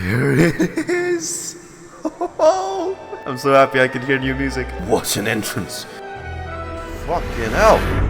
There it is! Oh, I'm so happy I can hear new music. What an entrance! Fucking hell!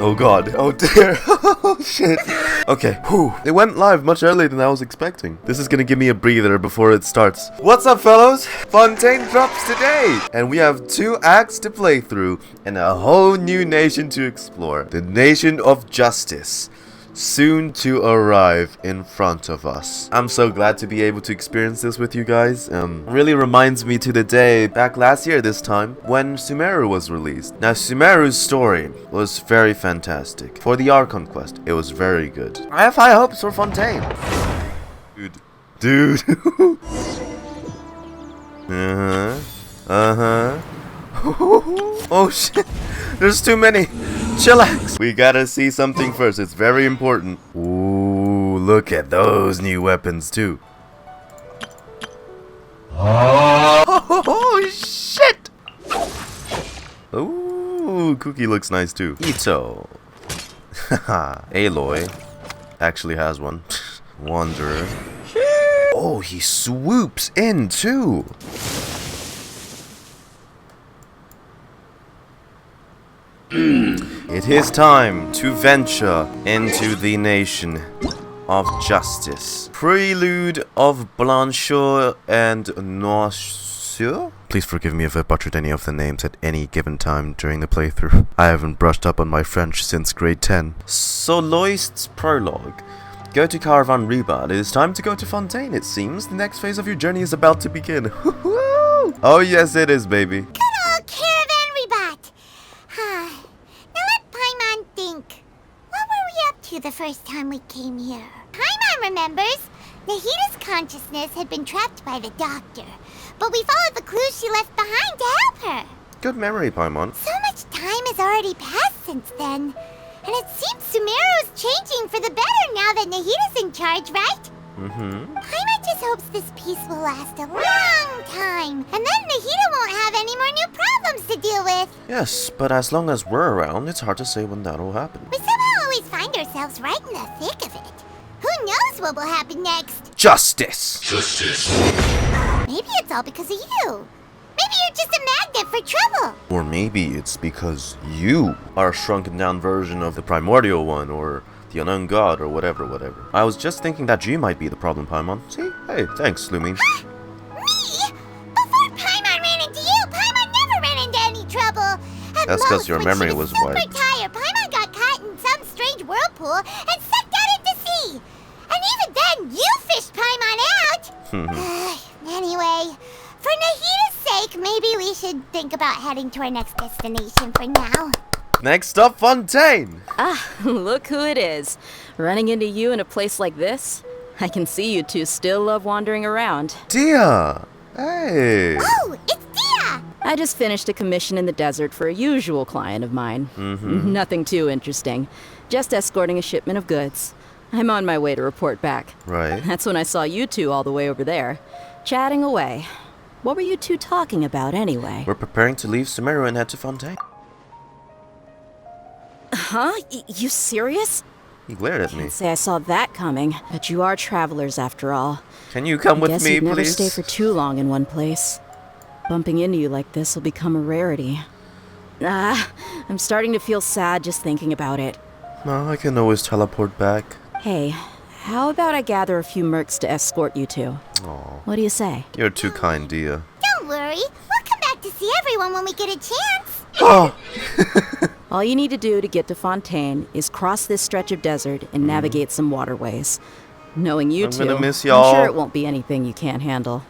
Oh god, oh dear, oh shit. Okay, whew. It went live much earlier than I was expecting. This is gonna give me a breather before it starts. What's up, fellows? Fontaine drops today, and we have 2 acts to play through and a whole new nation to explore. The Nation of Justice, soon to arrive in front of us. I'm so glad to be able to experience this with you guys. Really reminds me to the day back last year this time when Sumeru was released. Now Sumeru's story was very fantastic. For the Archon quest, it was very good. I have high hopes for Fontaine. Dude. Oh shit. There's too many. Chillax. We gotta see something first. It's very important. Ooh, look at those new weapons too. Oh shit. Ooh, Cookie looks nice too. Ito. Haha. Aloy actually has one. Wanderer. Oh, he swoops in too. It is time to venture into the Nation of Justice. Prelude of Blancheur and Noirceur? Please forgive me if I butchered any of the names at any given time during the playthrough. I haven't brushed up on my French since grade 10. Soloist's Prologue. Go to Caravan Rebat. It is time to go to Fontaine, it seems. The next phase of your journey is about to begin. Oh yes it is, baby. The first time we came here. Paimon remembers. Nahida's consciousness had been trapped by the doctor, but we followed the clues she left behind to help her. Good memory, Paimon. So much time has already passed since then, and it seems Sumeru's changing for the better now that Nahida's in charge, right? Paimon just hopes this peace will last a long time, and then Nahida won't have any more new problems to deal with. Yes, but as long as we're around, it's hard to say when that'll happen. We somehow always find ourselves right in the thick of it. Who knows what will happen next? Justice! Justice. Maybe it's all because of you. Maybe you're just a magnet for trouble. Or maybe it's because you are a shrunken down version of the primordial one, or the unknown god, or whatever. I was just thinking that you might be the problem, Paimon. See? Hey, thanks, Lumine. Me? Before Paimon ran into you, Paimon never ran into any trouble. That's because your memory was super wiped. tired. Paimon got caught in some strange whirlpool and sucked out into sea. And even then, you fished Paimon out. Anyway, for Nahida's sake, maybe we should think about heading to our next destination for now. Next up, Fontaine! Ah, look who it is. Running into you in a place like this? I can see you two still love wandering around. Dia! Hey! Oh, it's Dia! I just finished a commission in the desert for a usual client of mine. Nothing too interesting. Just escorting a shipment of goods. I'm on my way to report back. Right. That's when I saw you two all the way over there, chatting away. What were you two talking about anyway? We're preparing to leave Sumeru and head to Fontaine. Huh? You serious? He glared at me. Can't say I saw that coming, but you are travelers after all. Can you come with Guess me, you'd never please? stay for too long in one place. Bumping into you like this will become a rarity. I'm starting to feel sad just thinking about it. No, I can always teleport back. Hey, how about I gather a few mercs to escort you two? Aw, What do you say? you're too kind, Dia. Don't worry. We'll come back to see everyone when we get a chance. Oh! All you need to do to get to Fontaine is cross this stretch of desert and navigate some waterways. Knowing you I'm two, gonna miss y'all. I'm sure it won't be anything you can't handle.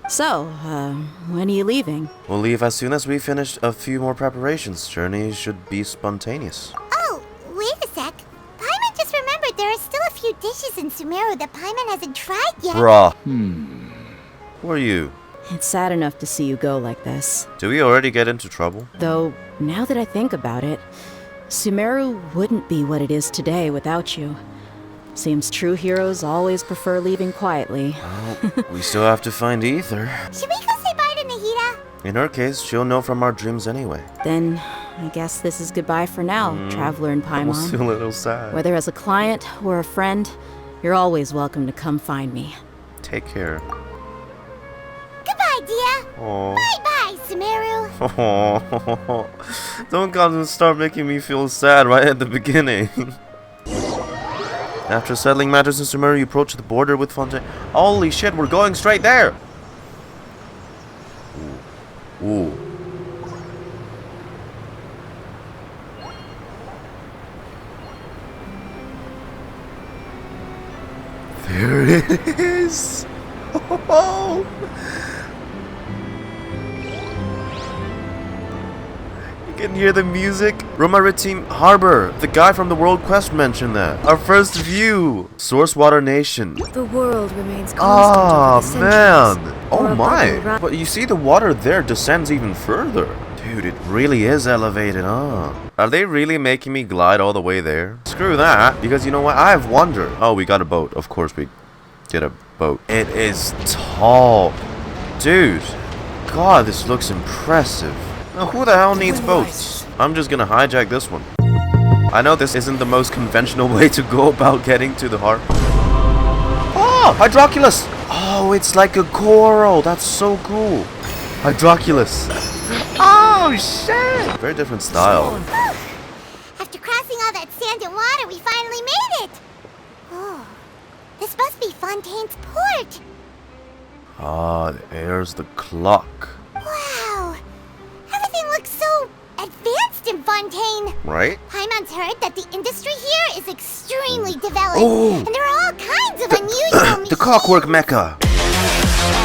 So, when are you leaving? We'll leave as soon as we finish a few more preparations. Journey should be spontaneous. Oh, wait a sec. Paimon just remembered there are still a few dishes in Sumeru that Paimon hasn't tried yet. Bruh. Who are you? It's sad enough to see you go like this. Do we already get into trouble? Though, now that I think about it, Sumeru wouldn't be what it is today without you. Seems true heroes always prefer leaving quietly. Well, we still have to find Ether. Should we go say bye to Nahida? In her case, she'll know from our dreams anyway. Then, I guess this is goodbye for now, Traveler and I was Paimon. a little sad. Whether as a client or a friend, you're always welcome to come find me. Take care. Goodbye, dear. Aww. Bye-bye, Sumeru. Oh, don't come start making me feel sad right at the beginning. After settling matters in Sumeru, you approach the border with Fontaine. Holy shit, we're going straight there! Ooh. There it is! Oh. You can hear the music. Romaritim Harbor. The guy from the World Quest mentioned that. Our first view. Sourcewater Nation. The world remains constant Ah, over the centuries. man. Oh my. But you see the water there descends even further. Dude, it really is elevated, huh? Are they really making me glide all the way there? Screw that. Because you know what? I have wondered. Oh, we got a boat. Of course we get a boat. It is tall. Dude. God, this looks impressive. Now, who the hell needs boats? I'm just gonna hijack this one. I know this isn't the most conventional way to go about getting to the heart. Oh, Hydroculus! Oh, it's like a coral. That's so cool. Hydroculus. Oh, shit! Very different style. After crossing all that sand and water, we finally made it. Oh, this must be Fontaine's port. Ah, there's the clock. Wow. Everything looks so advanced in Fontaine. Right? Paimon's heard that the industry here is extremely developed. Oh. And there are all kinds of unusual The clockwork mecha.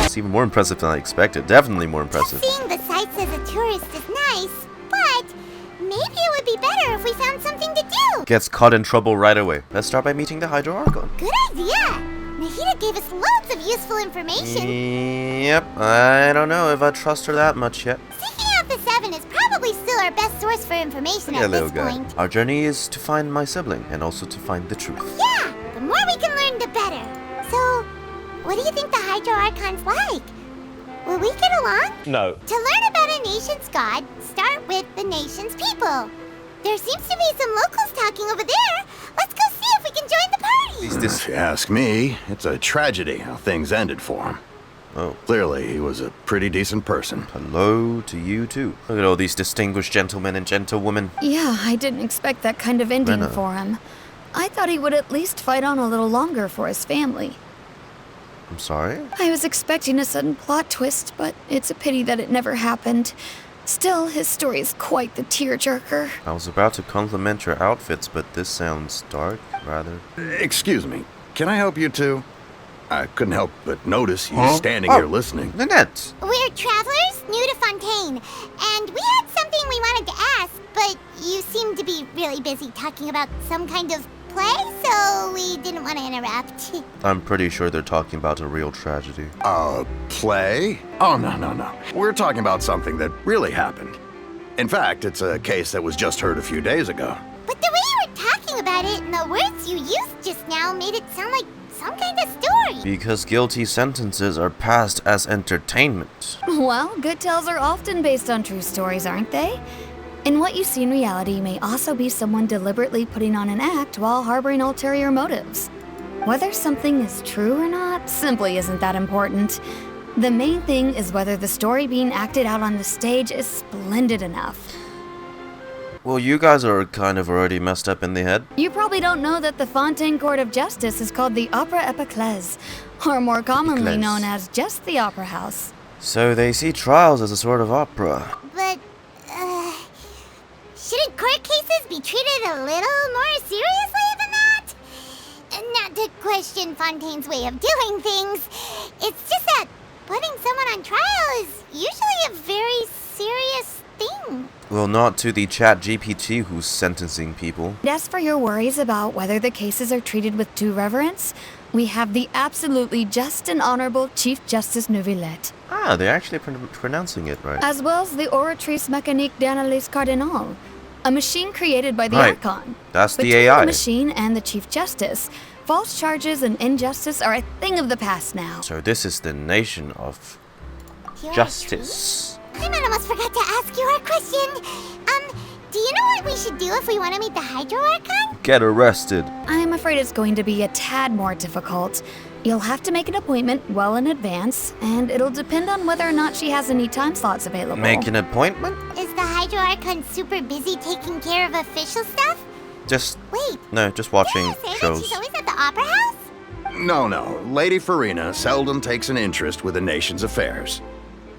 It's even more impressive than I expected. Definitely more impressive. Seeing the sights as a tourist is nice, but maybe it would be better if we found something to do. Gets caught in trouble right away. Let's start by meeting the Hydro Archon. Good idea. Nahida gave us loads of useful information. Yep, I don't know if I trust her that much yet. Seeking out the Seven is probably still our best source for information Yeah, at little this guy. point. Our journey is to find my sibling and also to find the truth. Yeah, the more we can learn, the better. So, what do you think the Hydro Archon's like? Will we get along? No. To learn about a nation's god, start with the nation's people. There seems to be some locals talking over there. Let's go see if we can join the party. If you ask me, it's a tragedy how things ended for him. Oh. Clearly, he was a pretty decent person. Hello to you too. Look at all these distinguished gentlemen and gentlewomen. Yeah, I didn't expect that kind of ending Furina. for him. I thought he would at least fight on a little longer for his family. I'm sorry? I was expecting a sudden plot twist, but it's a pity that it never happened. Still, his story is quite the tearjerker. I was about to compliment your outfits, but this sounds dark, rather. Excuse me, can I help you two? I couldn't help but notice you standing here listening. Lynette! We're travelers new to Fontaine, and we had something we wanted to ask, but you seem to be really busy talking about some kind of play, so we didn't want to interrupt. I'm pretty sure they're talking about a real tragedy. Play? Oh, no. We're talking about something that really happened. In fact, it's a case that was just heard a few days ago. But the way you were talking about it and the words you used just now made it sound like some kind of story. Because guilty sentences are passed as entertainment. Well, good tales are often based on true stories, aren't they? And what you see in reality may also be someone deliberately putting on an act while harboring ulterior motives. Whether something is true or not simply isn't that important. The main thing is whether the story being acted out on the stage is splendid enough. Well, you guys are kind of already messed up in the head. You probably don't know that the Fontaine Court of Justice is called the Opera Epiclese, or more commonly Epiclese. known as just the Opera House. So they see trials as a sort of opera. But, shouldn't court cases be treated a little more seriously than that? Not to question Fontaine's way of doing things. It's just that putting someone on trial is usually a very serious thing. Well, not to the chat GPT who's sentencing people. As for your worries about whether the cases are treated with due reverence, we have the absolutely just and honorable Chief Justice Neuvillette, Ah, they're actually pronouncing it right. as well as the Oratrice Mécanique d'Analyse Cardinal, a machine created by the Right. Archon. That's the Between AI. the machine and the Chief Justice, false charges and injustice are a thing of the past now. So this is the nation of You're justice. I might almost forgot to ask you our question. Do you know what we should do if we want to meet the Hydro Archon? Get arrested. I am afraid it's going to be a tad more difficult. You'll have to make an appointment well in advance, and it'll depend on whether or not she has any time slots available. Make an appointment? Is the Hydro Archon super busy taking care of official stuff? Just Wait, no, just watching did I say that shows. she's always at the Opera House? No. Lady Furina seldom takes an interest with the nation's affairs.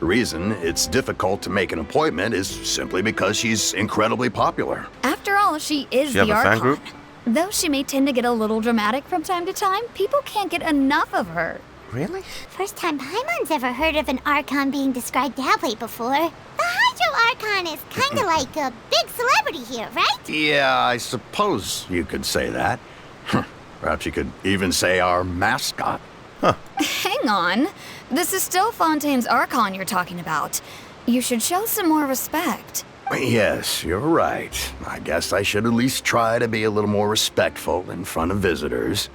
The reason it's difficult to make an appointment is simply because she's incredibly popular. After all, she is Do you the have a fan Archon. group? Though she may tend to get a little dramatic from time to time, people can't get enough of her. Really? First time Paimon's ever heard of an Archon being described that way before. The Hydro Archon is kinda like a big celebrity here, right? Yeah, I suppose you could say that. Perhaps you could even say our mascot. Hang on. This is still Fontaine's Archon you're talking about. You should show some more respect. Yes, you're right. I guess I should at least try to be a little more respectful in front of visitors.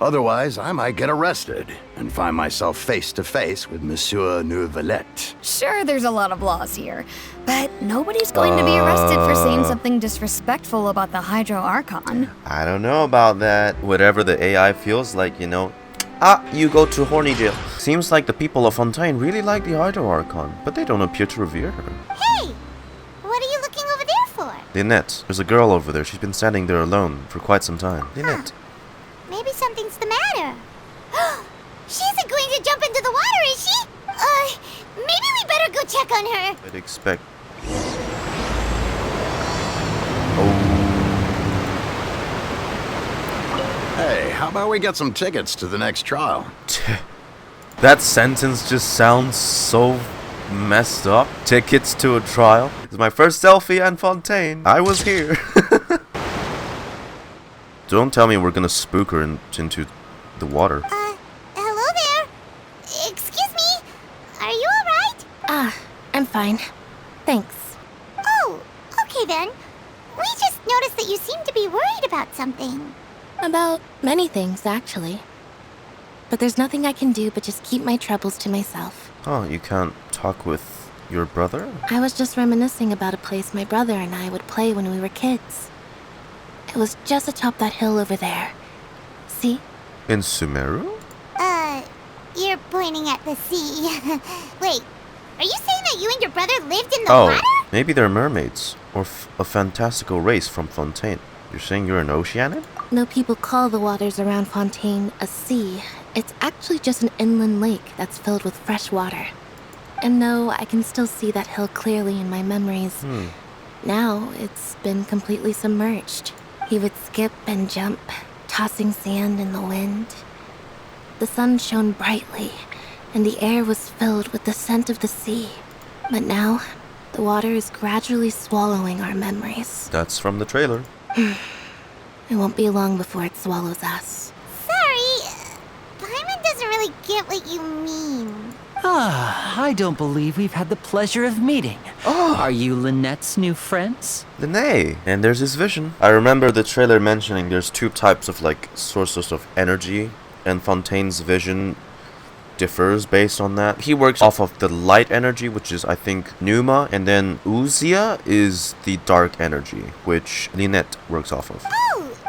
Otherwise, I might get arrested and find myself face to face with Monsieur Neuvillette. Sure, there's a lot of laws here, but nobody's going to be arrested for saying something disrespectful about the Hydro Archon. I don't know about that. Whatever the AI feels like, you know. Ah, you go to horny jail. Seems like the people of Fontaine really like the Hydro Archon, but they don't appear to revere her. Hey, what are you looking over there for? Lynette, there's a girl over there. She's been standing there alone for quite some time. Lynette. Maybe something's the matter. She isn't going to jump into the water, is she? Maybe we better go check on her. I'd expect. Hey, how about we get some tickets to the next trial? That sentence just sounds so messed up. Tickets to a trial. It's my first selfie and Fontaine. I was here. Don't tell me we're gonna spook her into the water. Hello there. Excuse me. Are you alright? I'm fine. Thanks. Oh, okay then. We just noticed that you seem to be worried about something. About many things, actually. But there's nothing I can do but just keep my troubles to myself. Oh, you can't talk with your brother? I was just reminiscing about a place my brother and I would play when we were kids. It was just atop that hill over there. See? In Sumeru? You're pointing at the sea. Wait, are you saying that you and your brother lived in the Oh, water? maybe they're mermaids. Or a fantastical race from Fontaine. You're saying you're an Oceanid? No, people call the waters around Fontaine a sea. It's actually just an inland lake that's filled with fresh water. And no, I can still see that hill clearly in my memories. Now, it's been completely submerged. He would skip and jump, tossing sand in the wind. The sun shone brightly, and the air was filled with the scent of the sea. But now, the water is gradually swallowing our memories. That's from the trailer. It won't be long before it swallows us. Sorry, Paimon doesn't really get what you mean. I don't believe we've had the pleasure of meeting. Are you Lynette's new friends? Lynette. And there's his vision. I remember the trailer mentioning there's two types of like sources of energy, and Fontaine's vision differs based on that. He works off of the light energy, which is I think Numa, and then Uzia is the dark energy, which Lynette works off of.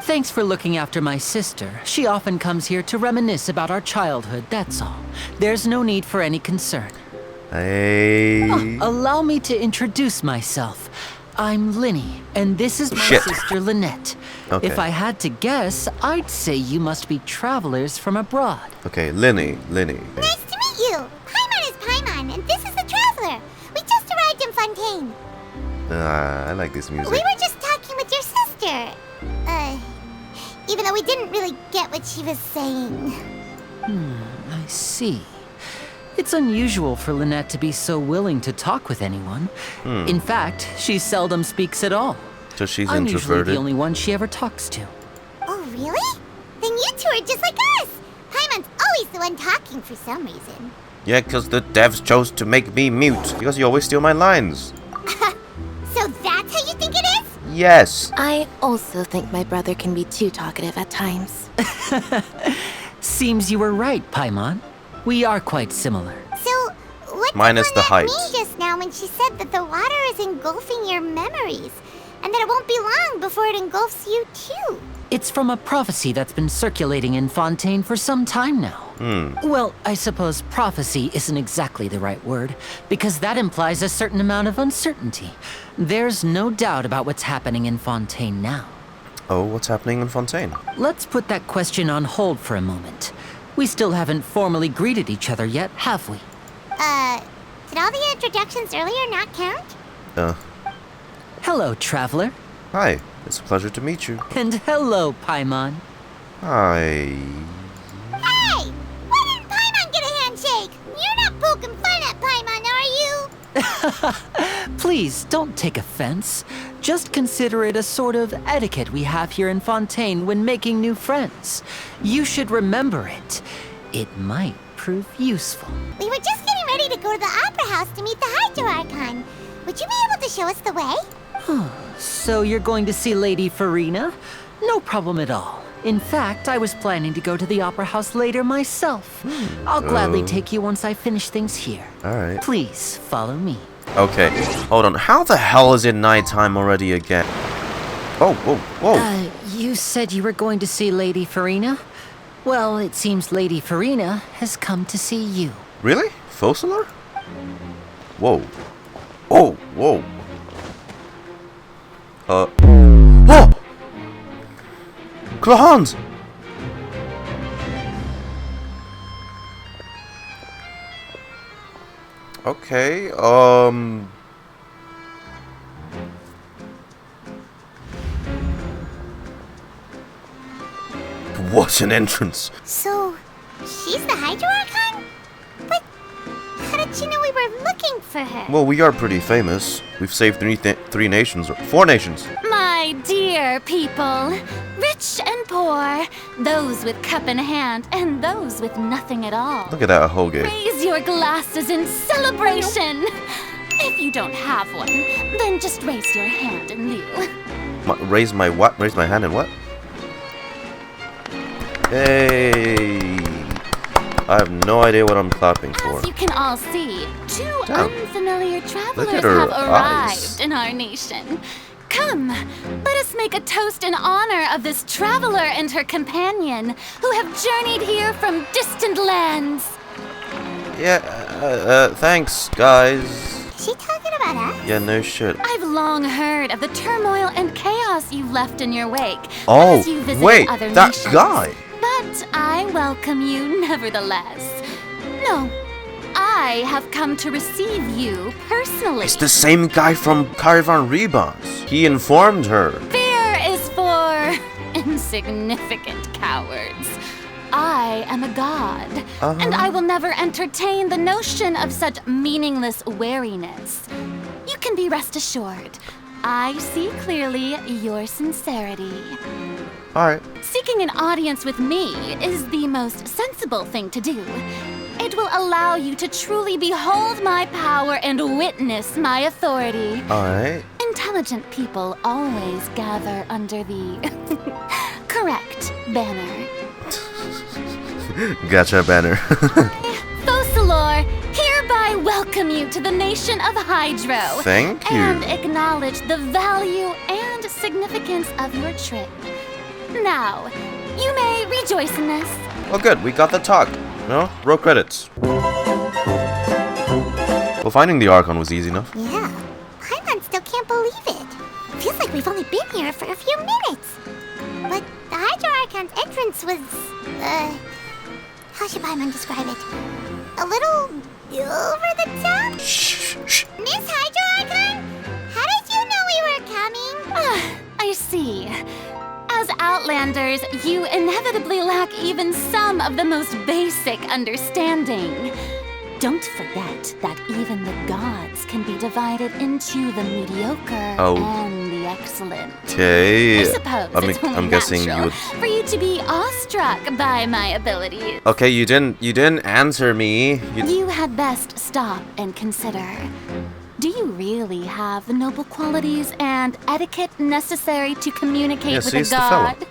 Thanks for looking after my sister. She often comes here to reminisce about our childhood, that's all. There's no need for any concern. Hey. Allow me to introduce myself. I'm Lyney, and this is my Shit. sister Lynette. Okay. If I had to guess, I'd say you must be travelers from abroad. Okay, Lyney. Nice to meet you. Paimon is Paimon, and this is the Traveler. We just arrived in Fontaine. I like this music. We were just talking with your sister. Even though we didn't really get what she was saying. I see. It's unusual for Lynette to be so willing to talk with anyone. In fact, she seldom speaks at all. So she's I'm usually introverted. the only one she ever talks to. Oh, really? Then you two are just like us. Paimon's always the one talking for some reason. Yeah, because the devs chose to make me mute. Because you always steal my lines. So that's how you think it is? Yes. I also think my brother can be too talkative at times. Seems you were right, Paimon. We are quite similar. So, what Minus did the Lynette height. mean just now when she said that the water is engulfing your memories? And that it won't be long before it engulfs you too? It's from a prophecy that's been circulating in Fontaine for some time now. Well, I suppose prophecy isn't exactly the right word, because that implies a certain amount of uncertainty. There's no doubt about what's happening in Fontaine now. Oh, what's happening in Fontaine? Let's put that question on hold for a moment. We still haven't formally greeted each other yet, have we? Did all the introductions earlier not count? Hello, traveler. Hi. It's a pleasure to meet you. And hello, Paimon. Hi. Hey! Why didn't Paimon get a handshake? You're not poking fun at Paimon, are you? Please, don't take offense. Just consider it a sort of etiquette we have here in Fontaine when making new friends. You should remember it. It might prove useful. We were just getting ready to go to the Opera House to meet the Arlecchino. Would you be able to show us the way? So you're going to see Lady Furina? No problem at all. In fact, I was planning to go to the Opera House later myself. I'll gladly take you once I finish things here. Alright. Please, follow me. Okay. Hold on. How the hell is it nighttime already again? Oh, whoa, whoa. You said you were going to see Lady Furina? Well, it seems Lady Furina has come to see you. Really? Folcalor? Whoa. Oh, whoa. Oh! Chlorinde! Okay, What an entrance! So, she's the Arlecchino? But how did she know we were looking for her? Well, we are pretty famous. We've saved three nations, or 4 nations. My dear people, rich and poor, those with cup in hand and those with nothing at all. Look at that Hoge. Raise your glasses in celebration. If you don't have one, then just raise your hand in lieu. Raise my what? Raise my hand and what? Hey! I have no idea what I'm clapping for. As you can all see, 2 Damn. unfamiliar travelers Look at her have arrived eyes. in our nation. Come, let us make a toast in honor of this traveler and her companion who have journeyed here from distant lands. Yeah, thanks, guys. Is she talking about us? Yeah, no shit. I've long heard of the turmoil and chaos you've left in your wake Oh, as you visited wait, other that nations. guy. But I welcome you nevertheless. No, I have come to receive you personally. It's the same guy from Caravan Rebons. He informed her. Fear is for insignificant cowards. I am a god, and I will never entertain the notion of such meaningless wariness. You can be rest assured, I see clearly your sincerity. Alright. Seeking an audience with me is the most sensible thing to do. It will allow you to truly behold my power and witness my authority. Alright. Intelligent people always gather under the correct banner. Gotcha, banner. Folcalor, hereby welcome you to the nation of Hydro. Thank you. And acknowledge the value and significance of your trip. Now, you may rejoice in this. Well, good. We got the talk. No? Roll credits. Well, finding the Archon was easy enough. Yeah, Paimon still can't believe it. Feels like we've only been here for a few minutes. But the Archon's entrance was, how should Paimon describe it? A little over the top? Shh, shh. Miss Archon, how did you know we were coming? I see. As Outlanders, you inevitably lack even some of the most basic understanding. Don't forget that even the gods can be divided into the mediocre and the excellent. Okay. I suppose it's only I'm guessing you natural would. for you to be awestruck by my abilities. Okay, you didn't answer me. You had best stop and consider. Do you really have the noble qualities and etiquette necessary to communicate with a he's the fella. god?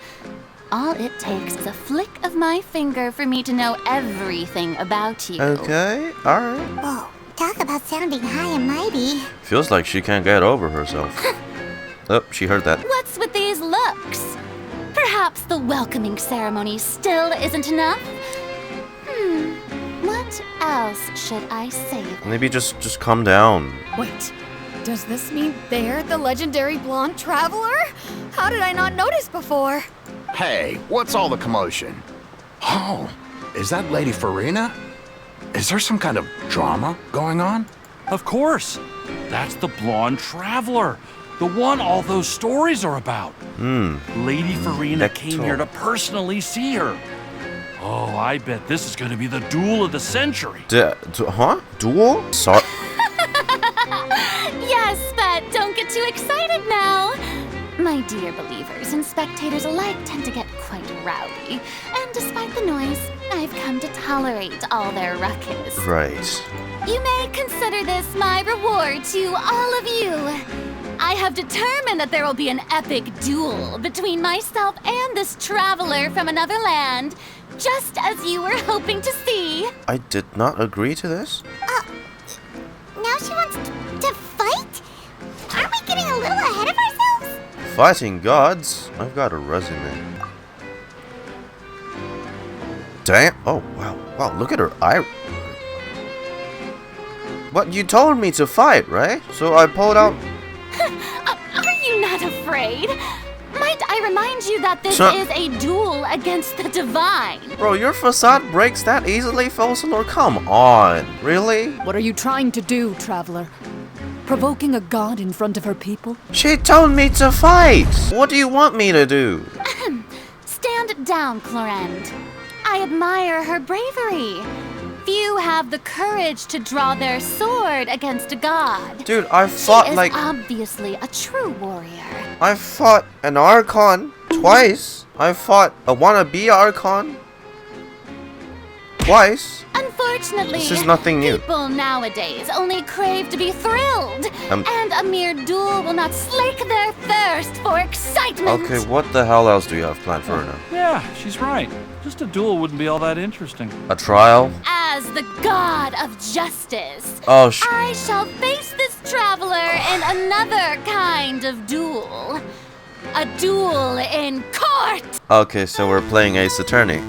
All it takes is a flick of my finger for me to know everything about you. Okay, alright. Whoa, talk about sounding high and mighty. Feels like she can't get over herself. Oh, she heard that. What's with these looks? Perhaps the welcoming ceremony still isn't enough? What else should I say then? Maybe just calm down. Wait, does this mean they're the legendary blonde traveler? How did I not notice before? Hey, what's all the commotion? Oh, is that Lady Furina? Is there some kind of drama going on? Of course. That's the blonde traveler. The one all those stories are about. Lady Furina came here to personally see her. Oh, I bet this is going to be the duel of the century. Huh? Duel? Sorry. Yes, but don't get too excited now. My dear believers and spectators alike tend to get quite rowdy. And despite the noise, I've come to tolerate all their ruckus. Right. You may consider this my reward to all of you. I have determined that there will be an epic duel between myself and this traveler from another land, just as you were hoping to see. I did not agree to this. Now she wants to fight? Aren't we getting a little ahead of ourselves? Fighting gods? I've got a resume. Damn. Oh, wow. Wow, look at her eye. What? You told me to fight, right? So I pulled out... Are you not afraid? Might I remind you that this is a duel against the divine? Bro, your facade breaks that easily, Folcalor? Come on. Really? What are you trying to do, traveler? Provoking a god in front of her people? She told me to fight! What do you want me to do? Stand down, Chlorinde. I admire her bravery. Few have the courage to draw their sword against a god. Dude, I fought she is like... obviously a true warrior. I fought an Archon twice. I fought a wannabe Archon twice. Unfortunately, This is nothing new. People nowadays only crave to be thrilled, and a mere duel will not slake their thirst for excitement. Okay, what the hell else do you have planned for her now? Yeah, she's right. Just a duel wouldn't be all that interesting. A trial? As the god of justice, Oh, I shall face this traveler in another kind of duel. A duel in court! Okay, so we're playing Ace Attorney.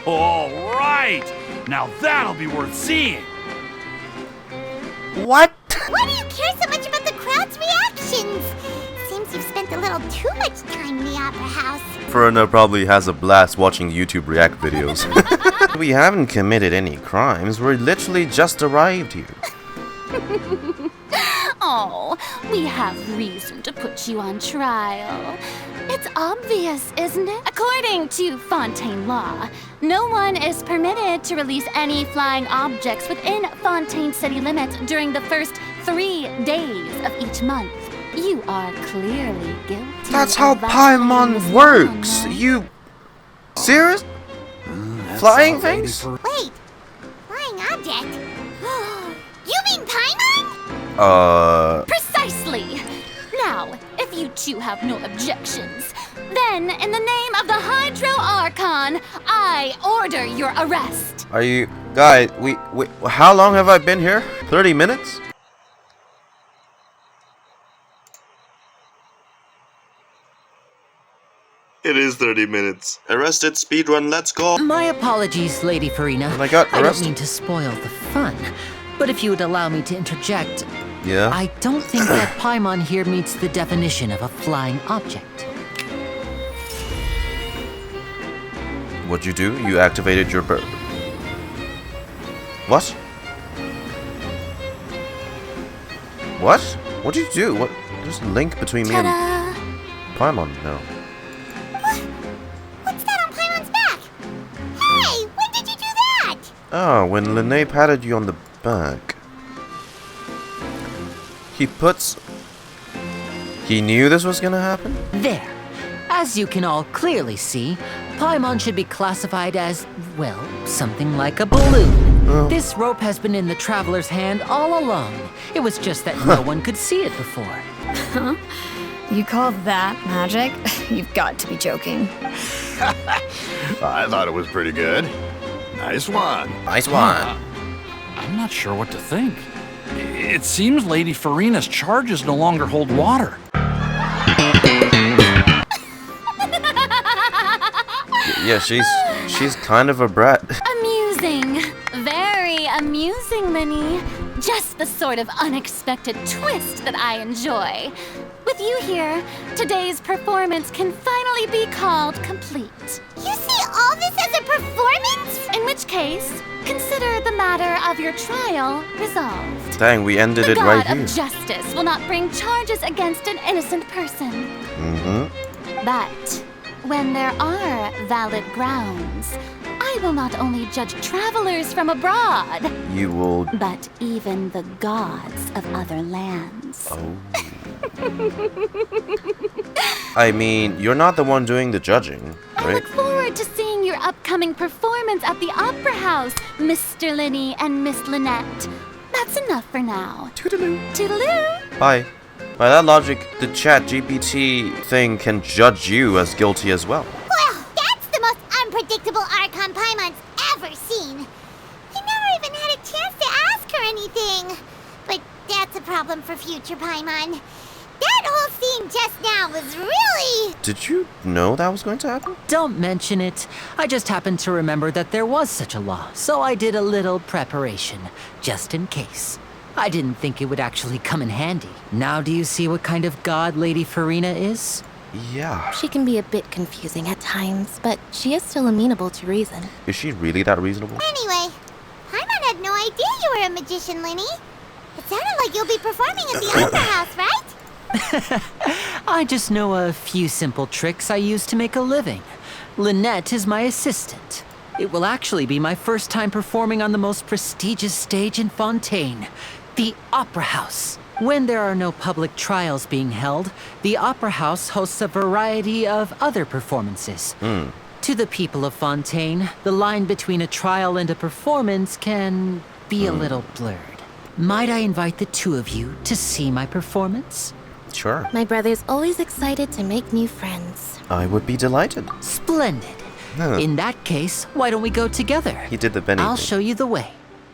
All right. Now that'll be worth seeing. What? Why do you care so much about the crowd's reactions? Seems you've spent a little too much time in the opera house. Furina probably has a blast watching YouTube React videos. We haven't committed any crimes. We're literally just arrived here. Oh, we have reason to put you on trial. It's obvious, isn't it? According to Fontaine law, no one is permitted to release any flying objects within Fontaine city limits during the first 3 days of each month. You are clearly guilty. That's how of violating this Paimon law, works. right? You... Serious? Flying things? Wait, flying object? You mean Paimon? Precisely! Now, if you two have no objections, then in the name of the Hydro Archon, I order your arrest. Are you... Guys, we... How long have I been here? 30 minutes? It is 30 minutes. Arrested, speedrun, let's go. My apologies, Lady Furina. And I got don't arrested. mean to spoil the fun, but if you would allow me to interject, Yeah? I don't think that Paimon here meets the definition of a flying object. What'd you do? You activated your bird. What? What? What'd you do? What? There's a link between me and Ta-da! Paimon now. What's that on Paimon's back? Hey, when did you do that? Oh, when Lynette patted you on the back. He knew this was gonna happen? There. As you can all clearly see, Paimon should be classified as, well, something like a balloon. This rope has been in the Traveler's hand all along. It was just that no one could see it before. Huh? You call that magic? You've got to be joking. I thought it was pretty good. Nice one. Nice one. I'm not sure what to think. It seems Lady Furina's charges no longer hold water. Yeah, she's kind of a brat. Amusing. Very amusing, Lyney. Just the sort of unexpected twist that I enjoy. With you here, today's performance can finally be called complete. You see all this as a performance? In which case, consider the matter of your trial resolved. Dang, we ended The it right God here. of justice will not bring charges against an innocent person. But when there are valid grounds, I will not only judge travelers from abroad, You will. but even the gods of other lands. Oh. I mean, you're not the one doing the judging, I right? look forward to seeing your upcoming performance at the Opera House, Mr. Lyney and Miss Lynette. That's enough for now. Toodaloo. Toodaloo! Bye. By that logic, the chat GPT thing can judge you as guilty as well. Well, that's the most unpredictable Archon Paimon's ever seen. He never even had a chance to ask her anything. But that's a problem for future Paimon. That whole scene just now was really... Did you know that was going to happen? Don't mention it. I just happened to remember that there was such a law, so I did a little preparation, just in case. I didn't think it would actually come in handy. Now do you see what kind of god Lady Furina is? Yeah. She can be a bit confusing at times, but she is still amenable to reason. Is she really that reasonable? Anyway, Paimon had no idea you were a magician, Lyney. It sounded like you'll be performing at the Opera House, right? I just know a few simple tricks I use to make a living. Lynette is my assistant. It will actually be my first time performing on the most prestigious stage in Fontaine, the Opera House. When there are no public trials being held, the Opera House hosts a variety of other performances. To the people of Fontaine, the line between a trial and a performance can be a little blurred. Might I invite the two of you to see my performance? Sure. My brother's always excited to make new friends. I would be delighted. Splendid. In that case, why don't we go together? He did the Benny I'll thing. show you the way.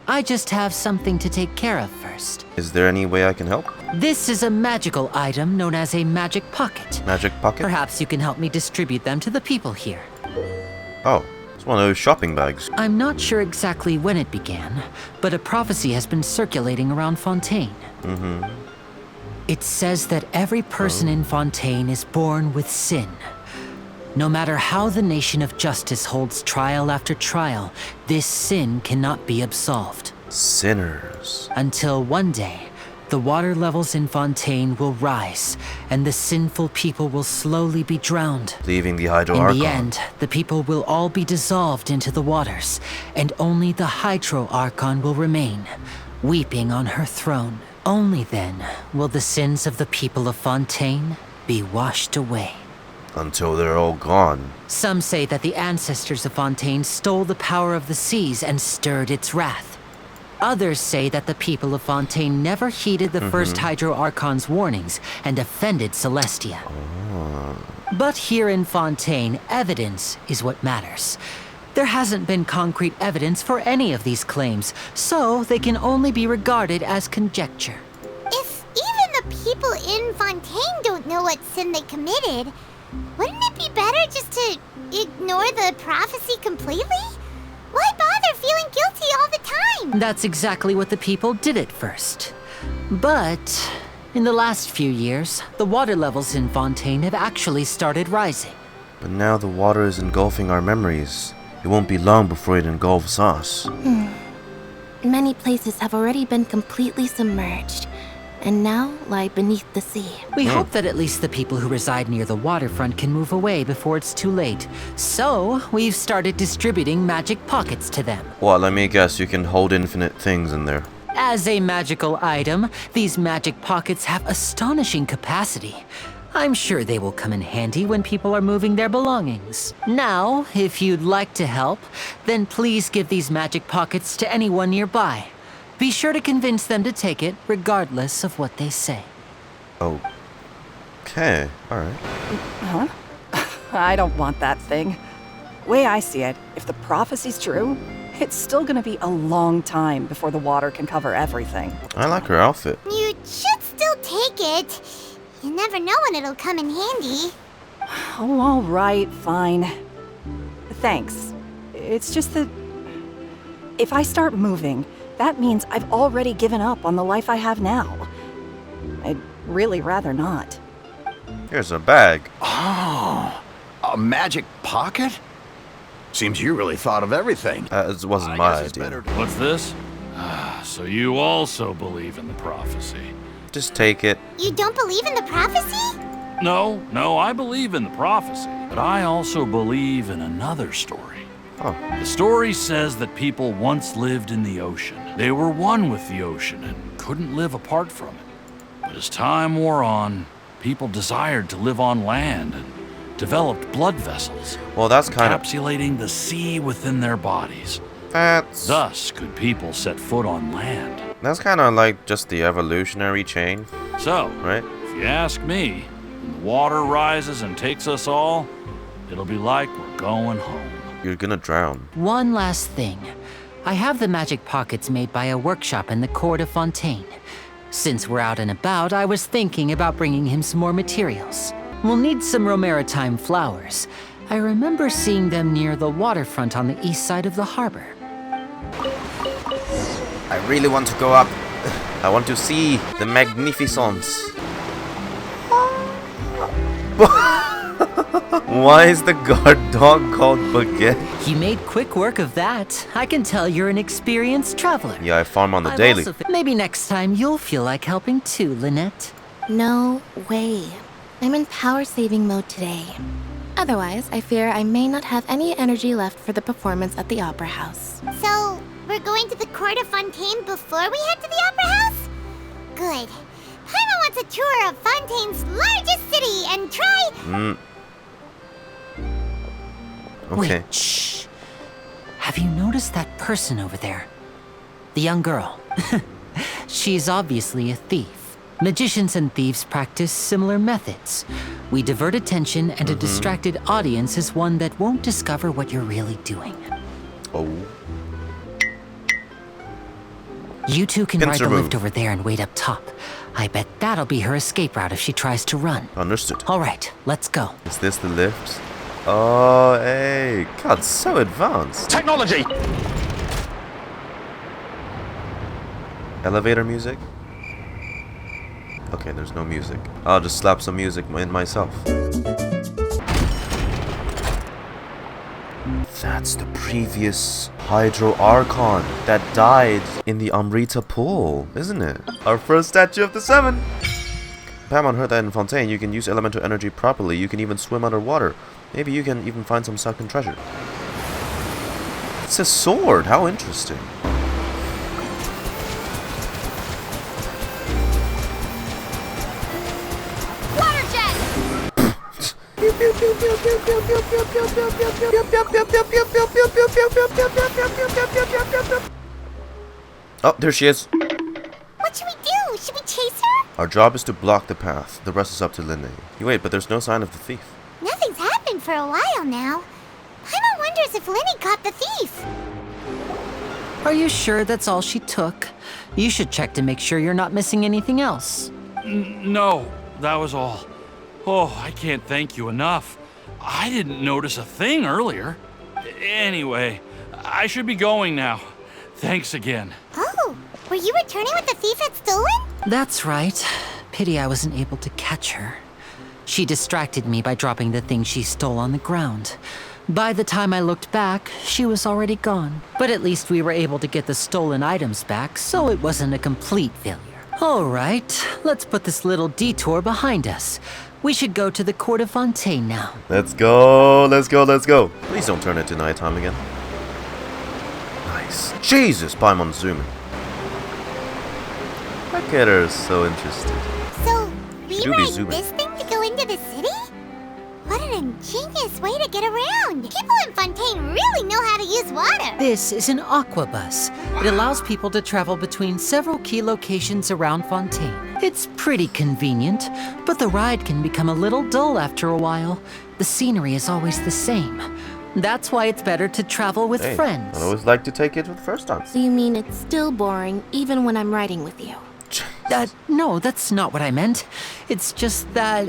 I just have something to take care of first. Is there any way I can help? This is a magical item known as a magic pocket. Magic pocket? Perhaps you can help me distribute them to the people here. Oh, it's one of those shopping bags. I'm not sure exactly when it began, but a prophecy has been circulating around Fontaine. It says that every person in Fontaine is born with sin. No matter how the nation of justice holds trial after trial, this sin cannot be absolved. Sinners. Until one day, the water levels in Fontaine will rise, and the sinful people will slowly be drowned. Leaving the Hydro Archon. In the end, the people will all be dissolved into the waters, and only the Hydro Archon will remain, weeping on her throne. Only then will the sins of the people of Fontaine be washed away. Until they're all gone. Some say that the ancestors of Fontaine stole the power of the seas and stirred its wrath. Others say that the people of Fontaine never heeded the first Hydro Archon's warnings and offended Celestia. But here in Fontaine, evidence is what matters. There hasn't been concrete evidence for any of these claims, so they can only be regarded as conjecture. If even the people in Fontaine don't know what sin they committed, wouldn't it be better just to ignore the prophecy completely? Why bother feeling guilty all the time? That's exactly what the people did at first. But in the last few years, the water levels in Fontaine have actually started rising. But now the water is engulfing our memories. It won't be long before it engulfs us. Many places have already been completely submerged, and now lie beneath the sea. We hope that at least the people who reside near the waterfront can move away before it's too late. So, we've started distributing magic pockets to them. Well, let me guess, you can hold infinite things in there. As a magical item, these magic pockets have astonishing capacity. I'm sure they will come in handy when people are moving their belongings. Now, if you'd like to help, then please give these magic pockets to anyone nearby. Be sure to convince them to take it, regardless of what they say. Okay, alright. Huh? I don't want that thing. Way I see it, if the prophecy's true, it's still gonna be a long time before the water can cover everything. I like her outfit. You should still take it. You never know when it'll come in handy. Oh, all right, fine. Thanks. It's just that if I start moving, that means I've already given up on the life I have now. I'd really rather not. Here's a bag. Oh, a magic pocket? Seems you really thought of everything. It wasn't my idea. What's this? So you also believe in the prophecy? Just take it. You don't believe in the prophecy? No, I believe in the prophecy. But I also believe in another story. Oh. The story says that people once lived in the ocean. They were one with the ocean and couldn't live apart from it. But as time wore on, people desired to live on land and developed blood vessels. Well, that's kind of... encapsulating the sea within their bodies. Thus could people set foot on land. That's kind of like just the evolutionary chain. So, right? If you ask me, when the water rises and takes us all, it'll be like we're going home. You're gonna drown. One last thing. I have the magic pockets made by a workshop in the court of Fontaine. Since we're out and about, I was thinking about bringing him some more materials. We'll need some Romaritime flowers. I remember seeing them near the waterfront on the east side of the harbor. I really want to go up. I want to see the magnificence. Why is the guard dog called Baguette? You made quick work of that. I can tell you're an experienced traveler. Yeah, I farm on the daily. Maybe next time you'll feel like helping too, Lynette. No way. I'm in power-saving mode today. Otherwise, I fear I may not have any energy left for the performance at the Opera House. So, we're going to the court of Fontaine before we head to the Opera House? Good. Paimon wants a tour of Fontaine's largest city and try... Okay. Wait, shh. Have you noticed that person over there? The young girl. She's obviously a thief. Magicians and thieves practice similar methods. We divert attention, and a distracted audience is one that won't discover what you're really doing. Oh. You two can ride the Sumeru. lift over there and wait up top. I bet that'll be her escape route if she tries to run. Understood. All right, let's go. Is this the lift? Oh, hey. God, so advanced. Technology! Elevator music? Okay, there's no music. I'll just slap some music in myself. That's the previous Hydro Archon that died in the Amrita pool, isn't it? Our first statue of the 7! Paimon heard that in Fontaine you can use elemental energy properly. You can even swim underwater. Maybe you can even find some sunken treasure. It's a sword! How interesting. Oh, there she is. What should we do? Should we chase her? Our job is to block the path. The rest is up to Lyney. Wait, but there's no sign of the thief. Nothing's happened for a while now. Paimon wonders if Lyney caught the thief. Are you sure that's all she took? You should check to make sure you're not missing anything else. No, that was all. Oh, I can't thank you enough. I didn't notice a thing earlier. Anyway, I should be going now. Thanks again. Oh, were you returning what the thief had stolen? That's right. Pity I wasn't able to catch her. She distracted me by dropping the thing she stole on the ground. By the time I looked back, she was already gone. But at least we were able to get the stolen items back, so it wasn't a complete failure. All right, let's put this little detour behind us. We should go to the court of Fontaine now. Let's go, let's go, let's go. Please don't turn it to nighttime again. Nice. Jesus, Paimon zooming. Look at her, so interested. So, we Do be ride zooming. this thing to go into the city? What an ingenious way to get around. People in Fontaine really know how to use water. This is an aqua bus. It allows people to travel between several key locations around Fontaine. It's pretty convenient, but the ride can become a little dull after a while. The scenery is always the same. That's why it's better to travel with friends. I always like to take it with first times. So you mean it's still boring even when I'm riding with you? No, that's not what I meant. It's just that,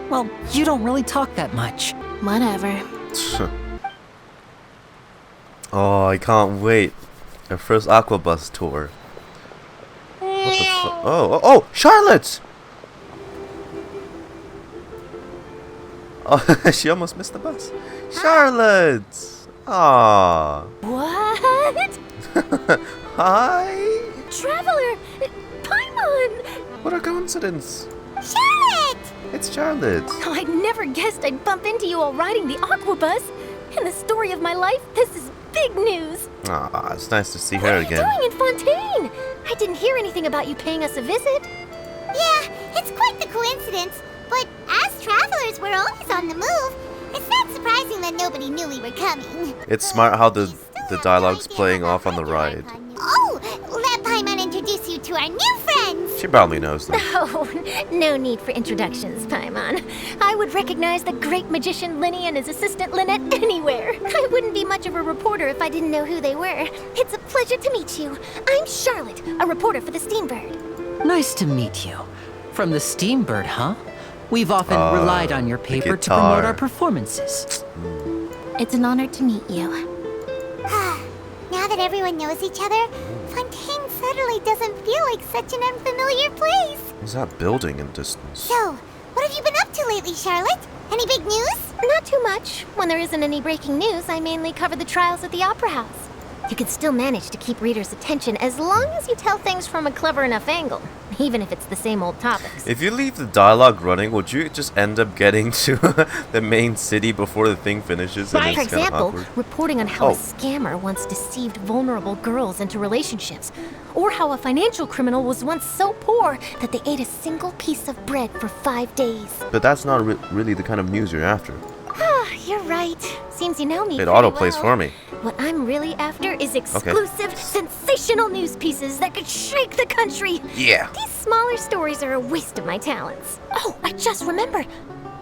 well, you don't really talk that much. Whatever. Oh, I can't wait. Our first Aquabus tour. What the fuck? Oh, Charlotte! Oh, she almost missed the bus. Charlotte! Aww. What? Hi! Traveler! Paimon! What a coincidence. Charlotte! It's Charlotte. Oh, I never guessed I'd bump into you while riding the Aquabus. In the story of my life, this is big news. Ah, it's nice to see What her are you again. doing in Fontaine? I didn't hear anything about you paying us a visit. Yeah, it's quite the coincidence. But as travelers, we're always on the move. It's not surprising that nobody knew we were coming. It's smart how the dialogue's playing off on the ride. Oh, let Paimon introduce you to our new friends. She probably knows them. Oh, no need for introductions, Paimon. I would recognize the great magician Lyney and his assistant Lynette anywhere. I wouldn't be much of a reporter if I didn't know who they were. It's a pleasure to meet you. I'm Charlotte, a reporter for the Steambird. Nice to meet you. From the Steambird, huh? We've often relied on your paper to guitar. promote our performances. It's an honor to meet you. Now that everyone knows each other, Fontaine suddenly doesn't feel like such an unfamiliar place. What's that building in distance? So, what have you been up to lately, Charlotte? Any big news? Not too much. When there isn't any breaking news, I mainly cover the trials at the Opera House. You can still manage to keep readers' attention as long as you tell things from a clever enough angle, even if it's the same old topics. If you leave the dialogue running, would you just end up getting to the main city before the thing finishes? And For it's kind of example, awkward? reporting on how a scammer once deceived vulnerable girls into relationships, or how a financial criminal was once so poor that they ate a single piece of bread for 5 days. But that's not really the kind of news you're after. You're right. Seems you know me It pretty autoplays well. for me. What I'm really after is exclusive, sensational news pieces that could shake the country. Yeah. These smaller stories are a waste of my talents. Oh, I just remembered.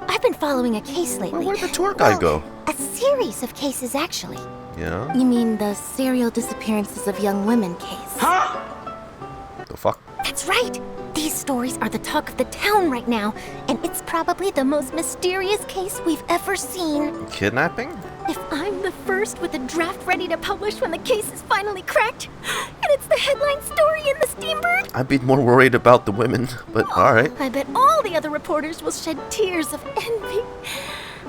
I've been following a case lately. Where'd the tour guide go? A series of cases, actually. Yeah? You mean the serial disappearances of young women case? The fuck? That's right. These stories are the talk of the town right now, and it's probably the most mysterious case we've ever seen. Kidnapping? If I'm the first with a draft ready to publish when the case is finally cracked, and it's the headline story in the Steambird, I'd be more worried about the women, but alright. I bet all the other reporters will shed tears of envy.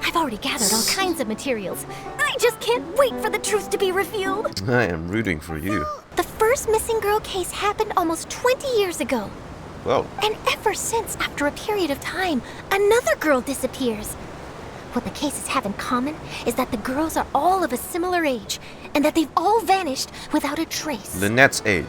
I've already gathered all kinds of materials. I just can't wait for the truth to be revealed. I am rooting for you. The first missing girl case happened almost 20 years ago. Whoa. And ever since, after a period of time, another girl disappears. What the cases have in common is that the girls are all of a similar age, and that they've all vanished without a trace. Lynette's age.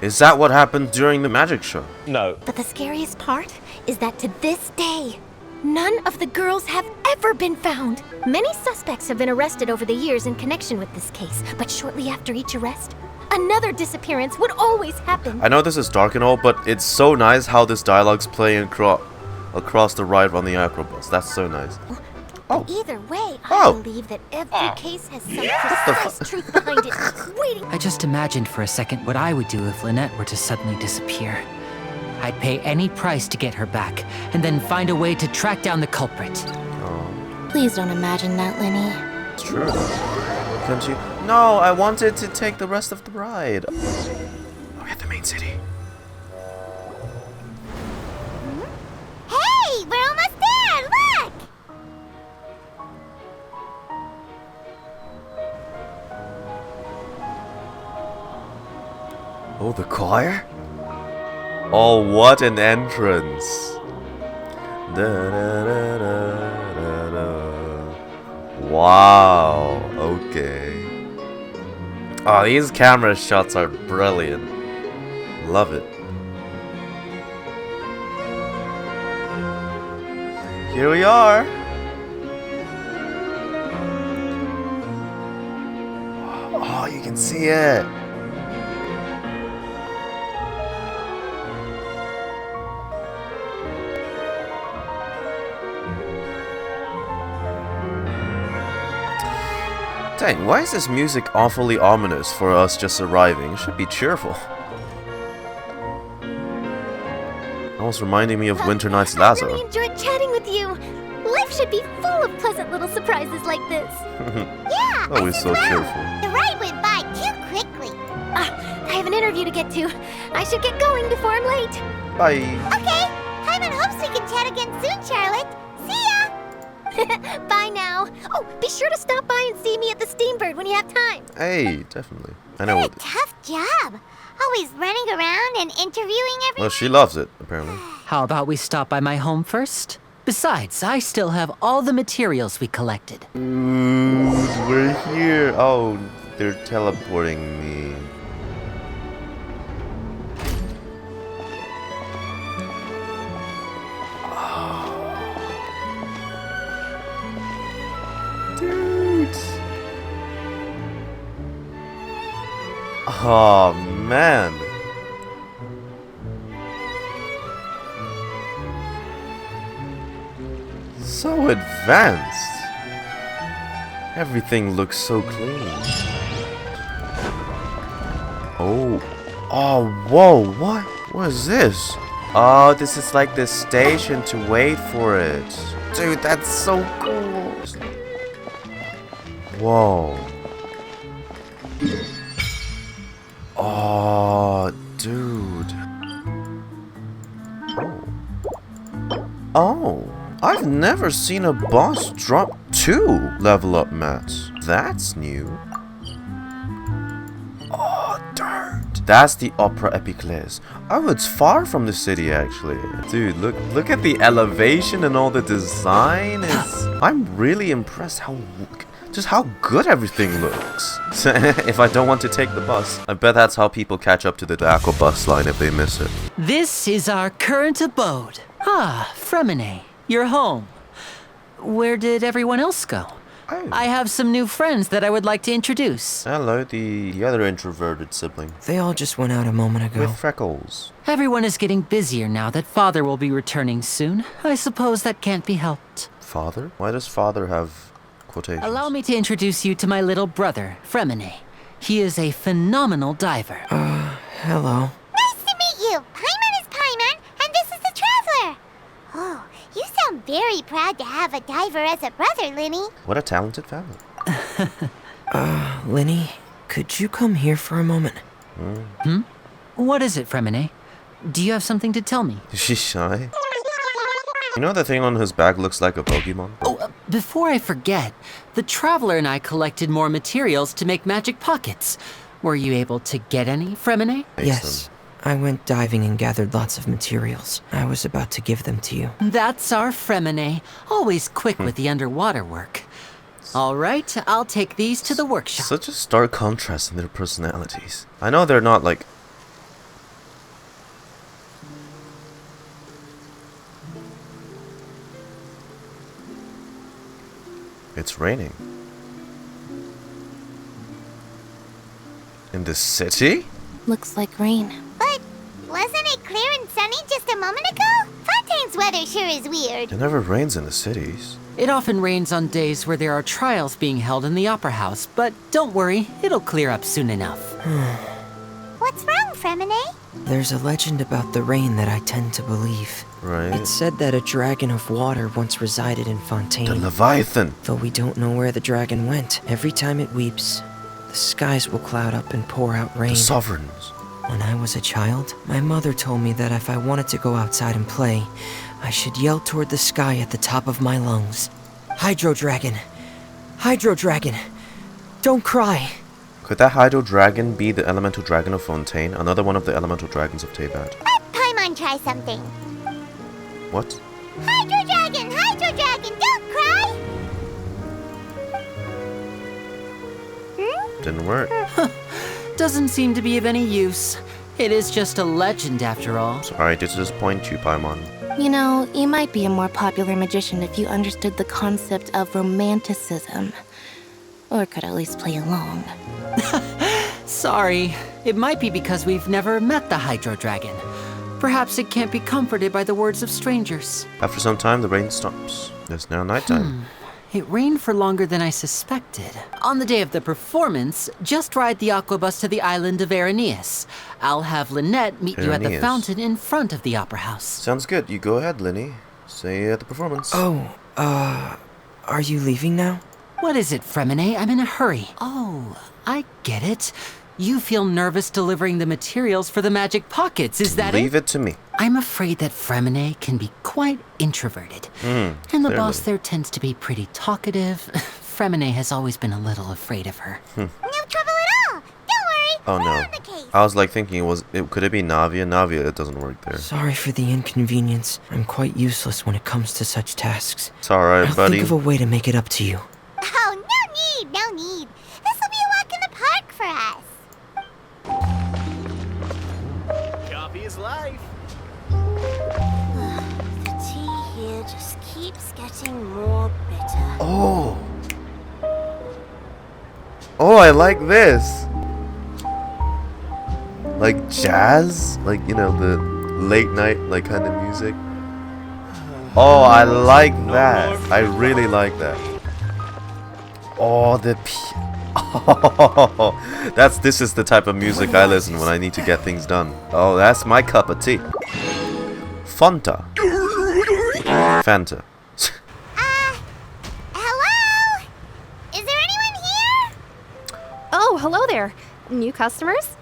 Is that what happened during the magic show? No. But the scariest part is that to this day, none of the girls have ever been found. Many suspects have been arrested over the years in connection with this case, but shortly after each arrest, another disappearance would always happen. I know this is dark and all, but it's so nice how this dialogue's playing across the ride on the Acrobus. That's so nice. Oh. Either way, I believe that every case has some precise truth behind it, waiting. I just imagined for a second what I would do if Lynette were to suddenly disappear. I'd pay any price to get her back, and then find a way to track down the culprit. Please don't imagine that, Lyney. It's true. Can't you? No, I wanted to take the rest of the ride. We're at the main city. Hey, we're almost there! Look! Oh, the choir? Oh, what an entrance. Wow, okay. Oh, these camera shots are brilliant. Love it. Here we are. Oh, you can see it. Dang, why is this music awfully ominous for us just arriving? It should be cheerful. Almost reminding me of Winter Night's I Lazaro. really enjoyed chatting with you. Life should be full of pleasant little surprises like this. Yeah, Always so cheerful. The ride went by too quickly. I have an interview to get to. I should get going before I'm late. Bye. Okay, Hyman hopes we can chat again soon, Charlotte. See ya! Bye now. Oh, be sure to stop by and see me at the Steambird when you have time. Hey, definitely. I know What a what. tough job. Always running around and interviewing everyone. Well, she loves it, apparently. How about we stop by my home first? Besides, I still have all the materials we collected. Ooh, we're here. Oh, they're teleporting me. Dude. Oh, man. So advanced. Everything looks so clean. Oh. Oh, whoa, what? What is this? Oh, this is like the station to wait for it. Dude, that's so cool. Whoa. Oh, dude. Oh. Oh. I've never seen a boss drop 2 level up mats. That's new. Oh, dirt. That's the Opera Epiclese. Oh, it's far from the city, actually. Dude, look at the elevation and all the design. I'm really impressed just how good everything looks. If I don't want to take the bus, I bet that's how people catch up to the Aqua bus line if they miss it. This is our current abode. Ah, Freminet, your home. Where did everyone else go? Oh. I have some new friends that I would like to introduce. Hello, the other introverted sibling. They all just went out a moment ago. With freckles. Everyone is getting busier now that Father will be returning soon. I suppose that can't be helped. Father? Why does father have quotations? Allow me to introduce you to my little brother, Freminet. He is a phenomenal diver. Hello. Nice to meet you. Paimon is Paimon, and this is the Traveler. Oh, you sound very proud to have a diver as a brother, Lyney. What a talented family. Lyney, could you come here for a moment? What is it, Freminet? Do you have something to tell me? Is she shy? You know the thing on his back looks like a Pokemon? Oh, before I forget, the Traveler and I collected more materials to make magic pockets. Were you able to get any, Freminet? Yes. I went diving and gathered lots of materials. I was about to give them to you. That's our Freminet, always quick with the underwater work. All right, I'll take these to the workshop. Such a stark contrast in their personalities. I know they're not like... It's raining. In the city? Looks like rain. But wasn't it clear and sunny just a moment ago? Fontaine's weather sure is weird. It never rains in the cities. It often rains on days where there are trials being held in the Opera House, but don't worry, it'll clear up soon enough. What's wrong, Freminet? There's a legend about the rain that I tend to believe. Right. It's said that a dragon of water once resided in Fontaine. The Leviathan. Though we don't know where the dragon went, every time it weeps, the skies will cloud up and pour out rain. The sovereigns. When I was a child, my mother told me that if I wanted to go outside and play, I should yell toward the sky at the top of my lungs. Hydro Dragon! Hydro Dragon! Don't cry! Could that Hydro Dragon be the elemental dragon of Fontaine, another one of the elemental dragons of Teyvat? Let Paimon Paimon try something. What? Hydro Dragon! Hydro Dragon! Don't cry! Didn't work. Doesn't seem to be of any use. It is just a legend after all. Sorry to disappoint you, Paimon. You know, you might be a more popular magician if you understood the concept of romanticism. Or could at least play along. Sorry. It might be because we've never met the Hydro Dragon. Perhaps it can't be comforted by the words of strangers. After some time, the rain stops. It's now nighttime. It rained for longer than I suspected. On the day of the performance, just ride the aquabus to the island of Aeneas. I'll have Lynette meet you at the Aeneas. fountain in front of the opera house. Sounds good. You go ahead, Lyney. See you at the performance. Oh, are you leaving now? What is it, Freminet? I'm in a hurry. Oh, I get it. You feel nervous delivering the materials for the magic pockets, is that Leave it to me. I'm afraid that Freminet can be quite introverted. And the boss there tends to be pretty talkative. Freminet has always been a little afraid of her. No trouble at all! Don't worry! Oh we're no. on the case. I was like thinking, could it be Navia? Navia, it doesn't work there. Sorry for the inconvenience. I'm quite useless when it comes to such tasks. It's alright, I'll buddy. think of a way to make it up to you. Oh, no need, no need. This'll be a walk in the park for us. Coffee is life. The tea here just keeps getting more bitter. Oh. Oh, I like this. Like jazz? Like, you know, the late night, like, kind of music. Oh, I like that. I really like that. Oh, oh, this is the type of music I listen when I need to get things done. Oh, that's my cup of tea. Fanta. Fanta. Hello? Is there anyone here? Oh, hello there. New customers?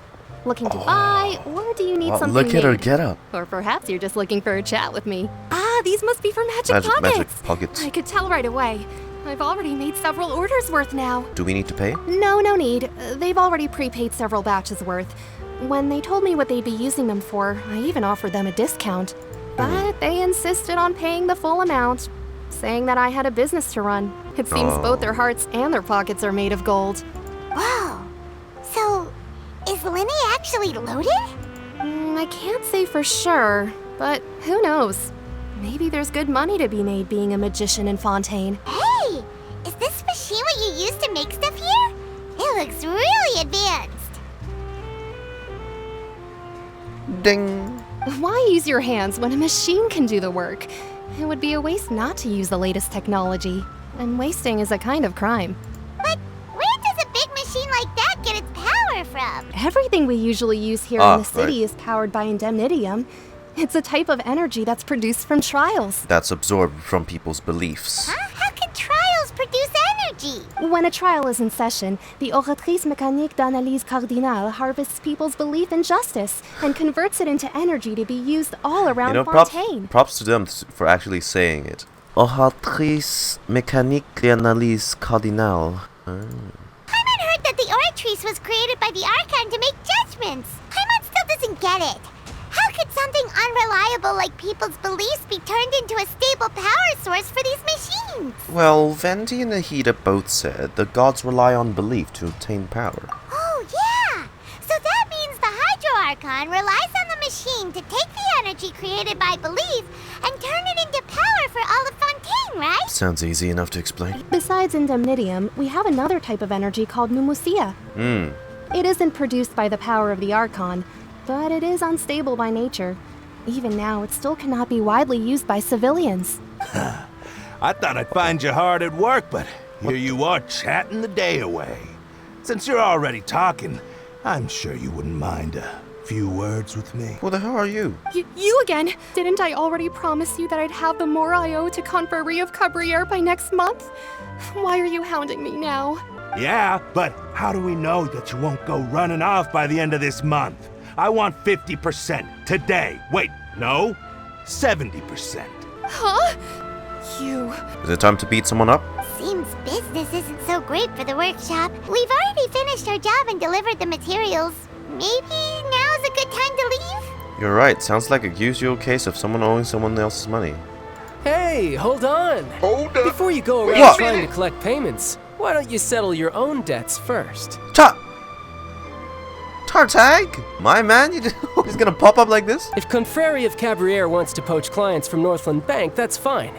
Looking to buy, or do you need something Look at her made? get up. Or perhaps you're just looking for a chat with me. Ah, these must be for magic pockets. Magic pockets. I could tell right away. I've already made several orders worth now. Do we need to pay? No need. They've already prepaid several batches worth. When they told me what they'd be using them for, I even offered them a discount. But they insisted on paying the full amount, saying that I had a business to run. It seems both their hearts and their pockets are made of gold. Whoa. So, is Lyney actually loaded? I can't say for sure, but who knows? Maybe there's good money to be made being a magician in Fontaine. Hey! Is this machine what you use to make stuff here? It looks really advanced. Ding. Why use your hands when a machine can do the work? It would be a waste not to use the latest technology. And wasting is a kind of crime. But where does a big machine like that get its power from? Everything we usually use here in the city is powered by indemnitium. It's a type of energy that's produced from trials. That's absorbed from people's beliefs. Huh? How can trials produce energy? When a trial is in session, the Oratrice Mécanique d'Analyse Cardinale harvests people's belief in justice and converts it into energy to be used all around Fontaine. Props to them for actually saying it. Oratrice Mécanique d'Analyse Cardinale. Paimon heard that the Oratrice was created by the Archon to make judgments. Paimon still doesn't get it. How could something unreliable like people's beliefs be turned into a stable power source for these machines? Well, Venti and Nahida both said the gods rely on belief to obtain power. Oh, yeah! So that means the Hydro Archon relies on the machine to take the energy created by belief and turn it into power for all of Fontaine, right? Sounds easy enough to explain. Besides indemnitium, we have another type of energy called pneumosia. It isn't produced by the power of the Archon, but it is unstable by nature. Even now, it still cannot be widely used by civilians. I thought I'd find you hard at work, but here you are chatting the day away. Since you're already talking, I'm sure you wouldn't mind a few words with me. Who the hell are you? You again? Didn't I already promise you that I'd have the more I owe to Confrérie of Cabriere by next month? Why are you hounding me now? Yeah, but how do we know that you won't go running off by the end of this month? I want 50% today. Wait, no, 70%. Huh? You... Is it time to beat someone up? Seems business isn't so great for the workshop. We've already finished our job and delivered the materials. Maybe now's a good time to leave? You're right. Sounds like a usual case of someone owing someone else's money. Hey, hold on. Hold up. Before you go around What? trying to collect payments, why don't you settle your own debts first? Tartag? My man? He's gonna pop up like this? If Confrérie of Cabriere wants to poach clients from Northland Bank, that's fine.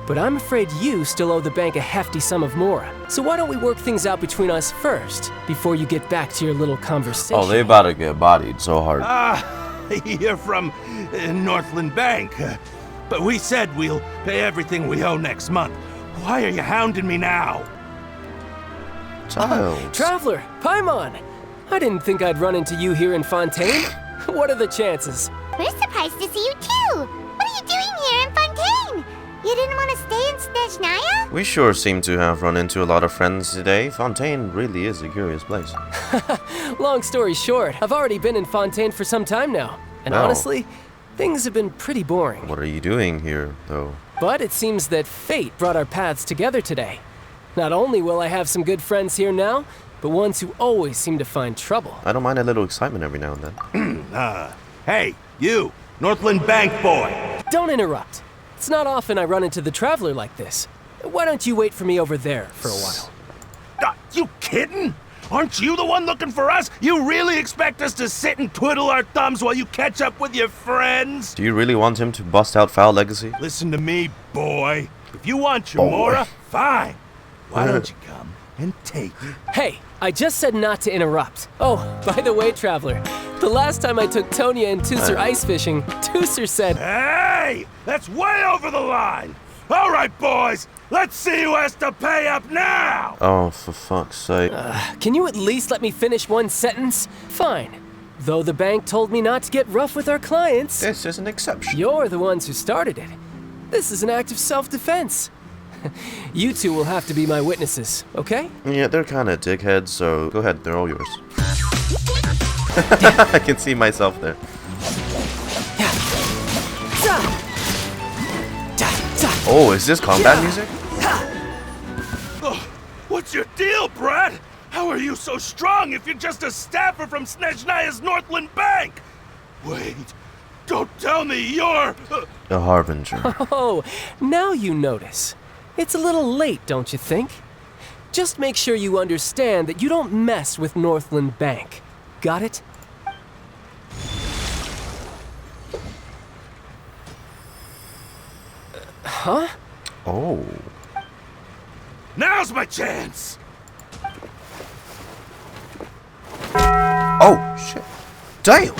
But I'm afraid you still owe the bank a hefty sum of mora. So why don't we work things out between us first, before you get back to your little conversation? Oh, they about to get bodied so hard. You're from Northland Bank. But we said we'll pay everything we owe next month. Why are you hounding me now? Child. Traveler, Paimon! I didn't think I'd run into you here in Fontaine. What are the chances? We're surprised to see you too. What are you doing here in Fontaine? You didn't want to stay in Snezhnaya? We sure seem to have run into a lot of friends today. Fontaine really is a curious place. Long story short, I've already been in Fontaine for some time now. And Wow. honestly, things have been pretty boring. What are you doing here, though? But it seems that fate brought our paths together today. Not only will I have some good friends here now, but ones who always seem to find trouble. I don't mind a little excitement every now and then. Hey, you, Northland Bank boy. Don't interrupt. It's not often I run into the Traveler like this. Why don't you wait for me over there for a while? You kidding? Aren't you the one looking for us? You really expect us to sit and twiddle our thumbs while you catch up with your friends? Do you really want him to bust out Foul Legacy? Listen to me, boy. If you want your Boy. mora, fine. Why don't you come and take it? Hey, I just said not to interrupt. Oh, by the way, Traveler, the last time I took Tonya and Tusser ice fishing, Tusser said, Hey! That's way over the line! All right, boys, let's see who has to pay up now! Oh, for fuck's sake. Can you at least let me finish one sentence? Fine. Though the bank told me not to get rough with our clients. This is an exception. You're the ones who started it. This is an act of self-defense. You two will have to be my witnesses, okay? Yeah, they're kind of dickheads, so go ahead, they're all yours. I can see myself there. Oh, is this combat music? Oh, what's your deal, Brad? How are you so strong if you're just a staffer from Snezhnaya's Northland Bank? Wait, don't tell me you're... A harbinger. Oh, now you notice. It's a little late, don't you think? Just make sure you understand that you don't mess with Northland Bank. Got it? Huh? Oh. Now's my chance! Oh, shit. Damn!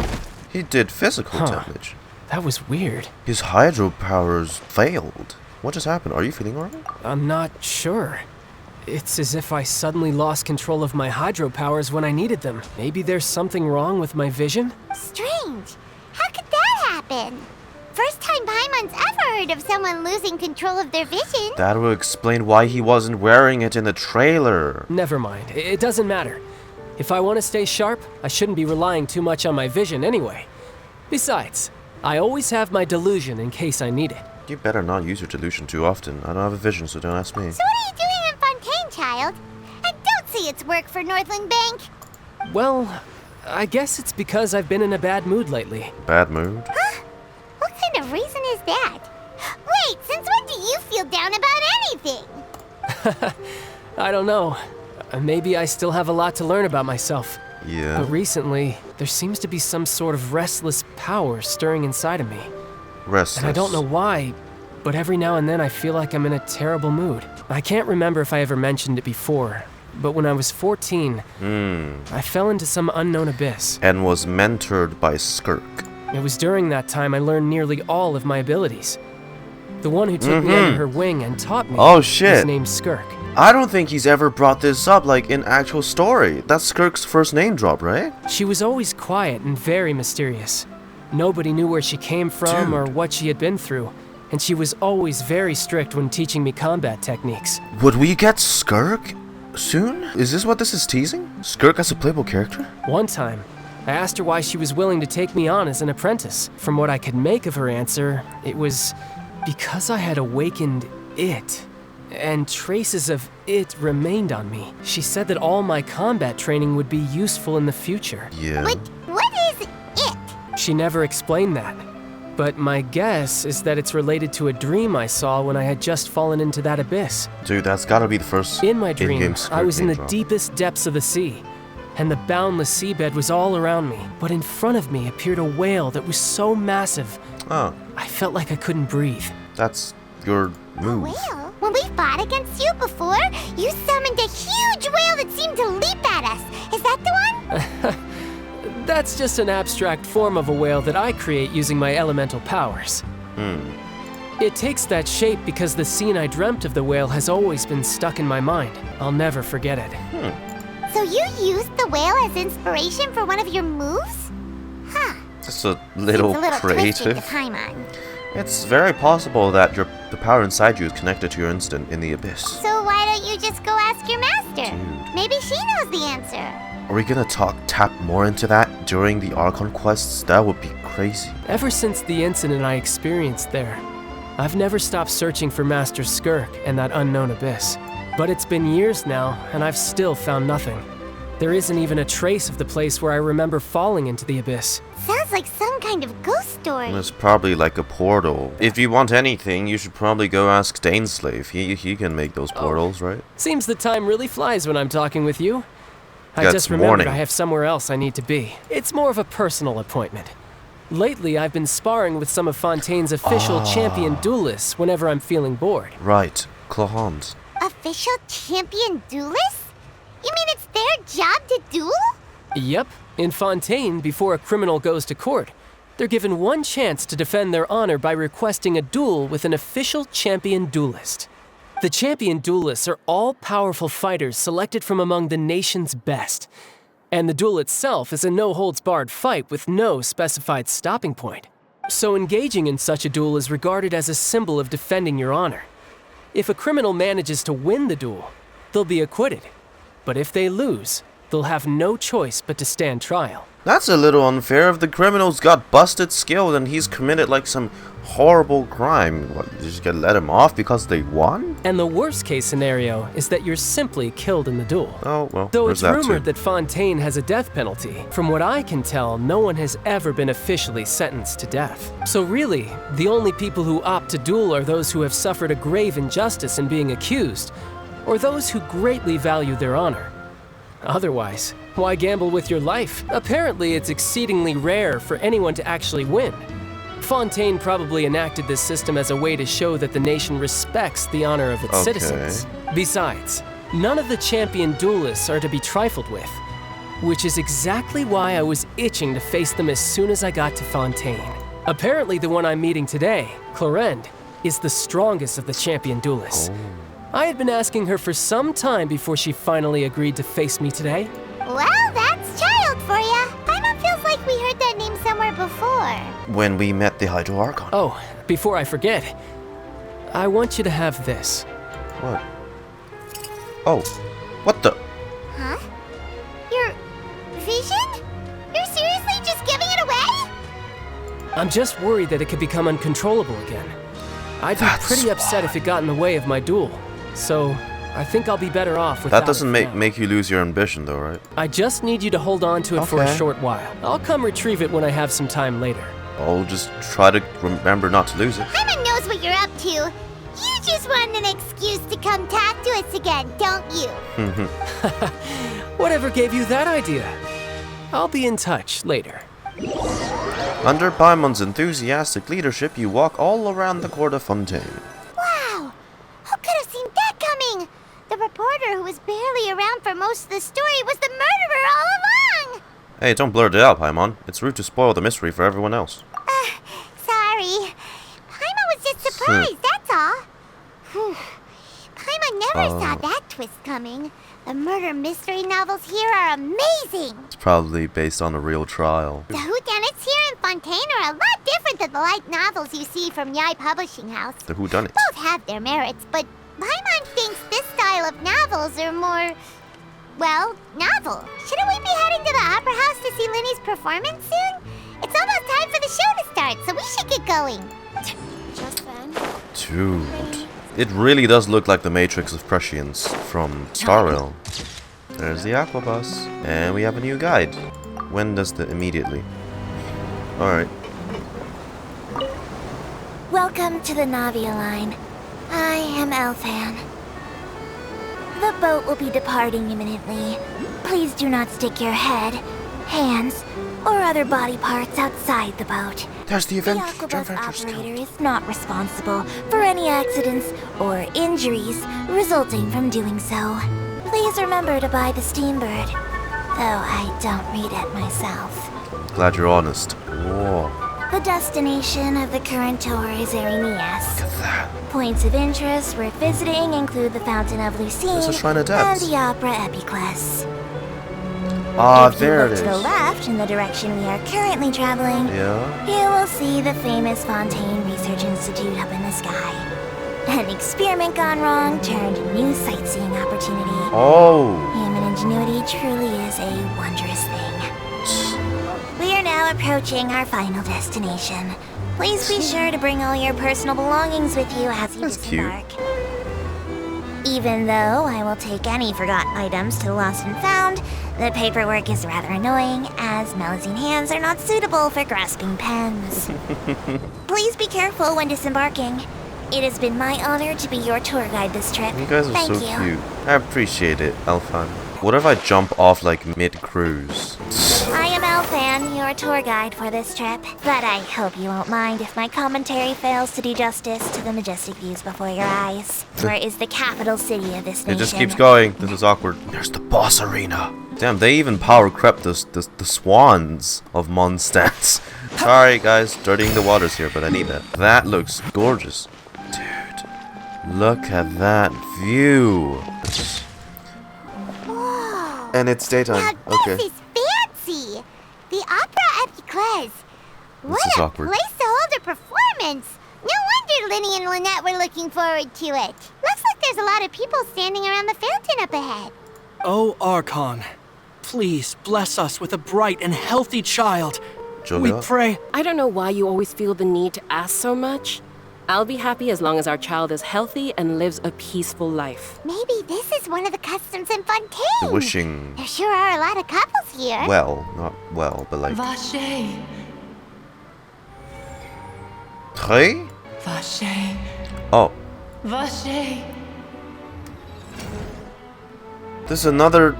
He did physical damage. That was weird. His hydro powers failed. What just happened? Are you feeling alright? I'm not sure. It's as if I suddenly lost control of my hydro powers when I needed them. Maybe there's something wrong with my vision? Strange. How could that happen? First time Paimon's ever heard of someone losing control of their vision. That will explain why he wasn't wearing it in the trailer. Never mind. It doesn't matter. If I want to stay sharp, I shouldn't be relying too much on my vision anyway. Besides, I always have my delusion in case I need it. You better not use your delusion too often. I don't have a vision, so don't ask me. So what are you doing in Fontaine, child? And don't say it's work for Northland Bank. Well, I guess it's because I've been in a bad mood lately. Bad mood? Huh? What kind of reason is that? Wait, since when do you feel down about anything? I don't know. Maybe I still have a lot to learn about myself. Yeah. But recently, there seems to be some sort of restless power stirring inside of me. Restless. And I don't know why, but every now and then I feel like I'm in a terrible mood. I can't remember if I ever mentioned it before, but when I was 14, I fell into some unknown abyss. And was mentored by Skirk. It was during that time I learned nearly all of my abilities. The one who took me under her wing and taught me is named Skirk. I don't think he's ever brought this up, like, in actual story. That's Skirk's first name drop, right? She was always quiet and very mysterious. Nobody knew where she came from or what she had been through, and she was always very strict when teaching me combat techniques. Would we get Skirk soon? Is this what this is teasing? Skirk as a playable character? One time, I asked her why she was willing to take me on as an apprentice. From what I could make of her answer, it was because I had awakened it, and traces of it remained on me. She said that all my combat training would be useful in the future. Yeah. What is it? She never explained that. But my guess is that it's related to a dream I saw when I had just fallen into that abyss. Dude, that's gotta be the first in my dream, in-game I was in the drop. deepest depths of the sea, and the boundless seabed was all around me. But in front of me appeared a whale that was so massive, Oh, I felt like I couldn't breathe. that's your move. Whale? When we fought against you before, you summoned a huge whale that seemed to leap at us. Is that the one? That's just an abstract form of a whale that I create using my elemental powers. It takes that shape because the scene I dreamt of the whale has always been stuck in my mind. I'll never forget it. So you used the whale as inspiration for one of your moves? Huh. Just a little, Seems a little twisted creative. to Paimon. It's very possible that the power inside you is connected to your instant in the abyss. So why don't you just go ask your master? Maybe she knows the answer. Are we gonna tap more into that during the Archon quests? That would be crazy. Ever since the incident I experienced there, I've never stopped searching for Master Skirk and that unknown abyss. But it's been years now, and I've still found nothing. There isn't even a trace of the place where I remember falling into the abyss. Sounds like some kind of ghost story. It's probably like a portal. If you want anything, you should probably go ask Daneslave. He can make those portals, right? Seems the time really flies when I'm talking with you. I That's just remembered morning. I have somewhere else I need to be. It's more of a personal appointment. Lately, I've been sparring with some of Fontaine's official champion duelists whenever I'm feeling bored. Right, Chlorinde. Official champion duelists? You mean it's their job to duel? Yep. In Fontaine, before a criminal goes to court, they're given one chance to defend their honor by requesting a duel with an official champion duelist. The champion duelists are all-powerful fighters selected from among the nation's best. And the duel itself is a no-holds-barred fight with no specified stopping point. So engaging in such a duel is regarded as a symbol of defending your honor. If a criminal manages to win the duel, they'll be acquitted. But if they lose, they'll have no choice but to stand trial. That's a little unfair. If the criminal's got busted skill, then he's committed like some horrible crime. What, you just gotta let him off because they won? And the worst-case scenario is that you're simply killed in the duel. Oh, well, Though there's it's that rumored too. that Fontaine has a death penalty, from what I can tell, no one has ever been officially sentenced to death. So really, the only people who opt to duel are those who have suffered a grave injustice in being accused, or those who greatly value their honor. Otherwise, why gamble with your life? Apparently, it's exceedingly rare for anyone to actually win. Fontaine probably enacted this system as a way to show that the nation respects the honor of its citizens. Besides, none of the champion duelists are to be trifled with, which is exactly why I was itching to face them as soon as I got to Fontaine. Apparently, the one I'm meeting today, Chlorinde, is the strongest of the champion duelists. I had been asking her for some time before she finally agreed to face me today. Well, that's Childe for ya. Paimon feels like we heard that name somewhere before. When we met the Hydro Archon. Oh, before I forget, I want you to have this. What? Oh, what the? Huh? Your vision? You're seriously just giving it away? I'm just worried that it could become uncontrollable again. I'd be pretty upset if it got in the way of my duel. So, I think I'll be better off without That doesn't it now. make you lose your ambition though, right? I just need you to hold on to it for a Okay. short while. I'll come retrieve it when I have some time later. I'll just try to remember not to lose it. Paimon knows what you're up to. You just want an excuse to come talk to us again, don't you? Whatever gave you that idea? I'll be in touch later. Under Paimon's enthusiastic leadership, you walk all around the court of Fontaine. Wow! Who could have seen that coming? The reporter who was barely around for most of the story was the murderer all along! Hey, don't blurt it out, Paimon. It's rude to spoil the mystery for everyone else. Sorry. Paimon was just surprised, that's all. Whew. Paimon never saw that twist coming. The murder mystery novels here are amazing! It's probably based on a real trial. The whodunits here in Fontaine are a lot different than the light novels you see from Yai Publishing House. The whodunit. Both have their merits, but Paimon thinks this style of novels are more, well, novel. Shouldn't we be heading to the Opera House to see Lyney's performance soon? It's almost time for the show to start, so we should get going. Just then. Dude. It really does look like the Matrix of Prescience from Star Rail. There's the Aquabus. And we have a new guide. When does the immediately? Alright. Welcome to the Navia line. I am Elfan. The boat will be departing imminently. Please do not stick your head, hands, or other body parts outside the boat. There's the Aquabus operator is not responsible for any accidents or injuries resulting from doing so. Please remember to buy the Steambird, though I don't read it myself. Glad you're honest. Whoa. The destination of the current tour is Erinias. Points of interest worth visiting include the Fountain of Lucine There's a Shrine of and Depths. the Opera Epiclese. Ah, If there you it look is. to the left in the direction we are currently traveling, Yeah. you will see the famous Fontaine Research Institute up in the sky. An experiment gone wrong turned a new sightseeing opportunity. Oh. Human ingenuity truly is a wondrous thing. We are now approaching our final destination. Please be sure to bring all your personal belongings with you as you disembark. Even though I will take any forgotten items to the lost and found, the paperwork is rather annoying, as Melusine hands are not suitable for grasping pens. Please be careful when disembarking. It has been my honor to be your tour guide this trip. You guys are Thank so you. cute. I appreciate it, Elfan. What if I jump off like mid-cruise? I am Elfan, your tour guide for this trip, but I hope you won't mind if my commentary fails to do justice to the majestic views before your eyes. Where is the capital city of this nation? It just keeps going. This is awkward. There's the boss arena. Damn, they even power crept the swans of Mondstadt. Sorry guys, dirtying the waters here, but I need that. That looks gorgeous. Dude, look at that view. Whoa. And it's daytime. Now Okay. this is fancy! The Opera Epiclese. What is a awkward. place to hold a performance! No wonder Lyney and Lynette were looking forward to it. Looks like there's a lot of people standing around the fountain up ahead. Oh, Archon, please bless us with a bright and healthy child. We pray. I don't know why you always feel the need to ask so much. I'll be happy as long as our child is healthy and lives a peaceful life. Maybe this is one of the customs in Fontaine. The wishing. There sure are a lot of couples here. Well, not well, but like. Vache. Très? Vache. Oh. Vache. This is another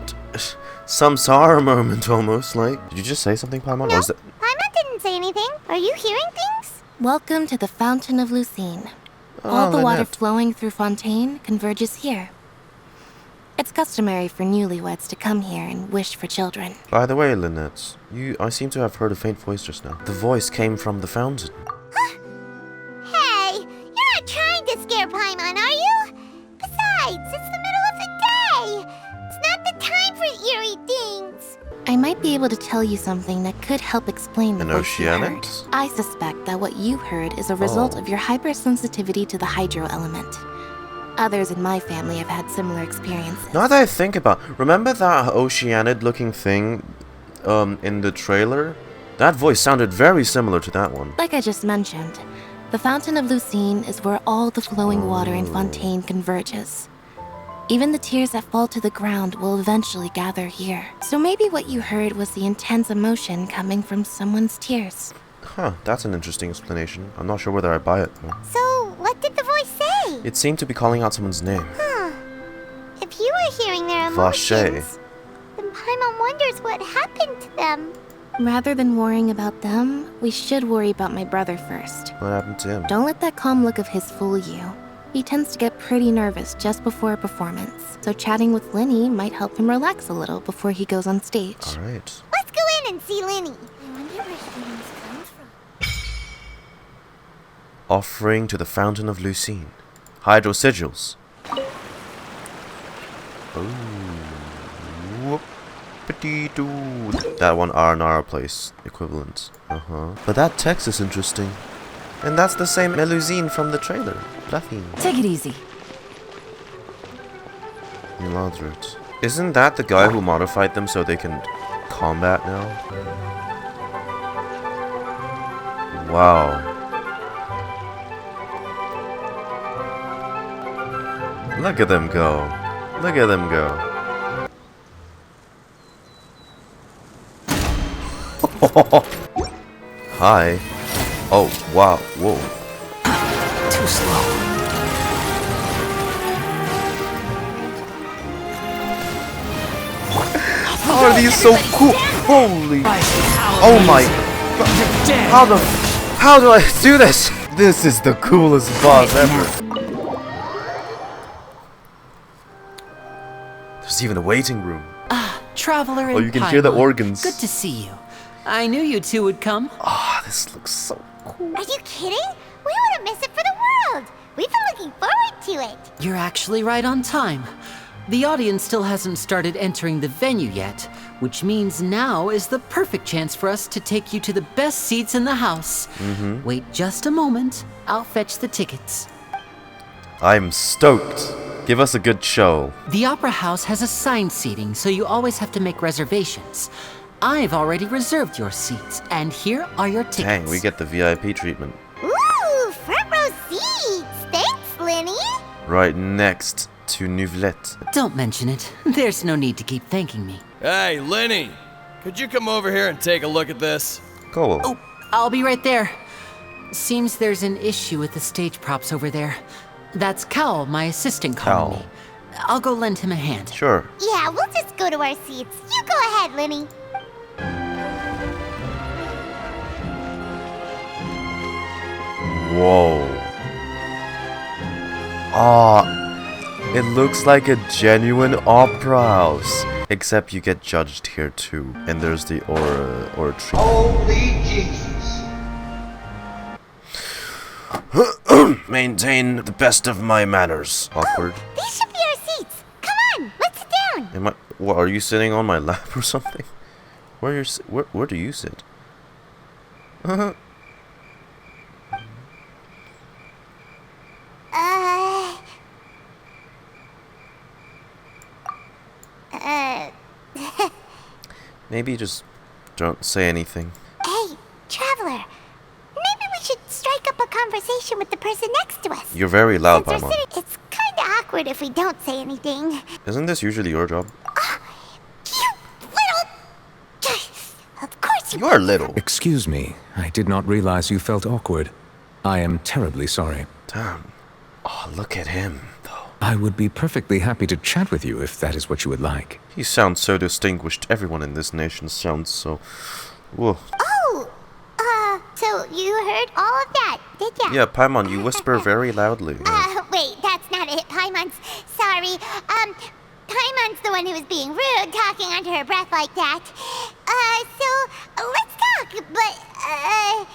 samsara moment almost. Like, did you just say something, Paimon? No, Was that... Paimon didn't say anything. Are you hearing things? Welcome to the Fountain of Lucine. Oh, All the water Lynette. flowing through Fontaine converges here. It's customary for newlyweds to come here and wish for children. By the way, Lynette, I seem to have heard a faint voice just now. The voice came from the fountain. Hey, you're not trying to scare Paimon, are you? Besides, it's the middle of the day. It's not the time for eerie things. I might be able to tell you something that could help explain the An voice you oceanic? heard. I suspect that what you heard is a result of your hypersensitivity to the hydro element. Others in my family have had similar experiences. Now that I think about, remember that oceanid looking thing in the trailer? That voice sounded very similar to that one. Like I just mentioned, the Fountain of Lucine is where all the flowing water in Fontaine converges. Even the tears that fall to the ground will eventually gather here. So maybe what you heard was the intense emotion coming from someone's tears. Huh, that's an interesting explanation. I'm not sure whether I buy it though. So, what did the voice say? It seemed to be calling out someone's name. Huh. If you were hearing their Vache. emotions, then Paimon wonders what happened to them. Rather than worrying about them, we should worry about my brother first. What happened to him? Don't let that calm look of his fool you. He tends to get pretty nervous just before a performance, so chatting with Lyney might help him relax a little before he goes on stage. Alright. Let's go in and see Lyney. I wonder where feelings come from. Offering to the Fountain of Lucine. Hydro sigils. Oh. Whoop-a-dee-doo. That one Arnara place equivalent. But that text is interesting. And that's the same Melusine from the trailer. Fluffy. Take it easy. Miladrit. Isn't that the guy who modified them so they can combat now? Wow. Look at them go. Look at them go. Hi. Oh, wow. Whoa. Too slow. How are these so cool? Holy. Oh my. How do I do this? This is the coolest boss ever. There's even a waiting room. Traveler and Oh, you can hear the Paimon. organs. Good to see you. I knew you two would come. Ah, this looks so cool. Are you kidding? We wouldn't miss it for the world. We've been looking forward to it. You're actually right on time. The audience still hasn't started entering the venue yet, which means now is the perfect chance for us to take you to the best seats in the house. Wait just a moment. I'll fetch the tickets. I'm stoked. Give us a good show. The Opera House has assigned seating, so you always have to make reservations. I've already reserved your seats, and here are your tickets. Dang, we get the VIP treatment. Ooh, front row seats. Thanks, Lyney. Right next to Neuvillette. Don't mention it. There's no need to keep thanking me. Hey, Lyney, could you come over here and take a look at this? Cool. Oh, I'll be right there. Seems there's an issue with the stage props over there. That's Cowell, my assistant, calling me. I'll go lend him a hand. Sure. Yeah, we'll just go to our seats. You go ahead, Lyney. Whoa. Ah, it looks like a genuine opera house. Except you get judged here too. And there's the aura tree. Holy Jesus. Maintain the best of my manners. Awkward. These should be our seats. Come on, let's sit down. Am I? What, are you sitting on my lap or something? Where do you sit? Maybe just don't say anything. Hey, Traveler. Maybe we should strike up a conversation with the person next to us. You're very loud, Since we're Paimon. sitting, it's kind of awkward if we don't say anything. Isn't this usually your job? Of course you are little. Excuse me. I did not realize you felt awkward. I am terribly sorry. Damn. Oh, look at him, though. I would be perfectly happy to chat with you if that is what you would like. He sounds so distinguished. Everyone in this nation sounds so... Whoa. Oh, so you heard all of that, did ya? Yeah, Paimon, you whisper very loudly. Wait, that's not it. Paimon's sorry. Paimon's the one who was being rude, talking under her breath like that. So let's talk, but,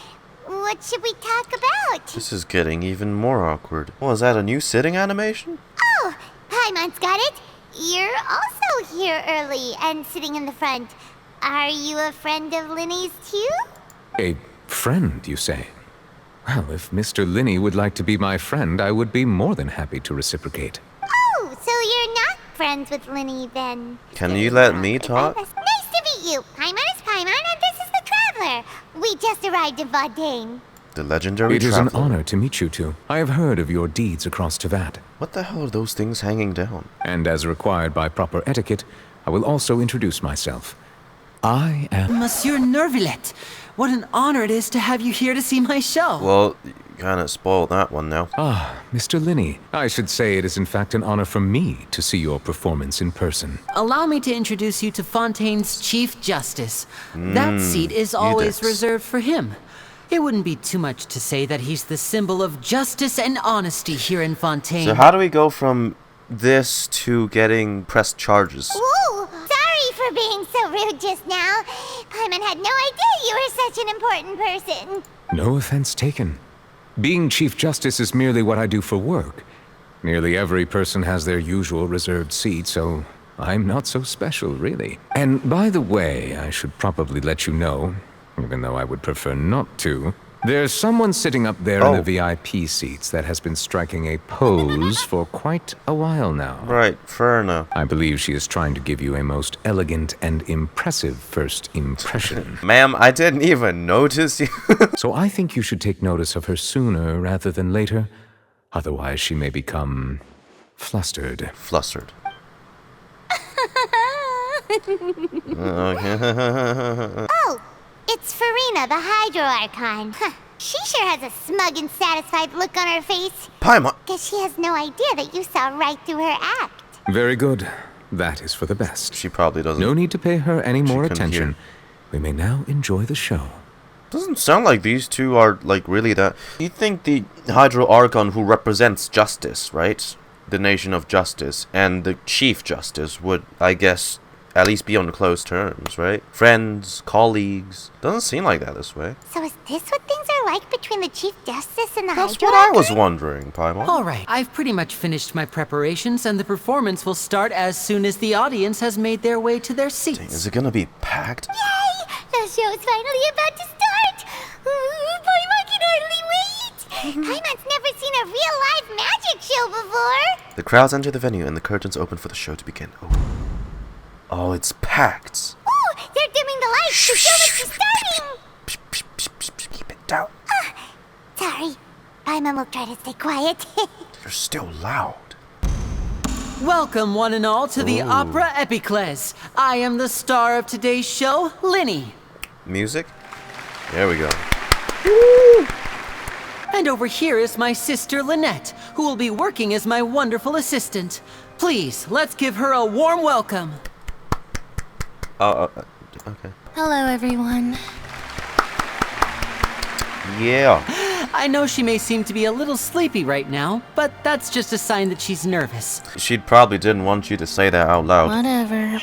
what should we talk about? This is getting even more awkward. Oh, is that a new sitting animation? Oh, Paimon's got it. You're also here early and sitting in the front. Are you a friend of Lyney's too? A friend, you say? Well, if Mr. Lyney would like to be my friend, I would be more than happy to reciprocate. Oh, so you're not friends with Lyney then? Can you let me talk? Nice to meet you. Paimon is Paimon, and this is the Traveler. We just arrived in Vaudain. The legendary It is an traveler. honor to meet you two. I have heard of your deeds across Tevat. What the hell are those things hanging down? And as required by proper etiquette, I will also introduce myself. I am... Monsieur Neuvillette, what an honor it is to have you here to see my show. Well, you kinda spoiled that one now. Ah, Mr. Lyney. I should say it is in fact an honor for me to see your performance in person. Allow me to introduce you to Fontaine's Chief Justice. That seat is always Edicts. reserved for him. It wouldn't be too much to say that he's the symbol of justice and honesty here in Fontaine. So how do we go from this to getting pressed charges? Ooh, sorry for being so rude just now. Paimon had no idea you were such an important person. No offense taken. Being Chief Justice is merely what I do for work. Nearly every person has their usual reserved seat, so I'm not so special, really. And by the way, I should probably let you know, even though I would prefer not to, there's someone sitting up there in the VIP seats that has been striking a pose for quite a while now. Right, fair enough. I believe she is trying to give you a most elegant and impressive first impression. Ma'am, I didn't even notice you. So I think you should take notice of her sooner rather than later. Otherwise, she may become flustered. Flustered. Oh, it's Furina. Furina, the Hydro Archon. Huh. She sure has a smug and satisfied look on her face. Paimon. Guess she has no idea that you saw right through her act. Very good. That is for the best. She probably doesn't. No need to pay her any more attention. Hear. We may now enjoy the show. Doesn't sound like these two are, like, really that... You think the Hydro Archon who represents justice, right? The nation of justice, and the Chief Justice would, I guess, at least be on close terms, right? Friends, colleagues. Doesn't seem like that this way. So is this what things are like between the Chief Justice and the That's Hydro what I Archon? was wondering, Paimon. All right, I've pretty much finished my preparations, and the performance will start as soon as the audience has made their way to their seats. Dang, is it gonna be packed? Yay! The show's finally about to start! Paimon can hardly wait! Paimon's never seen a real live magic show before! The crowds enter the venue and the curtains open for the show to begin. Oh, it's packed. Ooh, they're dimming the lights! The show must be starting! Keep it down. Sorry. Paimon will try to stay quiet. They're still loud. Welcome, one and all, to the Opera Epiclese. I am the star of today's show, Lyney. Music? There we go. Woo! And over here is my sister, Lynette, who will be working as my wonderful assistant. Please, let's give her a warm welcome. Okay. Hello, everyone. Yeah. I know she may seem to be a little sleepy right now, but that's just a sign that she's nervous. She probably didn't want you to say that out loud. Whatever.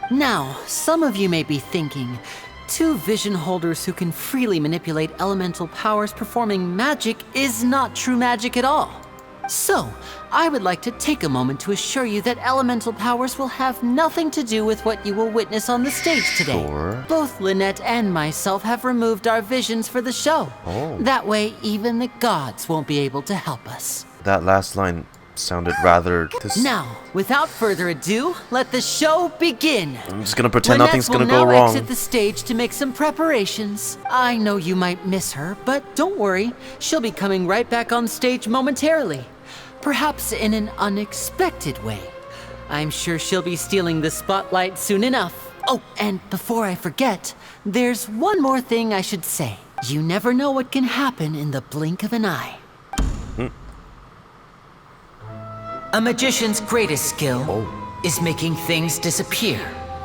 Now, some of you may be thinking, two vision holders who can freely manipulate elemental powers performing magic is not true magic at all. So, I would like to take a moment to assure you that elemental powers will have nothing to do with what you will witness on the stage today. Sure. Both Lynette and myself have removed our visions for the show. That way, even the gods won't be able to help us. That last line sounded rather... Now, without further ado, let the show begin. I'm just gonna pretend Lynette nothing's gonna will go now wrong. exit the stage to make some preparations. I know you might miss her, but don't worry. She'll be coming right back on stage momentarily. Perhaps in an unexpected way. I'm sure she'll be stealing the spotlight soon enough. Oh, and before I forget, there's one more thing I should say. You never know what can happen in the blink of an eye. A magician's greatest skill is making things disappear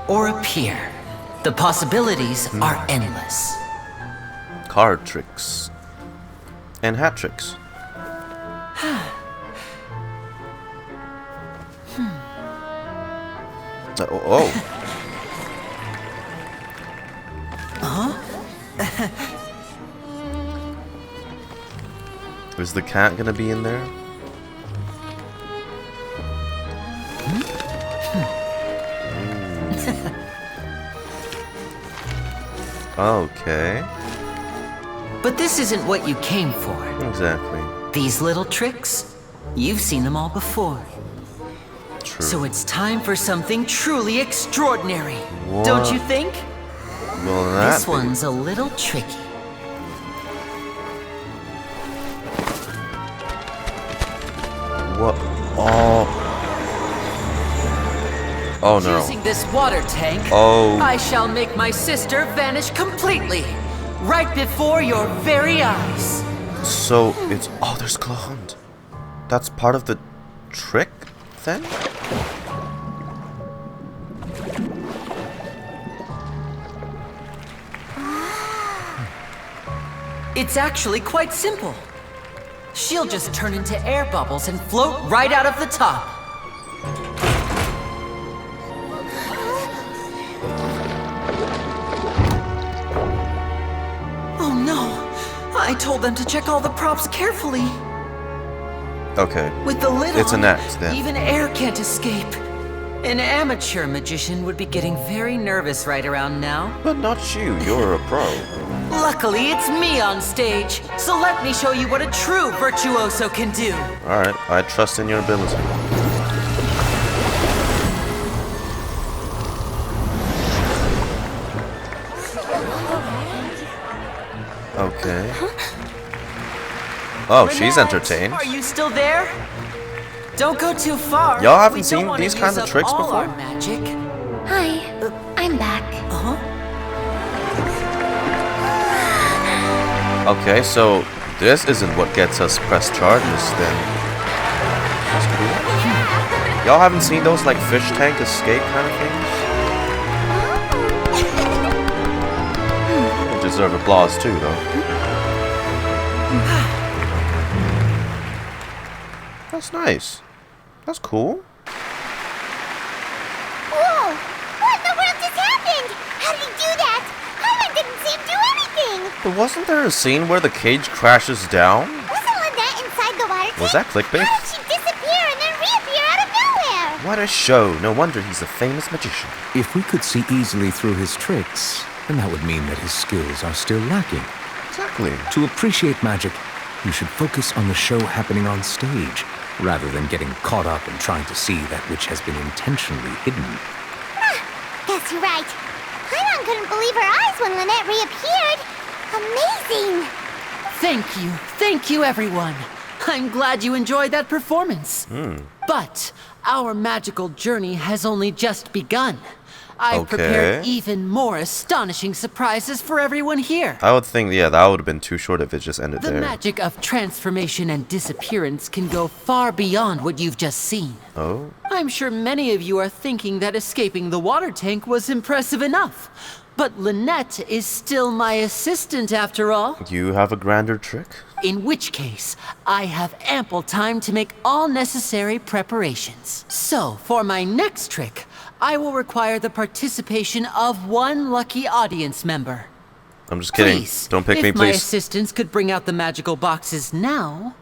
or appear. The possibilities are endless. Card tricks. And hat tricks. Is the cat gonna be in there? Okay. But this isn't what you came for. Exactly. These little tricks, you've seen them all before. True. So it's time for something truly extraordinary. Don't you think? Well, that This one's a little tricky. What? Oh no. Using this water tank, I shall make my sister vanish completely, right before your very eyes. So it's there's Chlorinde. That's part of the trick, then? It's actually quite simple. She'll just turn into air bubbles and float right out of the top. Oh no! I told them to check all the props carefully. Okay. With the lid it's on, an act then. Even air can't escape. An amateur magician would be getting very nervous right around now. But not you, you're a pro. Luckily, it's me on stage, so let me show you what a true virtuoso can do. Alright, I trust in your ability. Okay. Oh, she's entertained. Are you still there? Don't go too far. Y'all haven't seen these kinds of tricks before? Magic. Hi, I'm back. Okay, so this isn't what gets us press charges then. That's cool. Y'all haven't seen those like fish tank escape kind of things? They deserve applause too, though. That's nice. That's cool. Whoa! What in the world just happened? How did he do that? Paimon didn't see him do anything! But wasn't there a scene where the cage crashes down? Wasn't Lynette inside the water tank? Was that clickbait? How did she disappear and then reappear out of nowhere? What a show. No wonder he's a famous magician. If we could see easily through his tricks, then that would mean that his skills are still lacking. Exactly. To appreciate magic, you should focus on the show happening on stage, rather than getting caught up in trying to see that which has been intentionally hidden. Guess you're right. Paimon couldn't believe her eyes when Lynette reappeared. Amazing! Thank you, everyone. I'm glad you enjoyed that performance. But our magical journey has only just begun. I've prepared even more astonishing surprises for everyone here. I would think, yeah, that would have been too short if it just ended The there. magic of transformation and disappearance can go far beyond what you've just seen. Oh? I'm sure many of you are thinking that escaping the water tank was impressive enough. But Lynette is still my assistant after all. You have a grander trick? In which case, I have ample time to make all necessary preparations. So, for my next trick, I will require the participation of one lucky audience member. I'm just kidding. Please, Don't pick me, if my please. assistants could bring out the magical boxes now.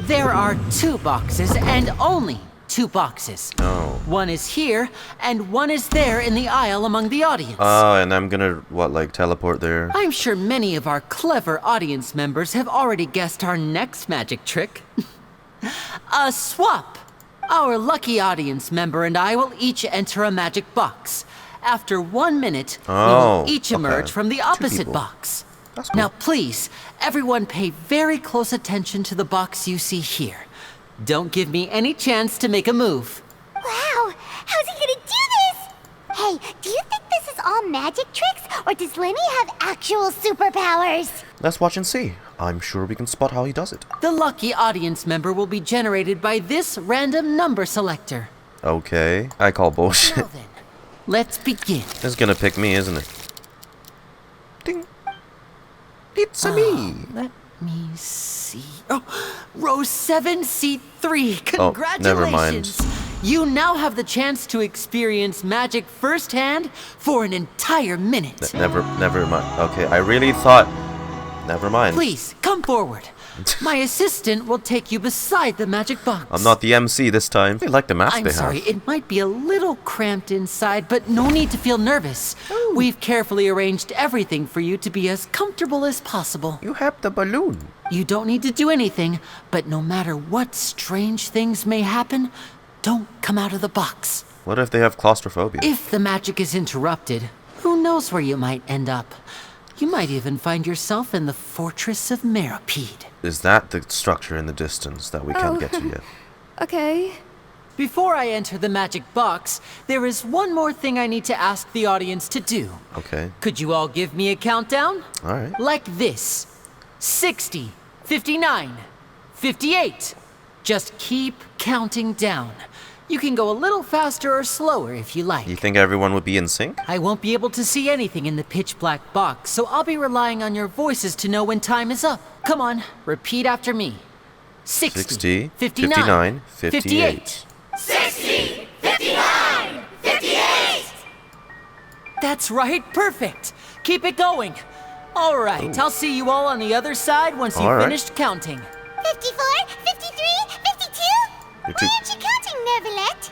There are 2 boxes and only 2 boxes. Oh. One is here, and one is there in the aisle among the audience. Oh, and I'm gonna, what, like teleport there? I'm sure many of our clever audience members have already guessed our next magic trick. A swap! Our lucky audience member and I will each enter a magic box. After 1 minute, we will each emerge from the opposite box. That's cool. Now please, everyone pay very close attention to the box you see here. Don't give me any chance to make a move. Wow! How's he gonna do this? Hey, do you think this is all magic tricks, or does Lyney have actual superpowers? Let's watch and see. I'm sure we can spot how he does it. The lucky audience member will be generated by this random number selector. Okay. I call bullshit. Now then, let's begin. It's gonna pick me, isn't it? Ding. It's me. Let me see. Oh, row 7, seat 3. Congratulations. Oh, never mind. You now have the chance to experience magic firsthand for an entire minute. Never mind. Okay, I really thought... Never mind. Please, come forward. My assistant will take you beside the magic box. I'm not the MC this time. They like the mask I'm they sorry, have. it might be a little cramped inside, but no need to feel nervous. We've carefully arranged everything for you to be as comfortable as possible. You have the balloon. You don't need to do anything, but no matter what strange things may happen, don't come out of the box. What if they have claustrophobia? If the magic is interrupted, who knows where you might end up? You might even find yourself in the Fortress of Meropide. Is that the structure in the distance that we can't get to yet? Okay. Before I enter the magic box, there is one more thing I need to ask the audience to do. Okay. Could you all give me a countdown? All right. Like this. 60, 59, 58. Just keep counting down. You can go a little faster or slower if you like. You think everyone would be in sync? I won't be able to see anything in the pitch black box, so I'll be relying on your voices to know when time is up. Come on, repeat after me. 60, 59, 58. 60, 59, 58! That's right, perfect. Keep it going. All right, I'll see you all on the other side once you've finished counting. 54, 53, 52? Why aren't you counting, Neuvillette?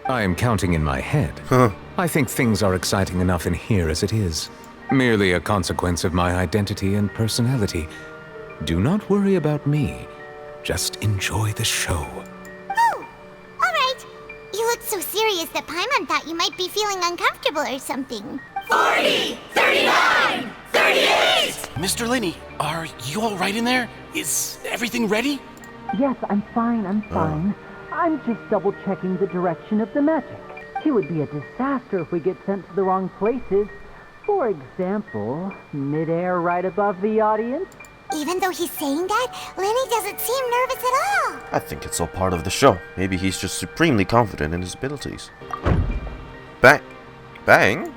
I am counting in my head. I think things are exciting enough in here as it is. Merely a consequence of my identity and personality. Do not worry about me. Just enjoy the show. Oh, all right. You look so serious that Paimon thought you might be feeling uncomfortable or something. 40, 39, 38! Mr. Lyney, are you all right in there? Is everything ready? Yes, I'm fine, I'm fine. I'm just double-checking the direction of the magic. It would be a disaster if we get sent to the wrong places. For example, midair right above the audience. Even though he's saying that, Lyney doesn't seem nervous at all. I think it's all part of the show. Maybe he's just supremely confident in his abilities. Bang. Bang?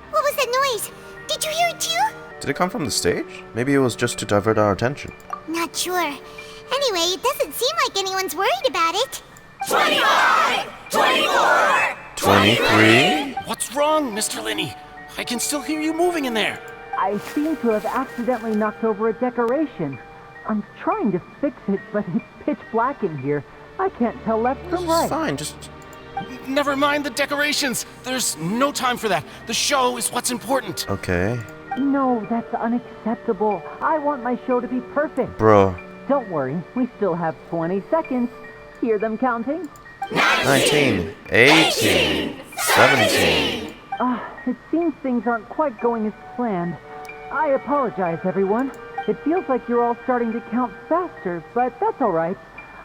What was that noise? Did you hear it too? Did it come from the stage? Maybe it was just to divert our attention. Not sure. Anyway, it doesn't seem like anyone's worried about it. 25! 24! 23? What's wrong, Mr. Lyney? I can still hear you moving in there. I seem to have accidentally knocked over a decoration. I'm trying to fix it, but it's pitch black in here. I can't tell left from right. Fine, just... Never mind the decorations. There's no time for that. The show is what's important. Okay. No, that's unacceptable. I want my show to be perfect. Bro. Don't worry, we still have 20 seconds. Hear them counting? 19, 18, 17. It seems things aren't quite going as planned. I apologize, everyone. It feels like you're all starting to count faster, but that's all right.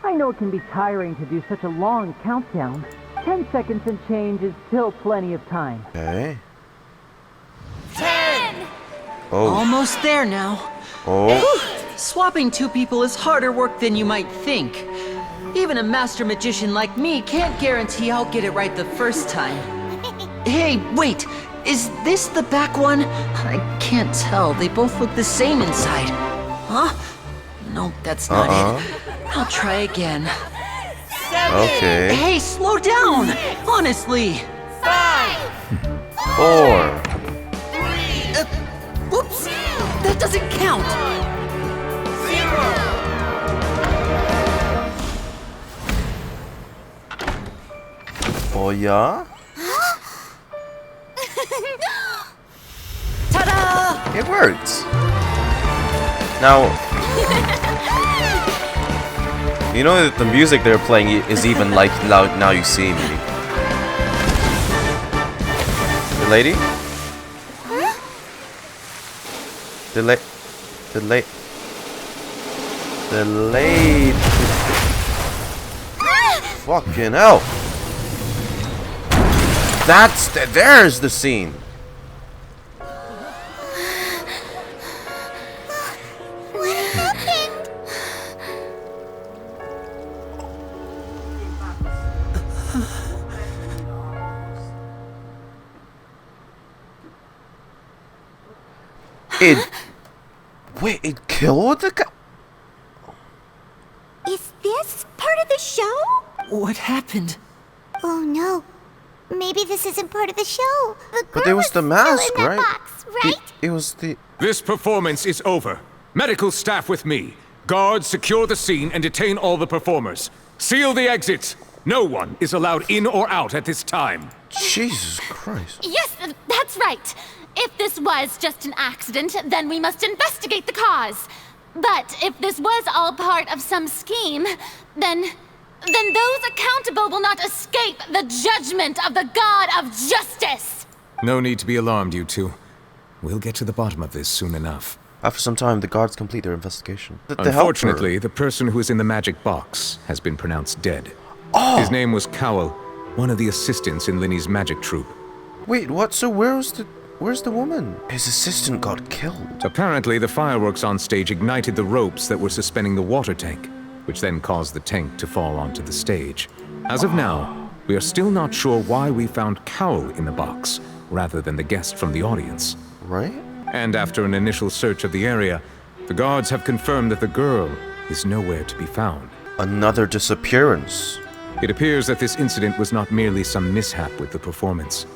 I know it can be tiring to do such a long countdown. 10 seconds and change is still plenty of time. Okay. 10! Oh. Almost there now. Oh. Swapping two people is harder work than you might think. Even a master magician like me can't guarantee I'll get it right the first time. Hey, wait! Is this the back one? I can't tell. They both look the same inside. Huh? No, that's not it. I'll try again. 7. Okay. Hey, slow down! Honestly. 5. 4. 3. Whoops! That doesn't count! 0. Oh, yeah? Ta-da! It worked. Now, you know that the music they're playing is even like loud. Now you see me. The lady? The lady. Fucking hell. There's the scene. What happened? Wait, it killed the guy? Is this part of the show? What happened? Oh no. Maybe this isn't part of the show. But there was the mask, right? Box, right? It was the... This performance is over. Medical staff with me. Guards, secure the scene and detain all the performers. Seal the exits. No one is allowed in or out at this time. Jesus Christ. Yes, that's right. If this was just an accident, then we must investigate the cause. But if this was all part of some scheme, then those accountable will not escape the judgment of the God of Justice! No need to be alarmed, you two. We'll get to the bottom of this soon enough. After some time, the guards complete their investigation. Unfortunately, the person who is in the magic box has been pronounced dead. Oh! His name was Cowell, one of the assistants in Lyney's magic troupe. Wait, what? So where's the woman? His assistant got killed. Apparently, the fireworks on stage ignited the ropes that were suspending the water tank, which then caused the tank to fall onto the stage. As of now, we are still not sure why we found Cowell in the box, rather than the guest from the audience. Right? And after an initial search of the area, the guards have confirmed that the girl is nowhere to be found. Another disappearance. It appears that this incident was not merely some mishap with the performance,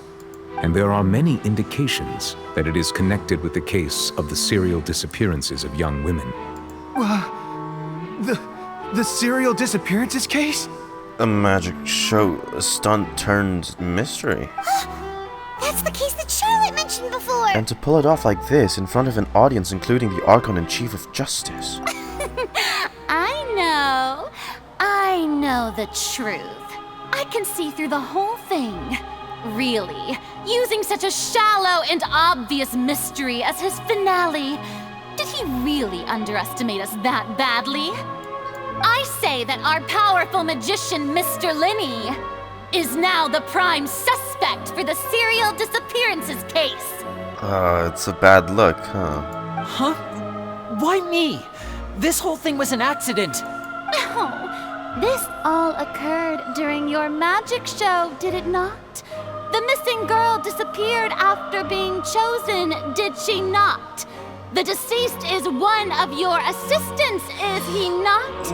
and there are many indications that it is connected with the case of the serial disappearances of young women. The serial disappearances case? A magic show, a stunt turned mystery. That's the case that Charlotte mentioned before! And to pull it off like this in front of an audience including the Archon and Chief of Justice. I know the truth. I can see through the whole thing. Really, using such a shallow and obvious mystery as his finale. Did he really underestimate us that badly? I say that our powerful magician, Mr. Lyney, is now the prime suspect for the serial disappearances case. It's a bad look, huh? Huh? Why me? This whole thing was an accident. Oh, this all occurred during your magic show, did it not? The missing girl disappeared after being chosen, did she not? The deceased is one of your assistants, is he not?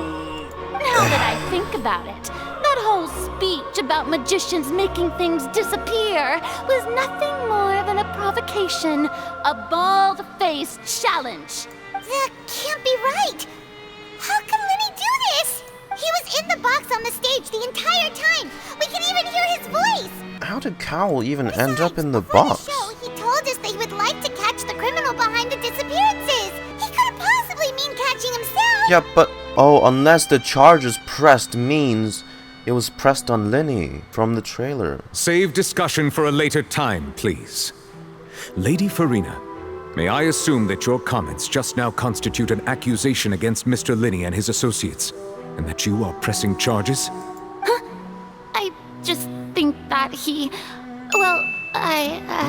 Now that I think about it, that whole speech about magicians making things disappear was nothing more than a provocation, a bald-faced challenge. That can't be right. How can Lyney do this? He was in the box on the stage the entire time. We can even hear his voice. How did Cowell even end up in the box? He told us that he would like to catch the criminal behind the disappearances. He couldn't possibly mean catching himself. Yeah, but unless the charge is pressed means it was pressed on Lyney from the trailer. Save discussion for a later time, please. Lady Furina, may I assume that your comments just now constitute an accusation against Mr. Lyney and his associates, and that you are pressing charges? I just think that he... Well,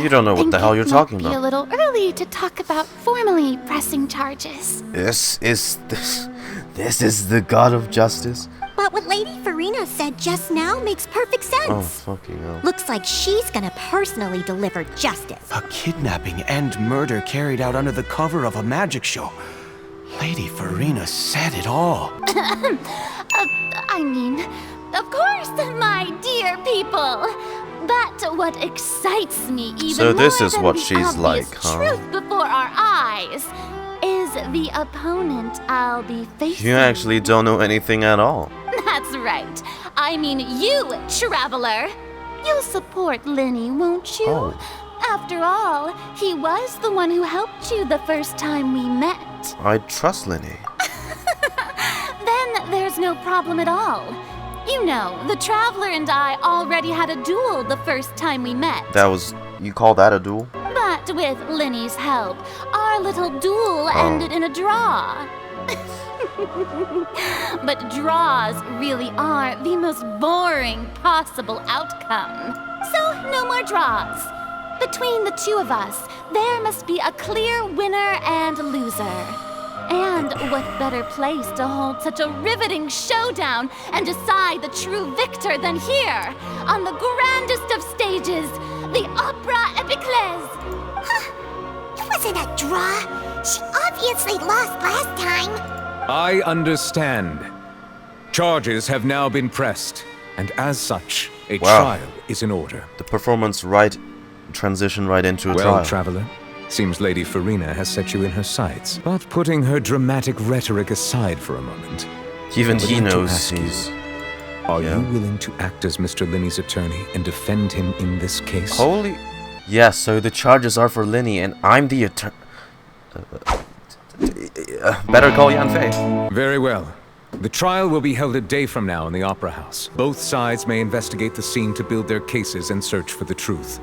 You don't know what the hell you're talking about. It might be a little early to talk about formally pressing charges. This is the god of justice. But what Lady Furina said just now makes perfect sense. Oh, fucking hell. Looks like she's gonna personally deliver justice. A kidnapping and murder carried out under the cover of a magic show. Lady Furina said it all. I mean, of course, my dear people. But what excites me even so this more is than what the she's like, huh? truth before our eyes is the opponent I'll be facing. You actually don't know anything at all. That's right. I mean you, traveler. You'll support Lyney, won't you? Oh. After all, he was the one who helped you the first time we met. I trust Lyney. Then there's no problem at all. You know, the Traveler and I already had a duel the first time we met. You call that a duel? But with Lyney's help, our little duel ended in a draw. But draws really are the most boring possible outcome. So, no more draws. Between the two of us, there must be a clear winner and loser. And what better place to hold such a riveting showdown and decide the true victor than here, on the grandest of stages, the Opera Epiclese. It wasn't a draw. She obviously lost last time. I understand. Charges have now been pressed, and as such, a trial is in order. The performance transition right into a trial. Well, traveler, seems Lady Furina has set you in her sights. But putting her dramatic rhetoric aside for a moment, even he knows he's... Are you willing to act as Mr. Lyney's attorney and defend him in this case? Holy... Yes, so the charges are for Lyney, and I'm the attorney... better call Yan Fei. Very well. The trial will be held a day from now in the Opera House. Both sides may investigate the scene to build their cases and search for the truth.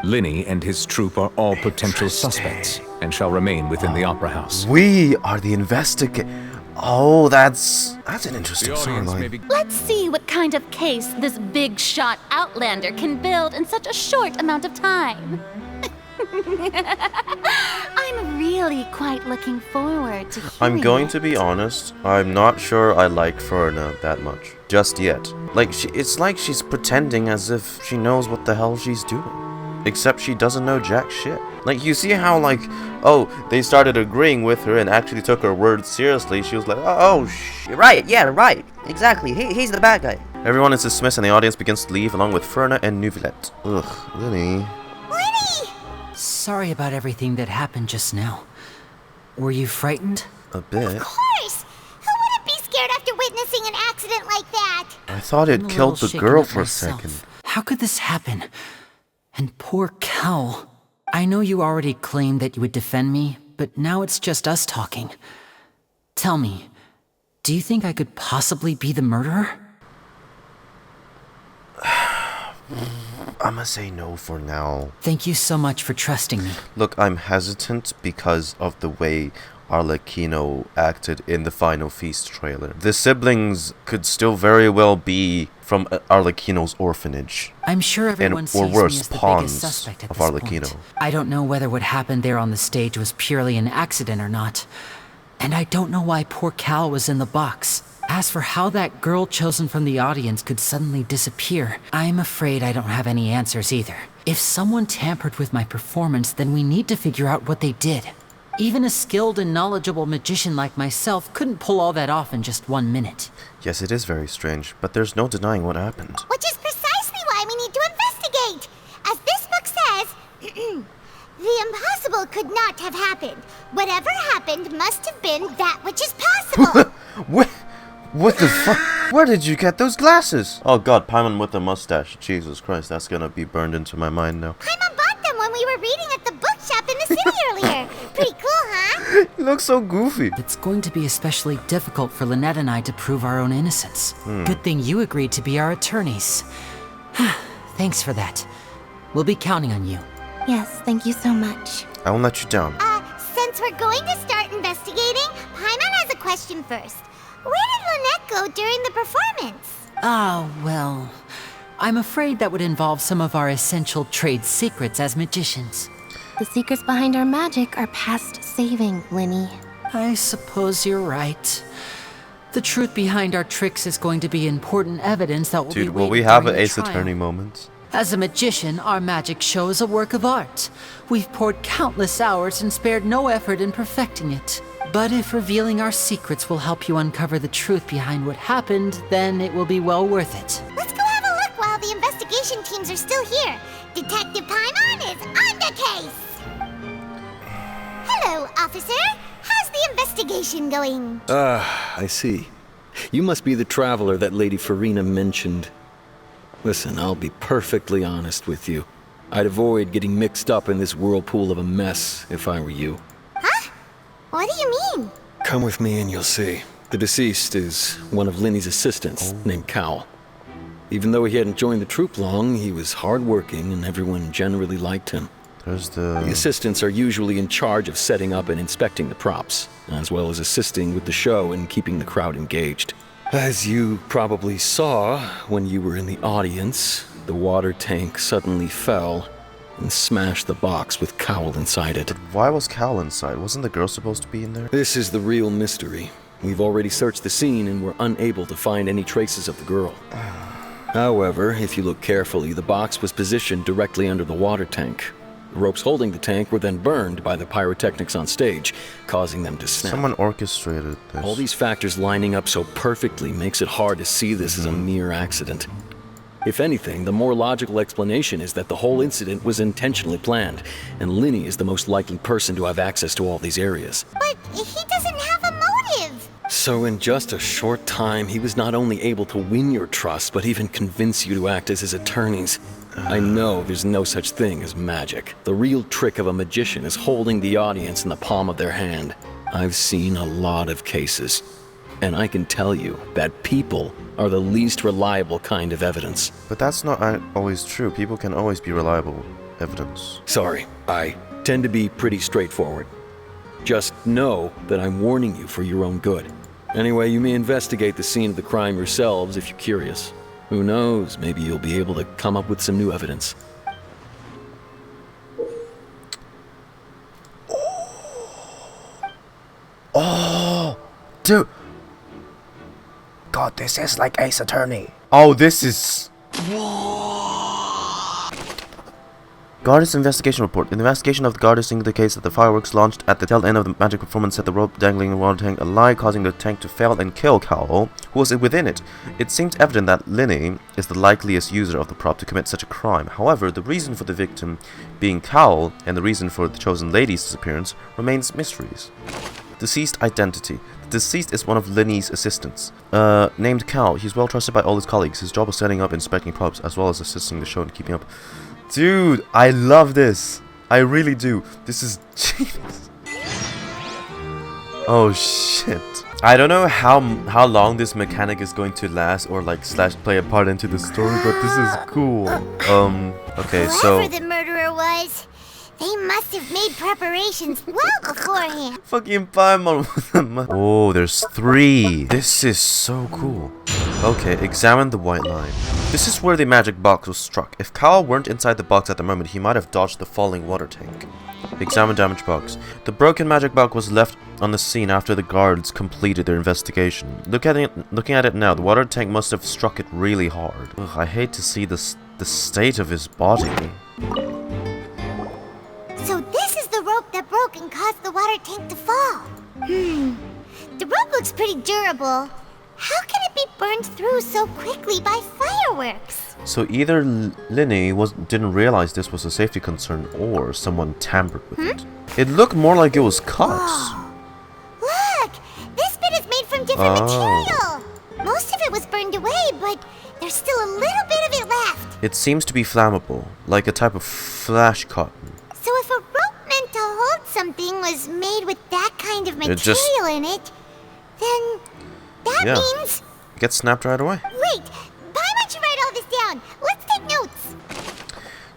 Lyney and his troop are all potential suspects and shall remain within the Opera House. We are the Oh, that's an interesting storyline. Let's see what kind of case this big-shot Outlander can build in such a short amount of time. I'm really quite looking forward to hearing I'm going to be honest, I'm not sure I like Furina that much. Just yet. It's like she's pretending as if she knows what the hell she's doing. Except she doesn't know jack shit. Like, you see how, they started agreeing with her and actually took her words seriously. She was like, right, yeah, right. Exactly, he's the bad guy. Everyone is dismissed and the audience begins to leave along with Furina and Neuvillette. Ugh, Lyney. Sorry about everything that happened just now. Were you frightened? A bit. Of course! Who wouldn't be scared after witnessing an accident like that? I thought it killed the girl for a second. How could this happen? And poor Cowell. I know you already claimed that you would defend me, but now it's just us talking. Tell me, do you think I could possibly be the murderer? I'ma say no for now. Thank you so much for trusting me. Look, I'm hesitant because of the way Arlecchino acted in the Final Feast trailer. The siblings could still very well be from Arlecchino's orphanage. I'm sure everyone sees me as the biggest suspect at this point. I don't know whether what happened there on the stage was purely an accident or not, And I don't know why poor Cal was in the box. As for how that girl chosen from the audience could suddenly disappear, I'm afraid I don't have any answers either. If someone tampered with my performance, then we need to figure out what they did. Even a skilled and knowledgeable magician like myself couldn't pull all that off in just 1 minute. Yes, it is very strange, but there's no denying what happened. Which is precisely why we need to investigate. As this book says, the impossible could not have happened. Whatever happened must have been that which is possible. What the fuck? Where did you get those glasses? Oh god, Paimon with a mustache. Jesus Christ, that's gonna be burned into my mind now. Paimon bought them when we were reading at the bookshop in the city earlier. Pretty cool, huh? You look so goofy. It's going to be especially difficult for Lynette and I to prove our own innocence. Good thing you agreed to be our attorneys. Thanks for that. We'll be counting on you. Yes, thank you so much. I won't let you down. Since we're going to start investigating, Paimon has a question first. Where did Lynette go during the performance? Ah, well, I'm afraid that would involve some of our essential trade secrets as magicians. The secrets behind our magic are past saving, Lyney. I suppose you're right. The truth behind our tricks is going to be important evidence that will be Dude, will waiting we have an during the Ace trial. Attorney moment? As a magician, our magic show is a work of art. We've poured countless hours and spared no effort in perfecting it. But if revealing our secrets will help you uncover the truth behind what happened, then it will be well worth it. Let's go have a look while the investigation teams are still here. Detective Paimon is on the case. Hello, officer. How's the investigation going? I see. You must be the traveler that Lady Furina mentioned. Listen, I'll be perfectly honest with you. I'd avoid getting mixed up in this whirlpool of a mess if I were you. Huh? What do you mean? Come with me and you'll see. The deceased is one of Lyney's assistants, named Cowell. Even though he hadn't joined the troupe long, he was hardworking and everyone generally liked him. The assistants are usually in charge of setting up and inspecting the props, as well as assisting with the show and keeping the crowd engaged. As you probably saw when you were in the audience, the water tank suddenly fell and smashed the box with Cowell inside it. Why was Cowell inside? Wasn't the girl supposed to be in there? This is the real mystery. We've already searched the scene and were unable to find any traces of the girl. However, if you look carefully, the box was positioned directly under the water tank. The ropes holding the tank were then burned by the pyrotechnics on stage, causing them to snap. Someone orchestrated this. All these factors lining up so perfectly makes it hard to see this as a mere accident. If anything, the more logical explanation is that the whole incident was intentionally planned, and Lyney is the most likely person to have access to all these areas. But he doesn't have a motive. So in just a short time, he was not only able to win your trust, but even convince you to act as his attorneys. I know there's no such thing as magic. The real trick of a magician is holding the audience in the palm of their hand. I've seen a lot of cases, and I can tell you that people are the least reliable kind of evidence. But that's not always true. People can always be reliable evidence. Sorry, I tend to be pretty straightforward. Just know that I'm warning you for your own good. Anyway, you may investigate the scene of the crime yourselves if you're curious. Who knows, maybe you'll be able to come up with some new evidence. Oh, dude. God, this is like Ace Attorney. Oh, this is... Goddess investigation report. In the investigation of the Goddess indicates that the fireworks launched at the tail end of the magic performance set the rope dangling in the water tank alight, causing the tank to fail and kill Cowell, who was within it. It seems evident that Lyney is the likeliest user of the prop to commit such a crime. However, the reason for the victim being Cowell and the reason for the chosen lady's disappearance remains mysteries. Deceased identity. The deceased is one of Lyney's assistants, named Cowell. He's well trusted by all his colleagues. His job is setting up and inspecting props, as well as assisting the show and keeping up. Dude, I love this. I really do. This is genius. Oh shit. I don't know how long this mechanic is going to last or like / play a part into the story, but this is cool. Okay, so Whoever the murderer was, they must have made preparations well beforehand. fucking Paimon. Oh, there's 3. This is so cool. Okay, examine the white line. This is where the magic box was struck. If Cowell weren't inside the box at the moment, he might have dodged the falling water tank. Examine damaged box. The broken magic box was left on the scene after the guards completed their investigation. Looking at it now, the water tank must have struck it really hard. Ugh, I hate to see the state of his body. So this is the rope that broke and caused the water tank to fall. The rope looks pretty durable. How can it be burned through so quickly by fireworks? So either Lyney didn't realize this was a safety concern, or someone tampered with it. It looked more like it was cut. Look! This bit is made from different material. Most of it was burned away, but there's still a little bit of it left. It seems to be flammable, like a type of flash cotton. So if a rope meant to hold something was made with that kind of material in it, then that means... It gets snapped right away. Wait! Why don't you write all this down? Let's take notes!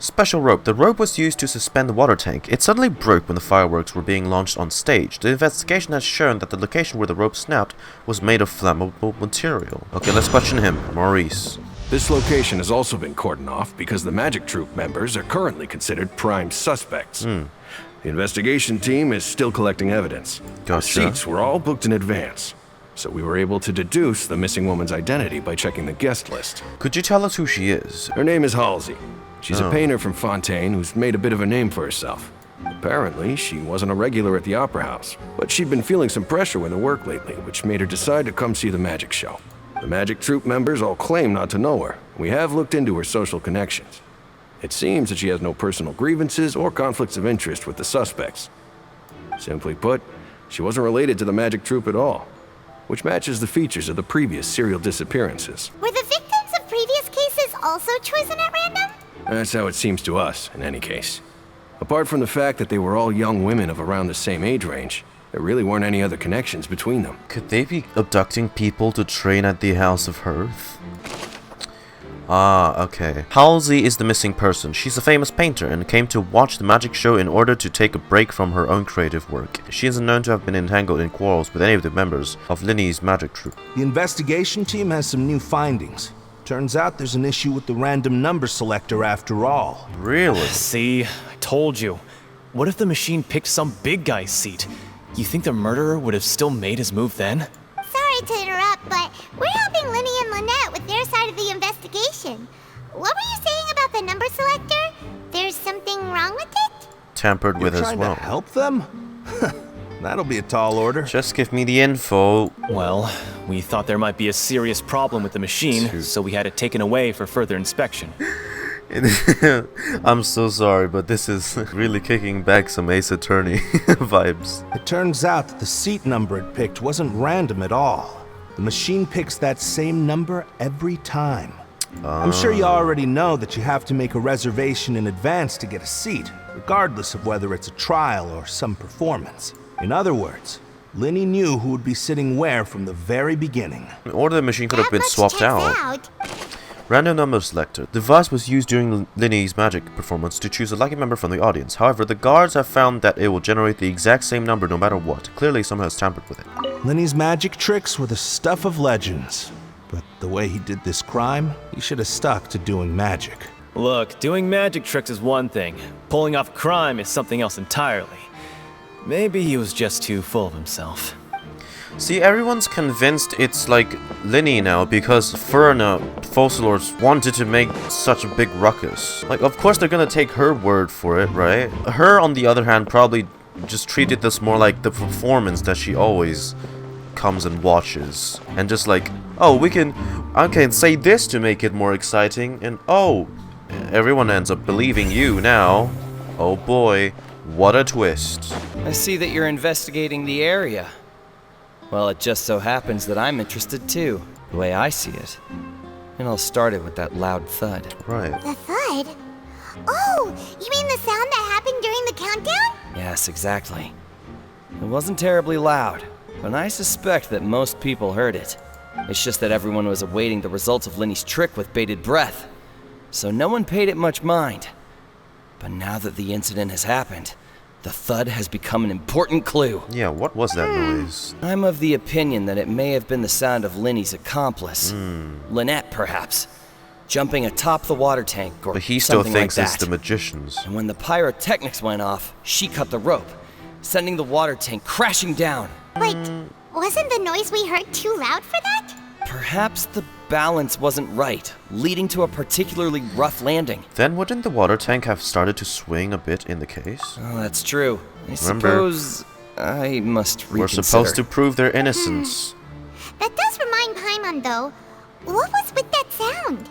Special rope. The rope was used to suspend the water tank. It suddenly broke when the fireworks were being launched on stage. The investigation has shown that the location where the rope snapped was made of flammable material. Okay, let's question him. Maurice. This location has also been cordoned off because the Magic Troop members are currently considered prime suspects. The investigation team is still collecting evidence. The seats were all booked in advance, so we were able to deduce the missing woman's identity by checking the guest list. Could you tell us who she is? Her name is Halsey. She's a painter from Fontaine who's made a bit of a name for herself. Apparently, she wasn't a regular at the Opera House, but she'd been feeling some pressure with her work lately, which made her decide to come see the magic show. The Magic Troop members all claim not to know her. We have looked into her social connections. It seems that she has no personal grievances or conflicts of interest with the suspects. Simply put, she wasn't related to the Magic Troop at all, which matches the features of the previous serial disappearances. Were the victims of previous cases also chosen at random? That's how it seems to us, in any case. Apart from the fact that they were all young women of around the same age range, there really weren't any other connections between them. Could they be abducting people to train at the House of Hearth? Ah, okay. Halsey is the missing person. She's a famous painter and came to watch the magic show in order to take a break from her own creative work. She isn't known to have been entangled in quarrels with any of the members of Lyney's magic troupe. The investigation team has some new findings. Turns out there's an issue with the random number selector after all. Really? See, I told you. What if the machine picked some big guy's seat? You think the murderer would have still made his move then? Sorry to interrupt, but we're helping Lyney and Lynette with their side of the investigation. What were you saying about the number selector? There's something wrong with it? Tampered with as well. Trying to help them? That'll be a tall order. Just give me the info. Well, we thought there might be a serious problem with the machine, so we had it taken away for further inspection. I'm so sorry, but this is really kicking back some Ace Attorney vibes. It turns out that the seat number it picked wasn't random at all. The machine picks that same number every time. I'm sure you already know that you have to make a reservation in advance to get a seat, regardless of whether it's a trial or some performance. In other words, Lyney knew who would be sitting where from the very beginning. Or the machine could have been swapped out. Random number selector. The device was used during Lyney's magic performance to choose a lucky member from the audience. However, the guards have found that it will generate the exact same number no matter what. Clearly, someone has tampered with it. Lyney's magic tricks were the stuff of legends. But the way he did this crime, he should have stuck to doing magic. Look, doing magic tricks is one thing. Pulling off crime is something else entirely. Maybe he was just too full of himself. See, everyone's convinced it's like Lyney now because Furina Folcalor wanted to make such a big ruckus. Like, of course they're gonna take her word for it, right? Her, on the other hand, probably just treated this more like the performance that she always comes and watches. And just like, oh, I can say this to make it more exciting, and oh, everyone ends up believing you now. Oh boy, what a twist. I see that you're investigating the area. Well, it just so happens that I'm interested too, the way I see it. It all started with that loud thud. Right. The thud? Oh, you mean the sound that happened during the countdown? Yes, exactly. It wasn't terribly loud, but I suspect that most people heard it. It's just that everyone was awaiting the results of Lyney's trick with bated breath, so no one paid it much mind. But now that the incident has happened, the thud has become an important clue. Yeah, what was that noise? I'm of the opinion that it may have been the sound of Lyney's accomplice. Lynette, perhaps. jumping atop the water tank or But he still something thinks like it's that. the magicians. And when the pyrotechnics went off, she cut the rope, sending the water tank crashing down. Wait, wasn't the noise we heard too loud for that? Perhaps the balance wasn't right, leading to a particularly rough landing. Then wouldn't the water tank have started to swing a bit in the case? Oh, that's true. I Remember, suppose I must reconsider. we're supposed to prove their innocence. That does remind Paimon, though. What was with that sound?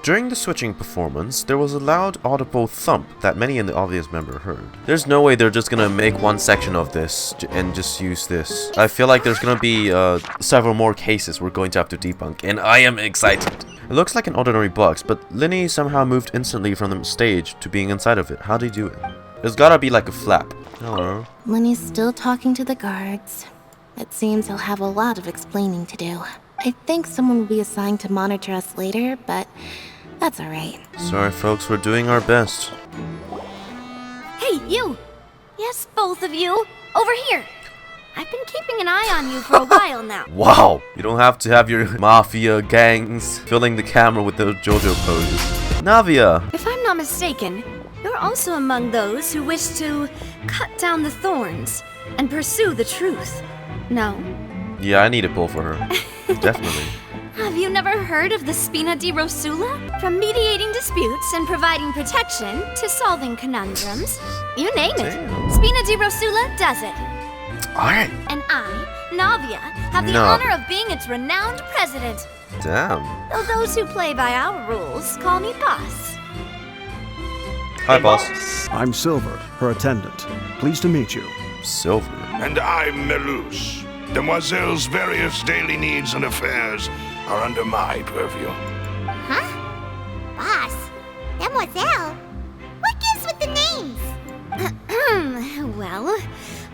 During the switching performance, there was a loud audible thump that many in the obvious member heard. There's no way they're just gonna make one section of this and just use this. I feel like there's gonna be several more cases we're going to have to debunk, and I am excited. It looks like an ordinary box, but Lyney somehow moved instantly from the stage to being inside of it. How'd he do it? There's gotta be like a flap. Hello. Lyney's still talking to the guards. It seems he'll have a lot of explaining to do. I think someone will be assigned to monitor us later, but that's alright. Sorry folks, we're doing our best. Hey, you! Yes, both of you! Over here! I've been keeping an eye on you for a while now. Wow! You don't have to have your mafia gangs filling the camera with those JoJo poses. Navia! If I'm not mistaken, you're also among those who wish to cut down the thorns and pursue the truth. No? Yeah, I need a pull for her. Definitely. Have you never heard of the Spina di Rosula? From mediating disputes and providing protection to solving conundrums, you name it. Spina di Rosula does it. Alright. And I, Navia, have the honor of being its renowned president. Damn. Though those who play by our rules call me boss. Hi, boss. I'm Silver, her attendant. Pleased to meet you. Silver. And I'm Melus. Demoiselle's various daily needs and affairs are under my purview. Huh? Boss? Demoiselle? What gives with the names? Well,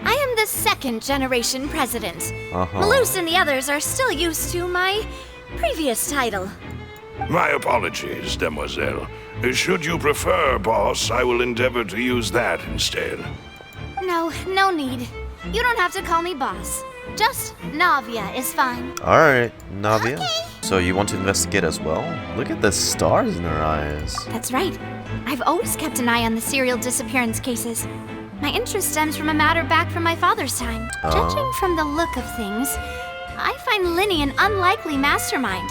I am the second generation president. Uh-huh. Melus and the others are still used to my previous title. My apologies, Demoiselle. Should you prefer, boss, I will endeavor to use that instead. No need. You don't have to call me boss. Just Navia is fine. Alright, Navia. Okay. So you want to investigate as well? Look at the stars in her eyes. That's right. I've always kept an eye on the serial disappearance cases. My interest stems from a matter back from my father's time. Judging from the look of things, I find Lyney an unlikely mastermind.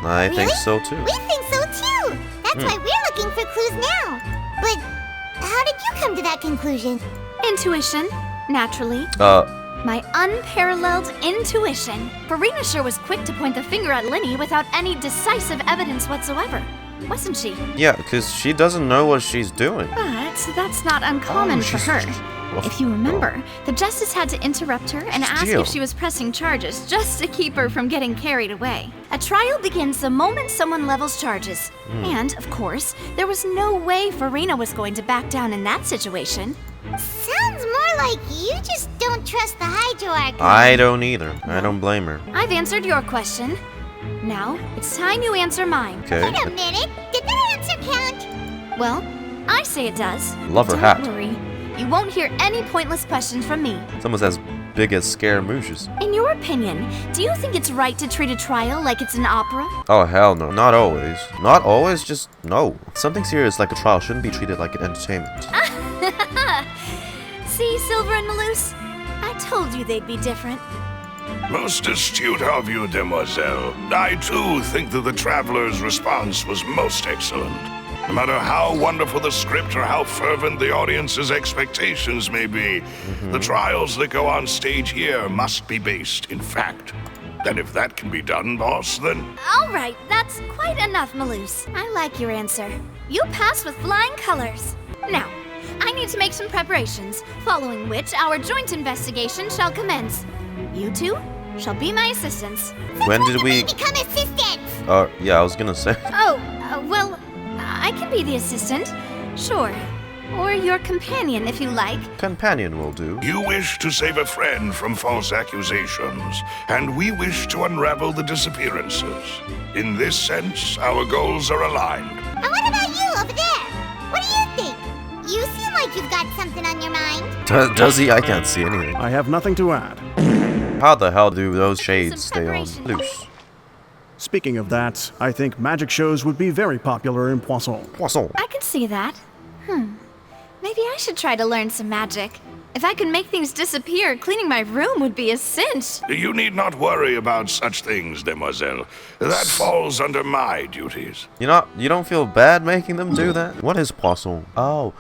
I think so too. We think so too. That's why we're looking for clues now. But how did you come to that conclusion? Intuition, naturally. My unparalleled intuition. Furina sure was quick to point the finger at Lyney without any decisive evidence whatsoever, wasn't she? Yeah, because she doesn't know what she's doing. But that's not uncommon for her. If you remember, the Justice had to interrupt her and ask if she was pressing charges just to keep her from getting carried away. A trial begins the moment someone levels charges. And, of course, there was no way Furina was going to back down in that situation. Sounds more like you just don't trust the Hydro-Archon. I don't either. I don't blame her. I've answered your question. Now, it's time you answer mine. Okay. Wait a minute. Did that answer count? Well, I say it does. Love her hat. Don't worry. You won't hear any pointless questions from me. It's almost as big as Scaramouches. In your opinion, do you think it's right to treat a trial like it's an opera? Oh, hell no. Not always. Not always, just no. Something serious like a trial shouldn't be treated like an entertainment. See, Silver and Melus? I told you they'd be different. Most astute of you, Demoiselle. I too think that the Traveler's response was most excellent. No matter how wonderful the script or how fervent the audience's expectations may be, the trials that go on stage here must be based in fact. And if that can be done, boss, then... All right, that's quite enough, Melus. I like your answer. You pass with flying colors. Now, I need to make some preparations, following which our joint investigation shall commence. You two shall be my assistants. When did we become assistants? Yeah, I was gonna say. Well, I can be the assistant, sure. Or your companion, if you like. Companion will do. You wish to save a friend from false accusations, and we wish to unravel the disappearances. In this sense, our goals are aligned. And what about you over there? What do you think? You seem like you've got something on your mind. Does he? I can't see anything. I have nothing to add. How the hell do those shades stay on loose? Speaking of that, I think magic shows would be very popular in Poisson. I can see that. Maybe I should try to learn some magic. If I could make things disappear, cleaning my room would be a cinch. You need not worry about such things, demoiselle. That falls under my duties. You don't feel bad making them do that? What is Poisson? Oh,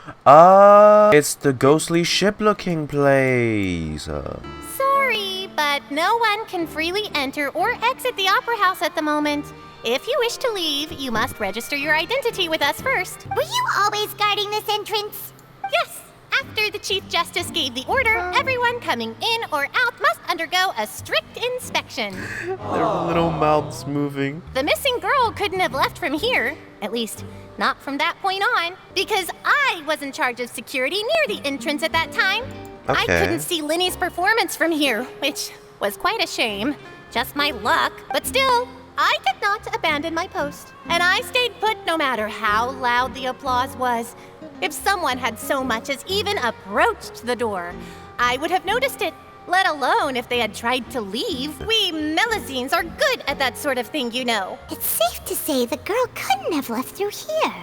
it's the ghostly ship-looking place. Sorry, but no one can freely enter or exit the Opera House at the moment. If you wish to leave, you must register your identity with us first. Were you always guarding this entrance? Yes. After the Chief Justice gave the order, everyone coming in or out must undergo a strict inspection. Their little mouths moving. The missing girl couldn't have left from here. At least, not from that point on. Because I was in charge of security near the entrance at that time. Okay. I couldn't see Lyney's performance from here, which was quite a shame. Just my luck. But still, I did not abandon my post. And I stayed put no matter how loud the applause was. If someone had so much as even approached the door, I would have noticed it, let alone if they had tried to leave. We Melusines are good at that sort of thing, you know. It's safe to say the girl couldn't have left through here.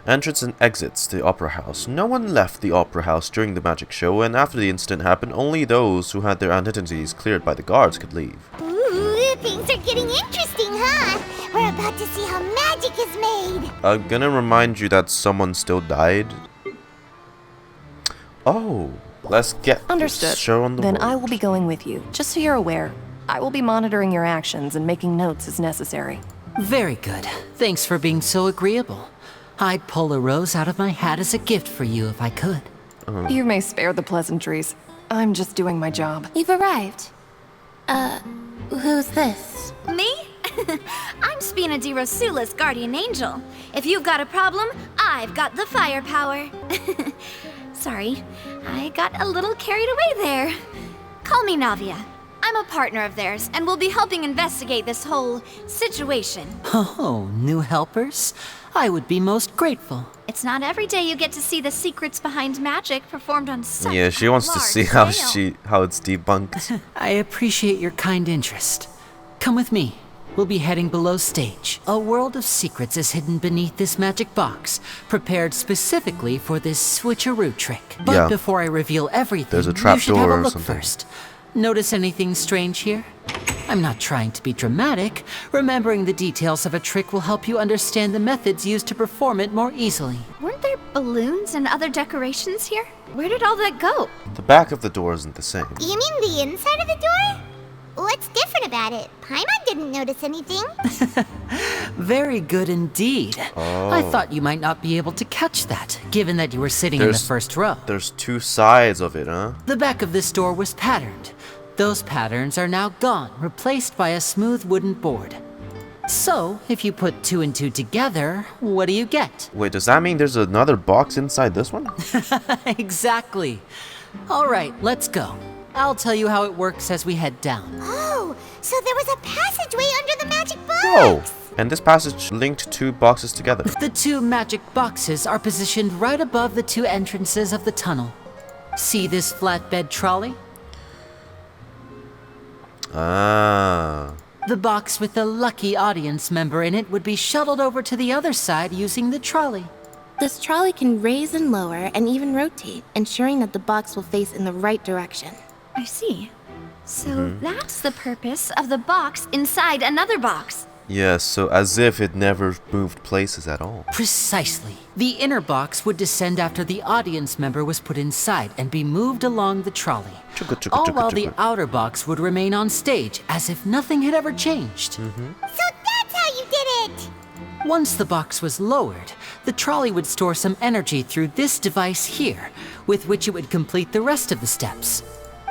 Entrance and exits the Opera House. No one left the Opera House during the magic show, and after the incident happened, only those who had their identities cleared by the guards could leave. Ooh, things are getting interesting, huh? We're about to see how magic is made. I'm gonna remind you that someone still died. Oh, let's get Understood. this show on the Then board. I will be going with you, just so you're aware. I will be monitoring your actions and making notes as necessary. Very good. Thanks for being so agreeable. I'd pull a rose out of my hat as a gift for you if I could. You may spare the pleasantries. I'm just doing my job. You've arrived. Who's this? Me? I'm Spina di Rosula's guardian angel. If you've got a problem, I've got the firepower. Sorry, I got a little carried away there. Call me Navia. I'm a partner of theirs, and will be helping investigate this whole situation. Oh, new helpers? I would be most grateful. It's not every day you get to see the secrets behind magic performed on such Yeah, she wants to see how it's debunked. I appreciate your kind interest. Come with me. We'll be heading below stage. A world of secrets is hidden beneath this magic box, prepared specifically for this switcheroo trick. But Yeah. before I reveal everything, There's a you trap should have door a or look something. first. Notice anything strange here? I'm not trying to be dramatic. Remembering the details of a trick will help you understand the methods used to perform it more easily. Weren't there balloons and other decorations here? Where did all that go? The back of the door isn't the same. You mean the inside of the door? What's different about it? Paimon didn't notice anything. Very good indeed. Oh. I thought you might not be able to catch that, given that you were sitting in the first row. There's two sides of it, huh? The back of this door was patterned. Those patterns are now gone, replaced by a smooth wooden board. So, if you put 2 and 2 together, what do you get? Wait, does that mean there's another box inside this one? Exactly. All right, let's go. I'll tell you how it works as we head down. Oh, so there was a passageway under the magic box. Oh, and this passage linked two boxes together. The 2 magic boxes are positioned right above the 2 entrances of the tunnel. See this flatbed trolley? Ah. The box with the lucky audience member in it would be shuttled over to the other side using the trolley. This trolley can raise and lower and even rotate, ensuring that the box will face in the right direction. I see. So that's the purpose of the box inside another box. Yes, so as if it never moved places at all. Precisely. The inner box would descend after the audience member was put inside and be moved along the trolley. All while the outer box would remain on stage as if nothing had ever changed. So that's how you did it! Once the box was lowered, the trolley would store some energy through this device here, with which it would complete the rest of the steps.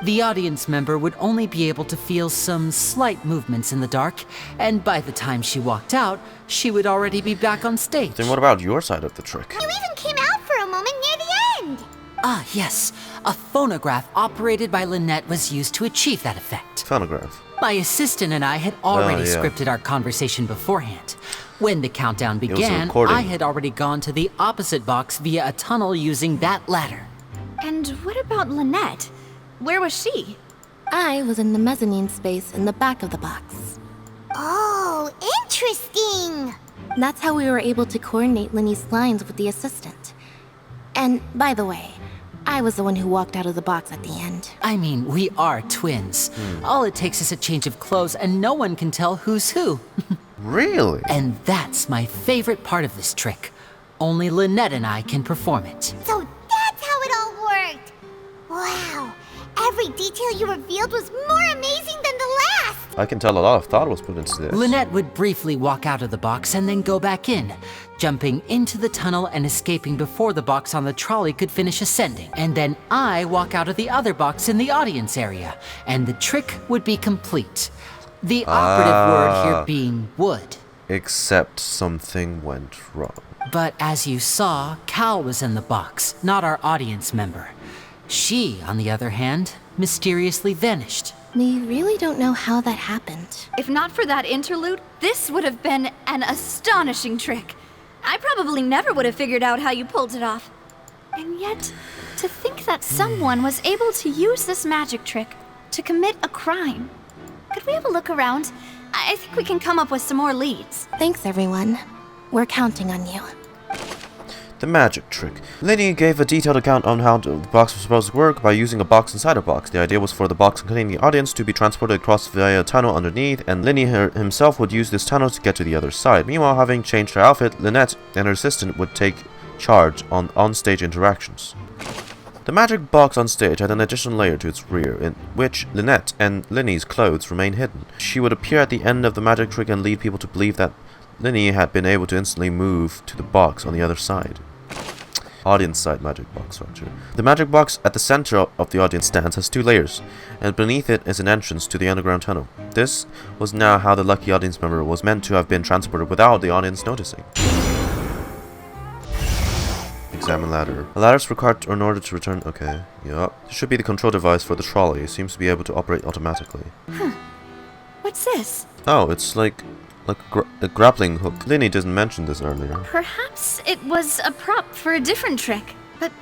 The audience member would only be able to feel some slight movements in the dark, and by the time she walked out, she would already be back on stage. Then what about your side of the trick? You even came out for a moment near the end! Ah, yes. A phonograph operated by Lynette was used to achieve that effect. Phonograph. My assistant and I had already yeah. scripted our conversation beforehand. When the countdown was a began, recording. I had already gone to the opposite box via a tunnel using that ladder. And what about Lynette? Where was she? I was in the mezzanine space in the back of the box. Oh, Interesting. That's how we were able to coordinate Lyney's lines with the assistant. And, by the way, I was the one who walked out of the box at the end. I mean, we are twins. All it takes is a change of clothes and no one can tell who's who. Really? And that's my favorite part of this trick. Only Lynette and I can perform it. So that's how it all worked. Wow. Every detail you revealed was more amazing than the last. I can tell a lot of thought was put into this. Lynette would briefly walk out of the box and then go back in, jumping into the tunnel and escaping before the box on the trolley could finish ascending. And then I walk out of the other box in the audience area, and the trick would be complete. The operative word here being would. Except something went wrong. But as you saw, Cowell was in the box, not our audience member. She, on the other hand, mysteriously vanished. We really don't know how that happened. If not for that interlude, this would have been an astonishing trick. I probably never would have figured out how you pulled it off. And yet, to think that someone was able to use this magic trick to commit a crime. Could we have a look around? I think we can come up with some more leads. Thanks, everyone. We're counting on you. The magic trick. Lyney gave a detailed account on how the box was supposed to work by using a box inside a box. The idea was for the box containing the audience to be transported across via a tunnel underneath, and Lyney himself would use this tunnel to get to the other side. Meanwhile, having changed her outfit, Lynette and her assistant would take charge on on-stage interactions. The magic box on stage had an additional layer to its rear, in which Lynette and Lyney's clothes remain hidden. She would appear at the end of the magic trick and lead people to believe that Lyney had been able to instantly move to the box on the other side. Audience side magic box structure. The magic box at the center of the audience stands has two layers, and beneath it is an entrance to the underground tunnel. This was now how the lucky audience member was meant to have been transported without the audience noticing. Examine ladder. A ladder is required in order to return. Okay, yup. This should be the control device for the trolley. It seems to be able to operate automatically. What's this? Oh, it's like a grappling hook. Lyney didn't mention this earlier. Perhaps it was a prop for a different trick. But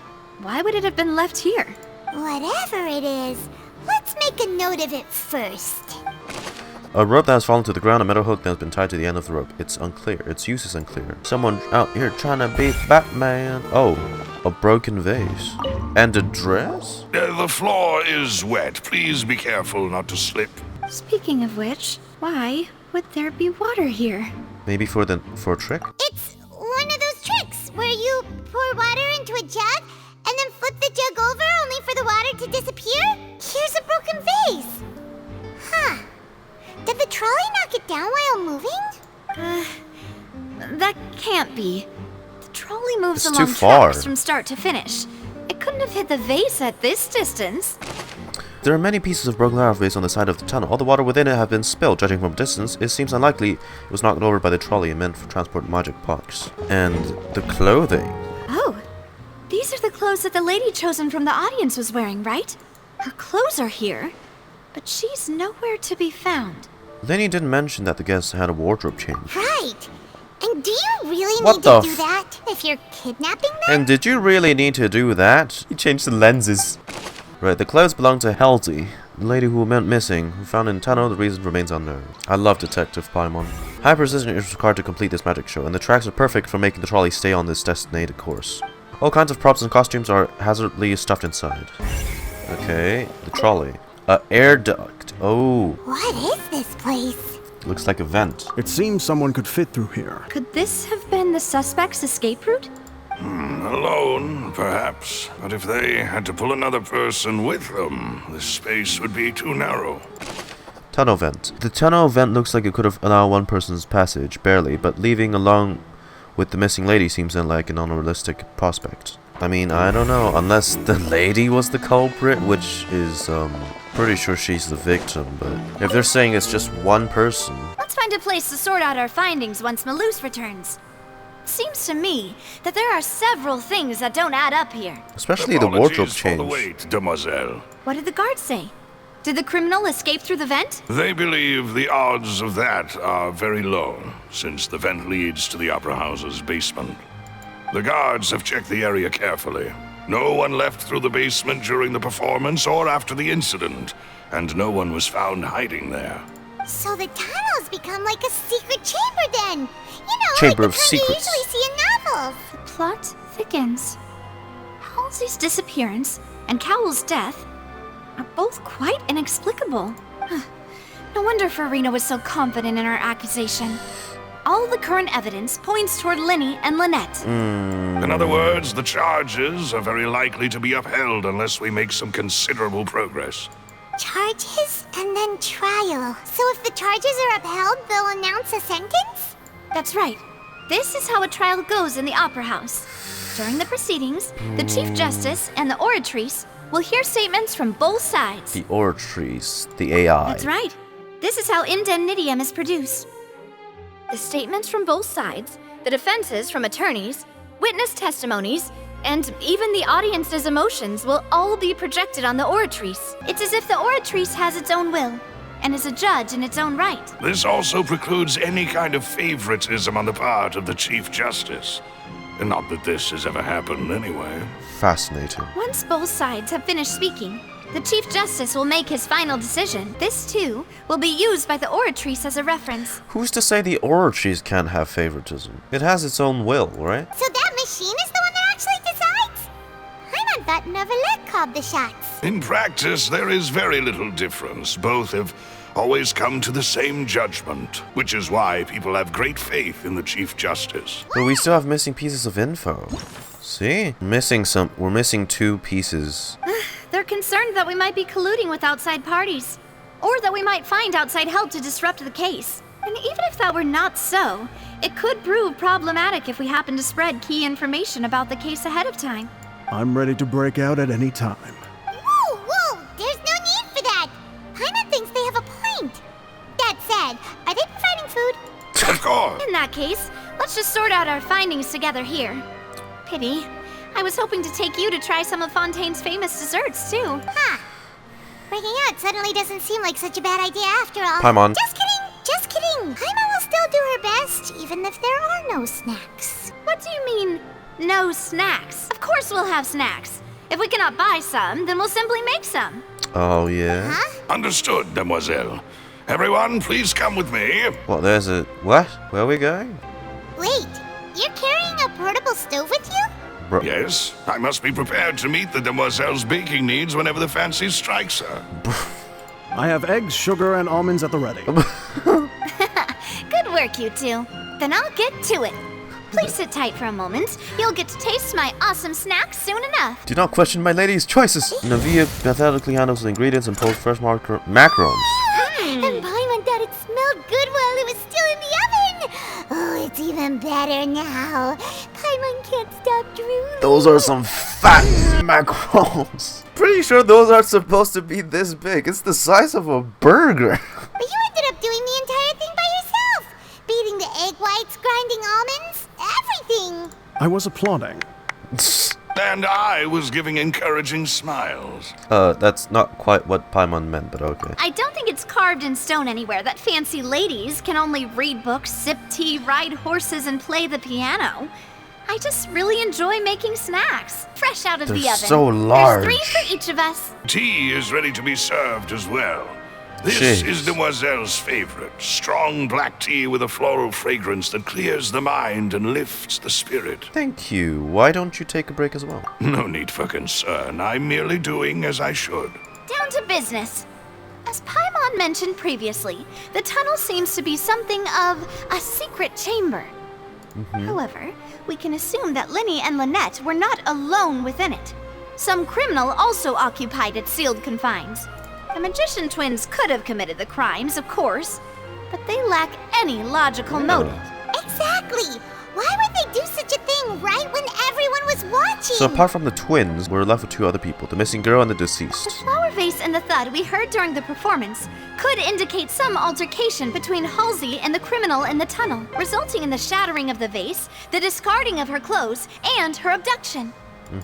why would it have been left here? Whatever it is, let's make a note of it first. A rope that has fallen to the ground, a metal hook that has been tied to the end of the rope. It's unclear. Its use is unclear. Someone out here trying to beat Batman. Oh, a broken vase. And a dress? The floor is wet. Please be careful not to slip. Speaking of which, why would there be water here? Maybe for a trick? It's one of those tricks where you pour water into a jug and then flip the jug over only for the water to disappear? Here's a broken vase. Huh. Did the trolley knock it down while moving? That can't be. The trolley moves It's along too far. tracks from start to finish. It couldn't have hit the vase at this distance. There are many pieces of broken lava vase on the side of the tunnel. All the water within it have been spilled. Judging from distance, it seems unlikely it was knocked over by the trolley and meant for transport magic box. And the clothing. Oh, these are the clothes that the lady chosen from the audience was wearing, right? Her clothes are here, but she's nowhere to be found. Lyney didn't mention that the guests had a wardrobe change. Right. And do you really What need the to do that if you're kidnapping them? And did you really need to do that? You changed the lenses. Right, the clothes belong to Childe, the lady who went missing, who found in the tunnel. The reason remains unknown. I love Detective Paimon. High precision is required to complete this magic show, and the tracks are perfect for making the trolley stay on this designated course. All kinds of props and costumes are hazardly stuffed inside. Okay, the trolley. Air duct. Oh. What is this place? Looks like a vent. It seems someone could fit through here. Could this have been the suspect's escape route? Alone, perhaps. But if they had to pull another person with them, the space would be too narrow. Tunnel vent. The tunnel vent looks like it could have allowed one person's passage, barely, but leaving along with the missing lady seems like an unrealistic prospect. I mean, I don't know, unless the lady was the culprit, which is, pretty sure she's the victim, but if they're saying it's just one person... Let's find a place to sort out our findings once Malus returns. Seems to me that there are several things that don't add up here. Especially the wardrobe Apologies change. for the wait, demoiselle. What did the guards say? Did the criminal escape through the vent? They believe the odds of that are very low, since the vent leads to the Opera House's basement. The guards have checked the area carefully. No one left through the basement during the performance or after the incident, and no one was found hiding there. So the tunnels become like a secret chamber then. You know, Chamber like of the kind Secrets. you usually see in novels. The plot thickens. Halsey's disappearance and Cowell's death are both quite inexplicable. No wonder Furina was so confident in her accusation. All the current evidence points toward Lyney and Lynette. In other words, the charges are very likely to be upheld unless we make some considerable progress. Charges and then trial. So if the charges are upheld, they'll announce a sentence? That's right. This is how a trial goes in the Opera House. During the proceedings, the Chief Justice and the Oratrice will hear statements from both sides. The Oratrice, the AI. That's right. This is how indemnitium is produced. The statements from both sides, the defenses from attorneys, witness testimonies, and even the audience's emotions will all be projected on the Oratrice. It's as if the Oratrice has its own will, and is a judge in its own right. This also precludes any kind of favoritism on the part of the Chief Justice. And not that this has ever happened anyway. Fascinating. Once both sides have finished speaking, the Chief Justice will make his final decision. This, too, will be used by the Oratrice as a reference. Who's to say the Oratrice can't have favoritism? It has its own will, right? So that machine is the one that actually decides? I thought Neuvillette called the shots. In practice, there is very little difference. Both have always come to the same judgment, which is why people have great faith in the Chief Justice. But we still have missing pieces of info. See? We're missing 2 pieces. They're concerned that we might be colluding with outside parties, or that we might find outside help to disrupt the case. And even if that were not so, it could prove problematic if we happen to spread key information about the case ahead of time. I'm ready to break out at any time. Whoa, whoa, there's no need for that. Paimon thinks they have a point. That said, are they providing food? Of course. In that case, let's just sort out our findings together here. Pity. I was hoping to take you to try some of Fontaine's famous desserts, too. Huh. Breaking out suddenly doesn't seem like such a bad idea after all. Paimon. Just kidding, just kidding. Paimon will still do her best, even if there are no snacks. What do you mean, no snacks? Of course we'll have snacks. If we cannot buy some, then we'll simply make some. Oh, yeah? Huh? Understood, Demoiselle. Everyone, please come with me. What, there's a... What? Where are we going? Wait, you're carrying a portable stove with you? Bro. Yes, I must be prepared to meet the Demoiselle's baking needs whenever the fancy strikes her. I have eggs, sugar, and almonds at the ready. Good work, you two. Then I'll get to it. Please sit tight for a moment. You'll get to taste my awesome snacks soon enough. Do not question my lady's choices. Navia methodically handles the ingredients and pulls fresh macarons. And Paimon thought it smelled good while it was still in the oven. Oh, it's even better now. Paimon can't stop drooling. Those are some fat macarons. Pretty sure those aren't supposed to be this big. It's the size of a burger. But you ended up doing the entire thing by yourself. Beating the egg whites, grinding almonds, everything. I was applauding. And I was giving encouraging smiles. That's not quite what Paimon meant, but okay. I don't think it's carved in stone anywhere that fancy ladies can only read books, sip tea, ride horses, and play the piano. I just really enjoy making snacks, fresh out of the oven. So large. There's 3 for each of us. Tea is ready to be served as well. This is Demoiselle's favorite. Strong black tea with a floral fragrance that clears the mind and lifts the spirit. Thank you. Why don't you take a break as well? No need for concern. I'm merely doing as I should. Down to business. As Paimon mentioned previously, the tunnel seems to be something of a secret chamber. However, we can assume that Lyney and Lynette were not alone within it. Some criminal also occupied its sealed confines. The magician twins could have committed the crimes, of course, but they lack any logical motive. Exactly. Why would they do such a thing right when everyone was watching? So apart from the twins, we're left with 2 other people. The missing girl and the deceased. The flower vase and the thud we heard during the performance could indicate some altercation between Halsey and the criminal in the tunnel, resulting in the shattering of the vase, the discarding of her clothes, and her abduction.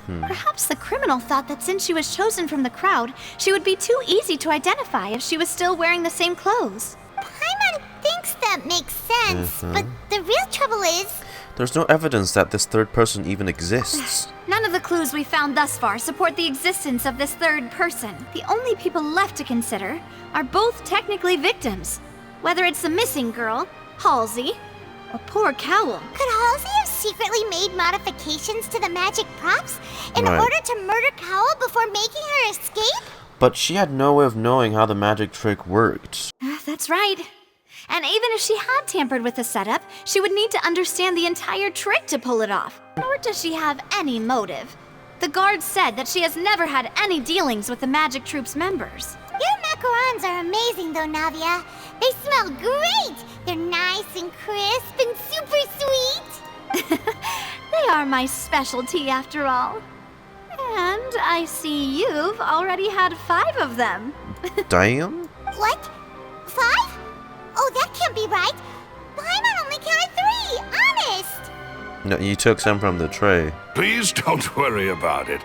Perhaps the criminal thought that since she was chosen from the crowd, she would be too easy to identify if she was still wearing the same clothes. Paimon thinks that makes sense, but the real trouble is... There's no evidence that this third person even exists. None of the clues we found thus far support the existence of this third person. The only people left to consider are both technically victims. Whether it's the missing girl, Halsey, or poor Cowell. Could Halsey have secretly made modifications to the magic props in Right. order to murder Cowell before making her escape? But she had no way of knowing how the magic trick worked. That's right. And even if she had tampered with the setup, she would need to understand the entire trick to pull it off. Nor does she have any motive. The guard said that she has never had any dealings with the Magic Troop's members. Your macarons are amazing though, Navia. They smell great! They're nice and crisp and super sweet! They are my specialty after all. And I see you've already had 5 of them. Damn? What? 5? Oh, that can't be right. Paimon only counted 3, honest! No, you took some from the tray. Please don't worry about it.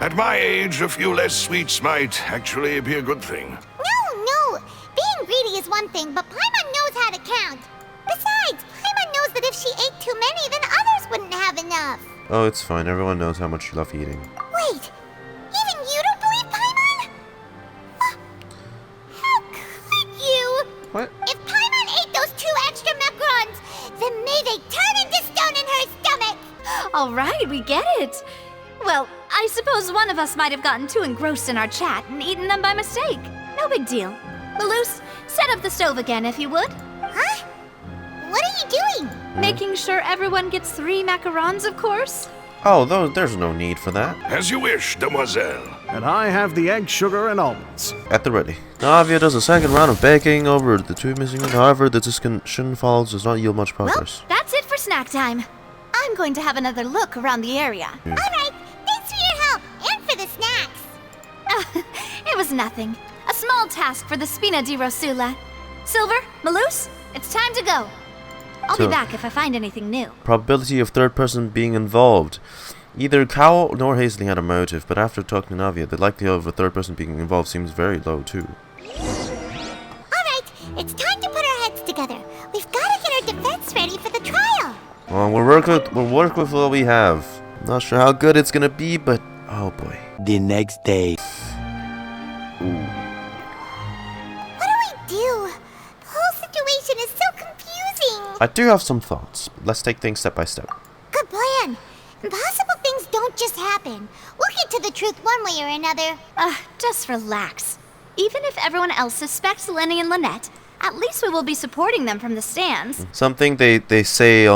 At my age, a few less sweets might actually be a good thing. No. Being greedy is one thing, but Paimon knows how to count. Besides, Paimon knows that if she ate too many, then others wouldn't have enough. Oh, it's fine. Everyone knows how much you love eating. Wait, even you don't believe Paimon? How could you? What? If Paimon ate those 2 extra macarons, then may they turn into stone in her stomach! All right, we get it. Well, I suppose one of us might have gotten too engrossed in our chat and eaten them by mistake. No big deal. Malus, set up the stove again if you would. Huh? What are you doing? Making sure everyone gets 3 macarons, of course. Oh, there's no need for that. As you wish, demoiselle. And I have the egg, sugar, and almonds. At the ready. Navia does a second round of baking over the 2 missing. However, the discussion follows does not yield much progress. Well, that's it for snack time. I'm going to have another look around the area. All right, thanks for your help and for the snacks. It was nothing. A small task for the Spina di Rosula. Silver, Malus, it's time to go. I'll be back if I find anything new. Probability of third person being involved. Either Cowell nor Hazley had a motive, but after talking to Navia, the likelihood of a third person being involved seems very low too. Alright, it's time to put our heads together. We've got to get our defense ready for the trial. Well, we'll work with what we have. Not sure how good it's gonna be, but oh boy. The next day. What do we do? The whole situation is so confusing. I do have some thoughts. Let's take things step by step. Good plan. Impossible things don't just happen. We'll get to the truth one way or another. Just relax. Even if everyone else suspects Lyney and Lynette, at least we will be supporting them from the stands. Something they say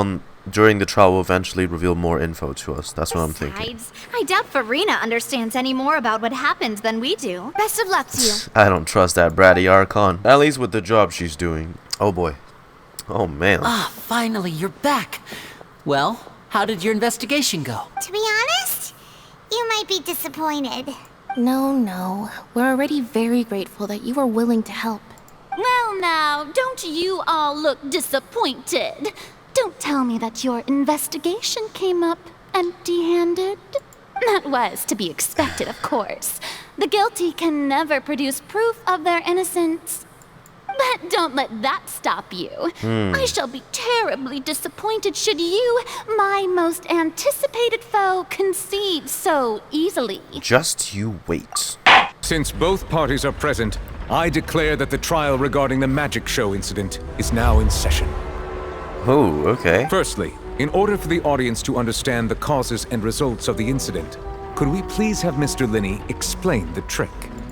during the trial will eventually reveal more info to us. That's what I'm thinking. Besides, I doubt Furina understands any more about what happened than we do. Best of luck to you. I don't trust that bratty Archon. At least with the job she's doing. Oh boy. Oh man. Finally, you're back. Well, how did your investigation go? To be honest, you might be disappointed. No. We're already very grateful that you were willing to help. Well now, don't you all look disappointed? Don't tell me that your investigation came up empty-handed. That was to be expected, of course. The guilty can never produce proof of their innocence. But don't let that stop you. I shall be terribly disappointed should you, my most anticipated foe, concede so easily. Just you wait. Since both parties are present, I declare that the trial regarding the magic show incident is now in session. Oh, okay. Firstly, in order for the audience to understand the causes and results of the incident, could we please have Mr. Lyney explain the trick?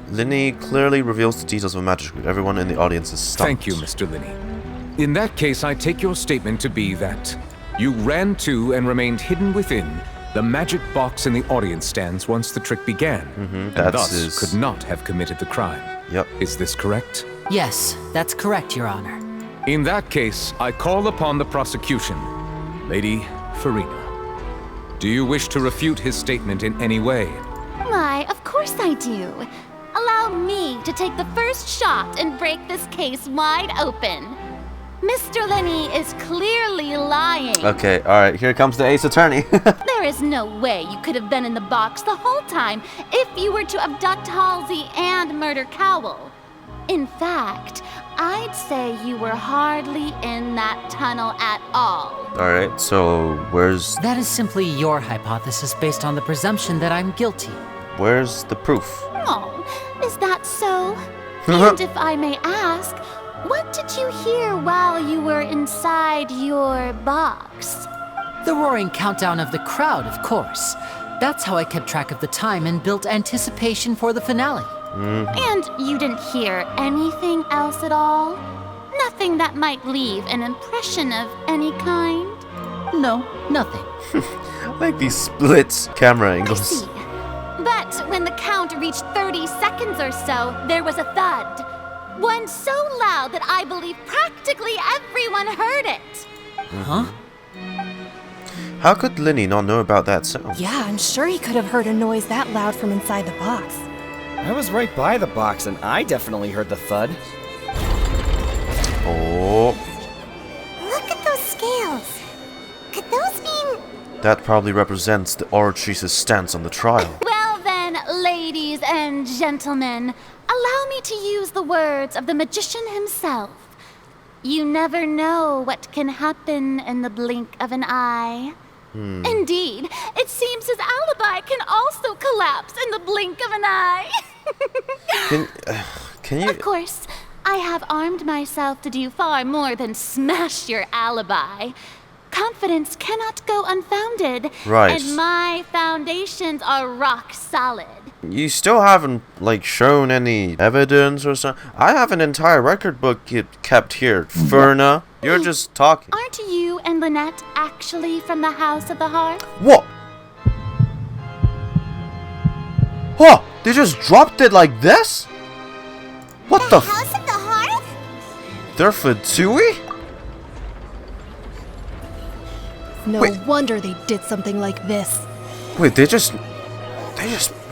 Lyney clearly reveals the details of a magic trick. Everyone in the audience is stumped. Thank you, Mr. Lyney. In that case, I take your statement to be that you ran to and remained hidden within the magic box in the audience stands once the trick began, and thus could not have committed the crime. Yep. Is this correct? Yes, that's correct, Your Honor. In that case, I call upon the prosecution. Lady Furina, do you wish to refute his statement in any way? Why, of course I do. Allow me to take the first shot and break this case wide open. Mr. Lyney is clearly lying. Okay, alright, here comes the Ace Attorney. There is no way you could have been in the box the whole time if you were to abduct Halsey and murder Cowell. In fact, I'd say you were hardly in that tunnel at all. Alright, so where's... That is simply your hypothesis based on the presumption that I'm guilty. Where's the proof? Oh, is that so? And if I may ask, What did you hear while you were inside your box? The roaring countdown of the crowd, of course. That's how I kept track of the time and built anticipation for the finale. And you didn't hear anything else at all? Nothing that might leave an impression of any kind? No, nothing. I like these split camera angles. But when the count reached 30 seconds or so, there was a thud. One so loud that I believe practically everyone heard it. Huh? How could Lyney not know about that sound? Yeah, I'm sure he could have heard a noise that loud from inside the box. I was right by the box and I definitely heard the thud. Oh. Look at those scales. Could those mean... That probably represents the Archie's stance on the trial. Well then, ladies and gentlemen, allow me to use the words of the magician himself. You never know what can happen in the blink of an eye. Indeed, it seems his alibi can also collapse in the blink of an eye. Can you... Of course, I have armed myself to do far more than smash your alibi. Confidence cannot go unfounded. Right. And my foundations are rock solid. You still haven't, like, shown any evidence or something? I have an entire record book kept here. Furina, you're just talking. Aren't you and Lynette actually from the House of the Hearth? What? What? They just dropped it like this? What the House of the Hearth? They're Fatui? No wonder they did something like this. Wait, they just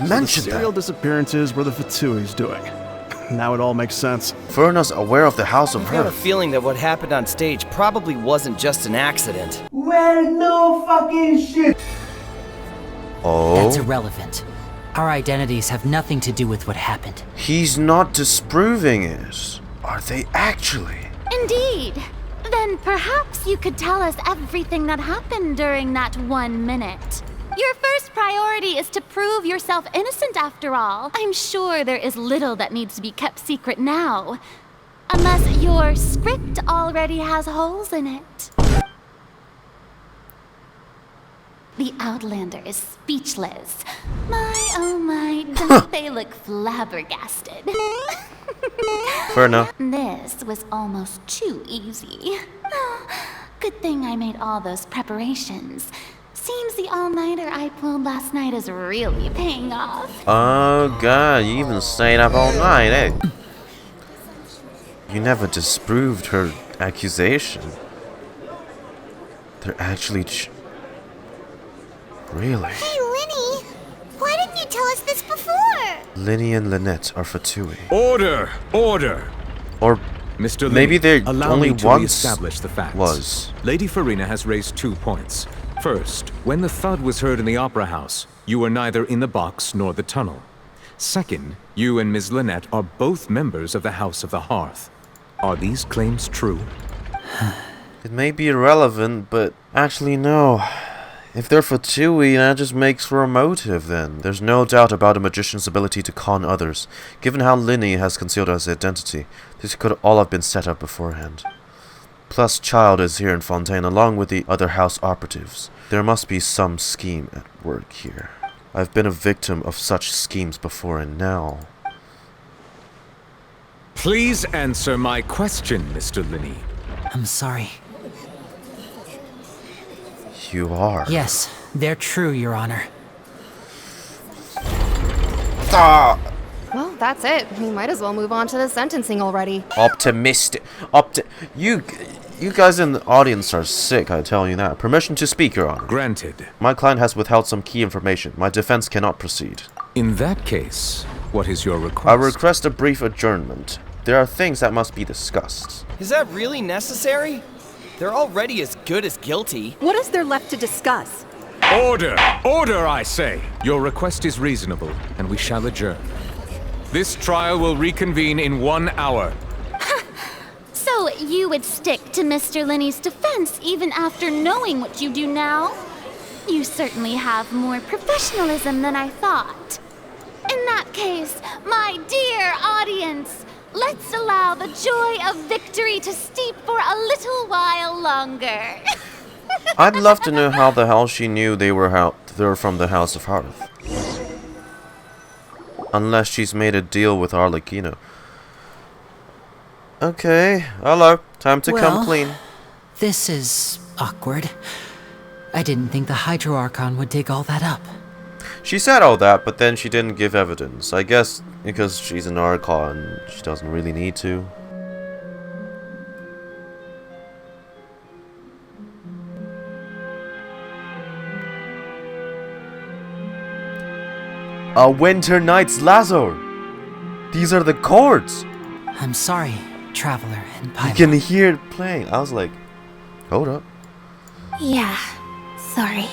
mentioned the serial disappearances were the Fatui's doing. Now it all makes sense. Furina's aware of the House of I have a Hearth. feeling that what happened on stage probably wasn't just an accident. Well, no fucking shit. Oh. That's irrelevant. Our identities have nothing to do with what happened. He's not disproving it. Are they actually? Indeed. Then perhaps you could tell us everything that happened during that 1 minute. Your first priority is to prove yourself innocent after all. I'm sure there is little that needs to be kept secret now. Unless your script already has holes in it. The Outlander is speechless. My, oh my, don't they look flabbergasted? Fair enough. This was almost too easy. Good thing I made all those preparations. Seems the all-nighter I pulled last night is really paying off. Oh god, you even stayed up all night, eh? You never disproved her accusation. They're actually really? Hey, Lyney! Why didn't you tell us this before? Lyney and Lynette are Fatui. Order! Order! Or Mr. maybe Lyney, they allow only me to once establish the facts. was. Lady Furina has raised 2 points. First, when the thud was heard in the Opera House, you were neither in the box nor the tunnel. Second, you and Ms. Lynette are both members of the House of the Hearth. Are these claims true? It may be irrelevant, but actually no. If they're Fatui, that just makes for a motive then. There's no doubt about a magician's ability to con others. Given how Lyney has concealed his identity, this could all have been set up beforehand. Plus, Childe is here in Fontaine along with the other house operatives. There must be some scheme at work here. I've been a victim of such schemes before and now. Please answer my question, Mr. Lyney. I'm sorry. You are. Yes, they're true, Your Honor. Well, that's it. We might as well move on to the sentencing already. Optimistic. You guys in the audience are sick, I tell you that. Permission to speak, Your Honor. Granted. My client has withheld some key information. My defense cannot proceed. In that case, what is your request? I request a brief adjournment. There are things that must be discussed. Is that really necessary? They're already as good as guilty. What is there left to discuss? Order! Order, I say! Your request is reasonable, and we shall adjourn. This trial will reconvene in 1 hour. So you would stick to Mr. Lyney's defense even after knowing what you do now? You certainly have more professionalism than I thought. In that case, my dear audience, Let's allow the joy of victory to steep for a little while longer. I'd love to know how the hell she knew they were from the House of Hearth. Unless she's made a deal with Arlecchino. Okay, hello. Time to come clean. This is awkward. I didn't think the Hydro Archon would dig all that up. She said all that, but then she didn't give evidence. I guess because she's an Archon, she doesn't really need to. A Winter Night's Lazo! These are the chords! I'm sorry, Traveler and Pilot. You can hear it playing. I was like, hold up. Yeah, sorry.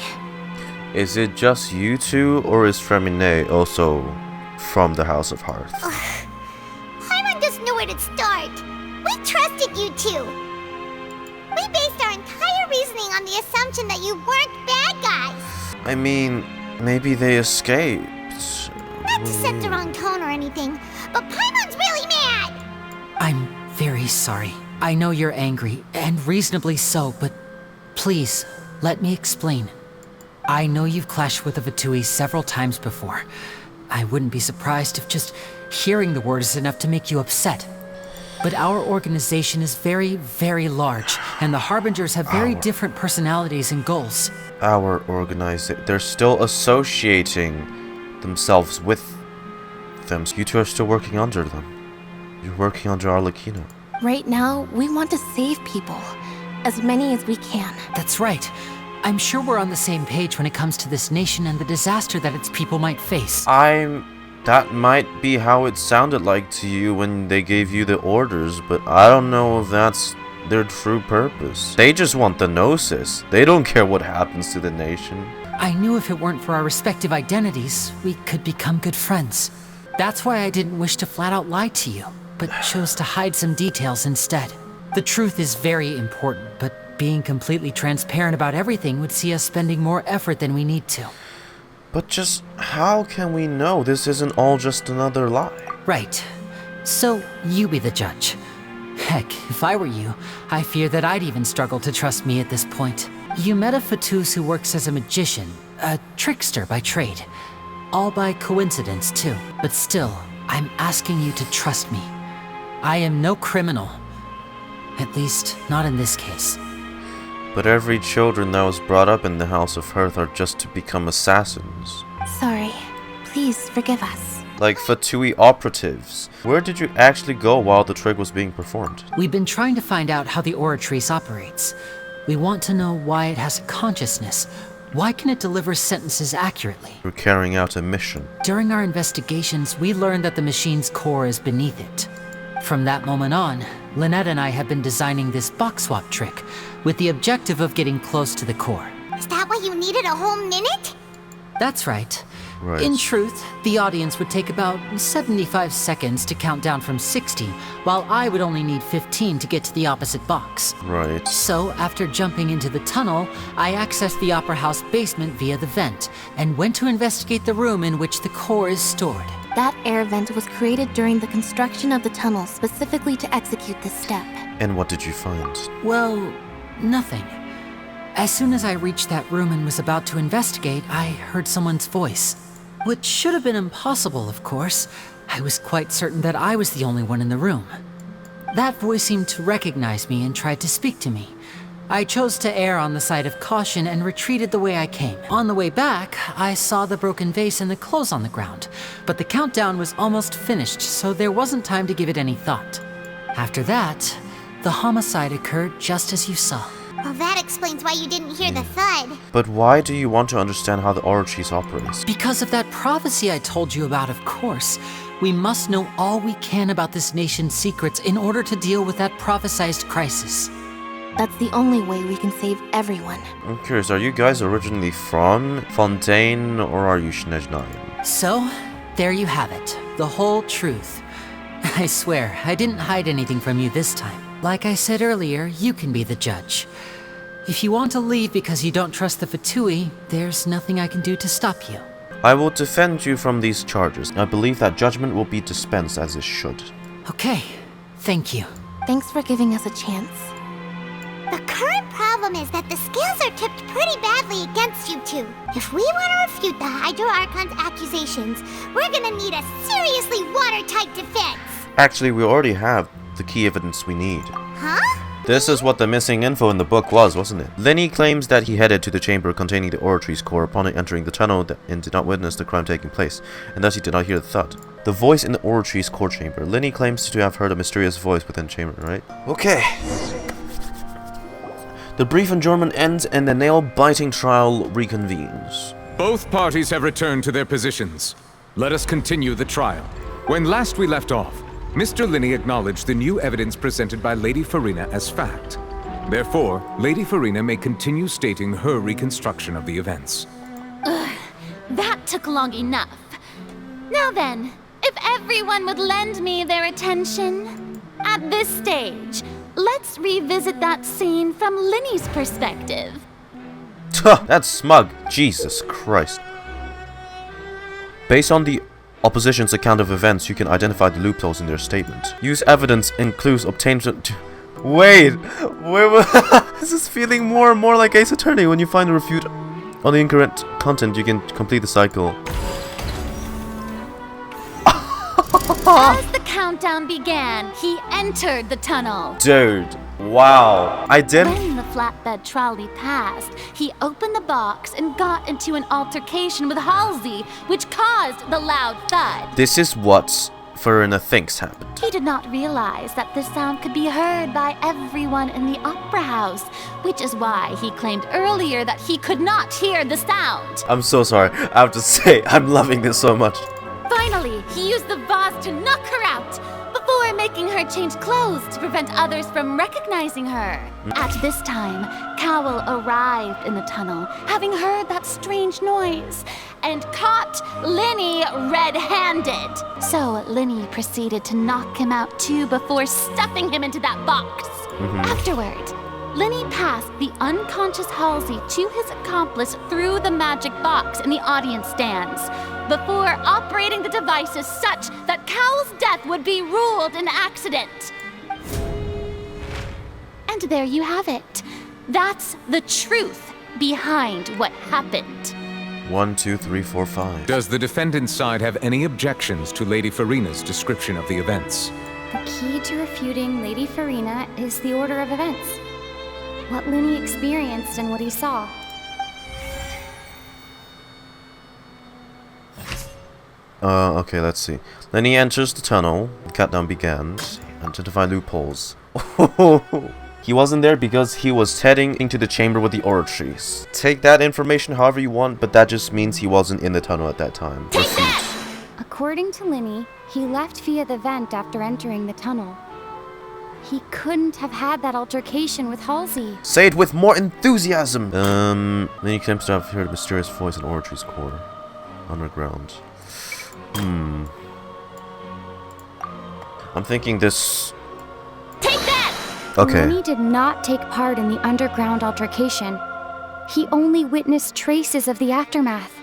Is it just you two, or is Freminet also from the House of Hearth? Paimon doesn't know where to start. We trusted you two. We based our entire reasoning on the assumption that you weren't bad guys. I mean, maybe they escaped. Not to set the wrong tone or anything, but Paimon's really mad. I'm very sorry. I know you're angry, and reasonably so, but please, let me explain. I know you've clashed with the Fatui several times before. I wouldn't be surprised if just hearing the word is enough to make you upset. But our organization is very, very large, and the Harbingers have very different personalities and goals. Our organization... They're still associating themselves with them. You two are still working under them. You're working under Arlecchino. Right now, we want to save people. As many as we can. That's right. I'm sure we're on the same page when it comes to this nation and the disaster that its people might face. That might be how it sounded like to you when they gave you the orders, but I don't know if that's their true purpose. They just want the Gnosis. They don't care what happens to the nation. I knew if it weren't for our respective identities, we could become good friends. That's why I didn't wish to flat out lie to you, but chose to hide some details instead. The truth is very important, but being completely transparent about everything would see us spending more effort than we need to. But just how can we know this isn't all just another lie? Right. So, you be the judge. Heck, if I were you, I fear that I'd even struggle to trust me at this point. You met a Fatus who works as a magician, a trickster by trade. All by coincidence, too. But still, I'm asking you to trust me. I am no criminal. At least, not in this case. But every children that was brought up in the House of Hearth are just to become assassins. Sorry. Please forgive us. Like Fatui operatives. Where did you actually go while the trick was being performed? We've been trying to find out how the Oratrice operates. We want to know why it has a consciousness. Why can it deliver sentences accurately? We're carrying out a mission. During our investigations, we learned that the machine's core is beneath it. From that moment on, Lynette and I have been designing this box swap trick with the objective of getting close to the core. Is that why you needed a whole minute? That's right. Right. In truth, the audience would take about 75 seconds to count down from 60, while I would only need 15 to get to the opposite box. Right. So, after jumping into the tunnel, I accessed the Opera House basement via the vent, and went to investigate the room in which the core is stored. That air vent was created during the construction of the tunnel specifically to execute this step. And what did you find? Well, nothing. As soon as I reached that room and was about to investigate, I heard someone's voice. Which should have been impossible, of course. I was quite certain that I was the only one in the room. That voice seemed to recognize me and tried to speak to me. I chose to err on the side of caution and retreated the way I came. On the way back, I saw the broken vase and the clothes on the ground, but the countdown was almost finished, so there wasn't time to give it any thought. After that, the homicide occurred just as you saw. Well, that explains why you didn't hear the thud. But why do you want to understand how the Oratrice operates? Because of that prophecy I told you about, of course. We must know all we can about this nation's secrets in order to deal with that prophesized crisis. That's the only way we can save everyone. I'm curious, are you guys originally from Fontaine, or are you Snezhnayan? So, there you have it. The whole truth. I swear, I didn't hide anything from you this time. Like I said earlier, you can be the judge. If you want to leave because you don't trust the Fatui, there's nothing I can do to stop you. I will defend you from these charges. I believe that judgment will be dispensed as it should. Okay, thank you. Thanks for giving us a chance. The current problem is that the scales are tipped pretty badly against you two. If we want to refute the Hydro Archon's accusations, we're gonna need a seriously watertight defense. Actually, we already have the key evidence we need. Huh? This is what the missing info in the book was, wasn't it? Lyney claims that he headed to the chamber containing the Oratory's core upon entering the tunnel and did not witness the crime taking place, and thus he did not hear the thud. The voice in the Oratory's core chamber. Lyney claims to have heard a mysterious voice within the chamber, right? Okay. The brief adjournment ends and the nail-biting trial reconvenes. Both parties have returned to their positions. Let us continue the trial. When last we left off, Mr. Lyney acknowledged the new evidence presented by Lady Furina as fact. Therefore, Lady Furina may continue stating her reconstruction of the events. Ugh, that took long enough. Now then, if everyone would lend me their attention. At this stage, let's revisit that scene from Lyney's perspective. That's smug. Jesus Christ. Based on the opposition's account of events, you can identify the loopholes in their statement. Use evidence and clues obtained from... Wait. This is feeling more and more like Ace Attorney. When you find a refute on the incorrect content, you can complete the cycle. As the countdown began, he entered the tunnel. Dude, wow. When the flatbed trolley passed, he opened the box and got into an altercation with Halsey, which caused the loud thud. This is what Furina thinks happened. He did not realize that this sound could be heard by everyone in the Opera House, which is why he claimed earlier that he could not hear the sound. I'm so sorry. I have to say, I'm loving this so much. Finally, he used the vase to knock her out, before making her change clothes to prevent others from recognizing her. At this time, Cowell arrived in the tunnel, having heard that strange noise, and caught Lyney red-handed. So Lyney proceeded to knock him out too before stuffing him into that box. Afterward, Lyney passed the unconscious Halsey to his accomplice through the magic box in the audience stands, before operating the devices such that Cowell's death would be ruled an accident. And there you have it. That's the truth behind what happened. 1, 2, 3, 4, 5. Does the defendant's side have any objections to Lady Furina's description of the events? The key to refuting Lady Furina is the order of events. What Lyney experienced and what he saw. Okay, let's see. Lyney enters the tunnel. The countdown began. Identify loopholes. He wasn't there because he was heading into the chamber with the oratories. Take that information however you want, but that just means he wasn't in the tunnel at that time. According to Lyney, he left via the vent after entering the tunnel. He couldn't have had that altercation with Halsey. Say it with more enthusiasm! Lyney claims to have heard a mysterious voice in Oratory's core. Underground. I'm thinking this... Take that! Okay. Lyney did not take part in the underground altercation. He only witnessed traces of the aftermath.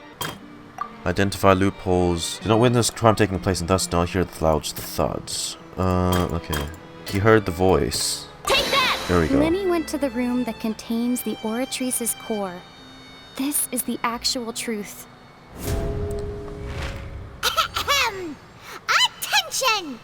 Identify loopholes. Did not witness crime taking place and thus not hear the louds, the thuds. Okay. He heard the voice. Take that! There we go. Lyney went to the room that contains the Oratrice's core. This is the actual truth. Attention!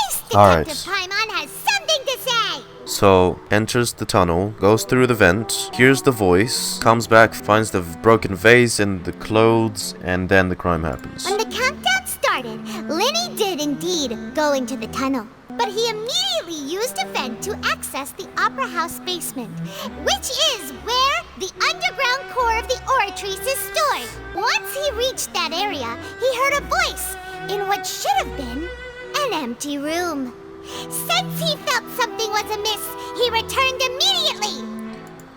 Ace Alright. Detective Paimon has something to say! So, enters the tunnel, goes through the vent, hears the voice, comes back, finds the broken vase and the clothes, and then the crime happens. When the countdown started, Lyney did indeed go into the tunnel. But he immediately used a vent to access the Opera House basement, which is where the underground core of the Oratrice is stored. Once he reached that area, he heard a voice in what should have been an empty room. Since he felt something was amiss, he returned immediately.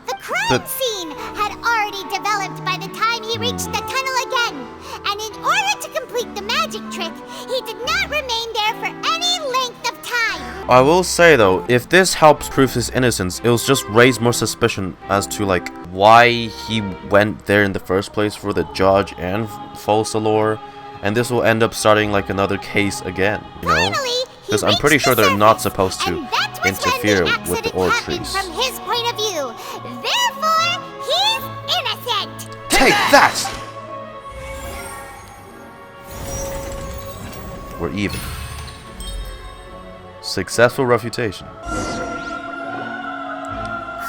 The crime scene had already developed by the time he reached the tunnel again, and in order to complete the magic trick, he did not remain there for any length of time. I will say though, if this helps prove his innocence, it will just raise more suspicion as to like why he went there in the first place for the judge and Folcalor, and this will end up starting like another case again, you know? Finally, Because I'm pretty sure they're not supposed to interfere with the ore trees. From his point of view, therefore, he's innocent. Take that! We're even. Successful refutation.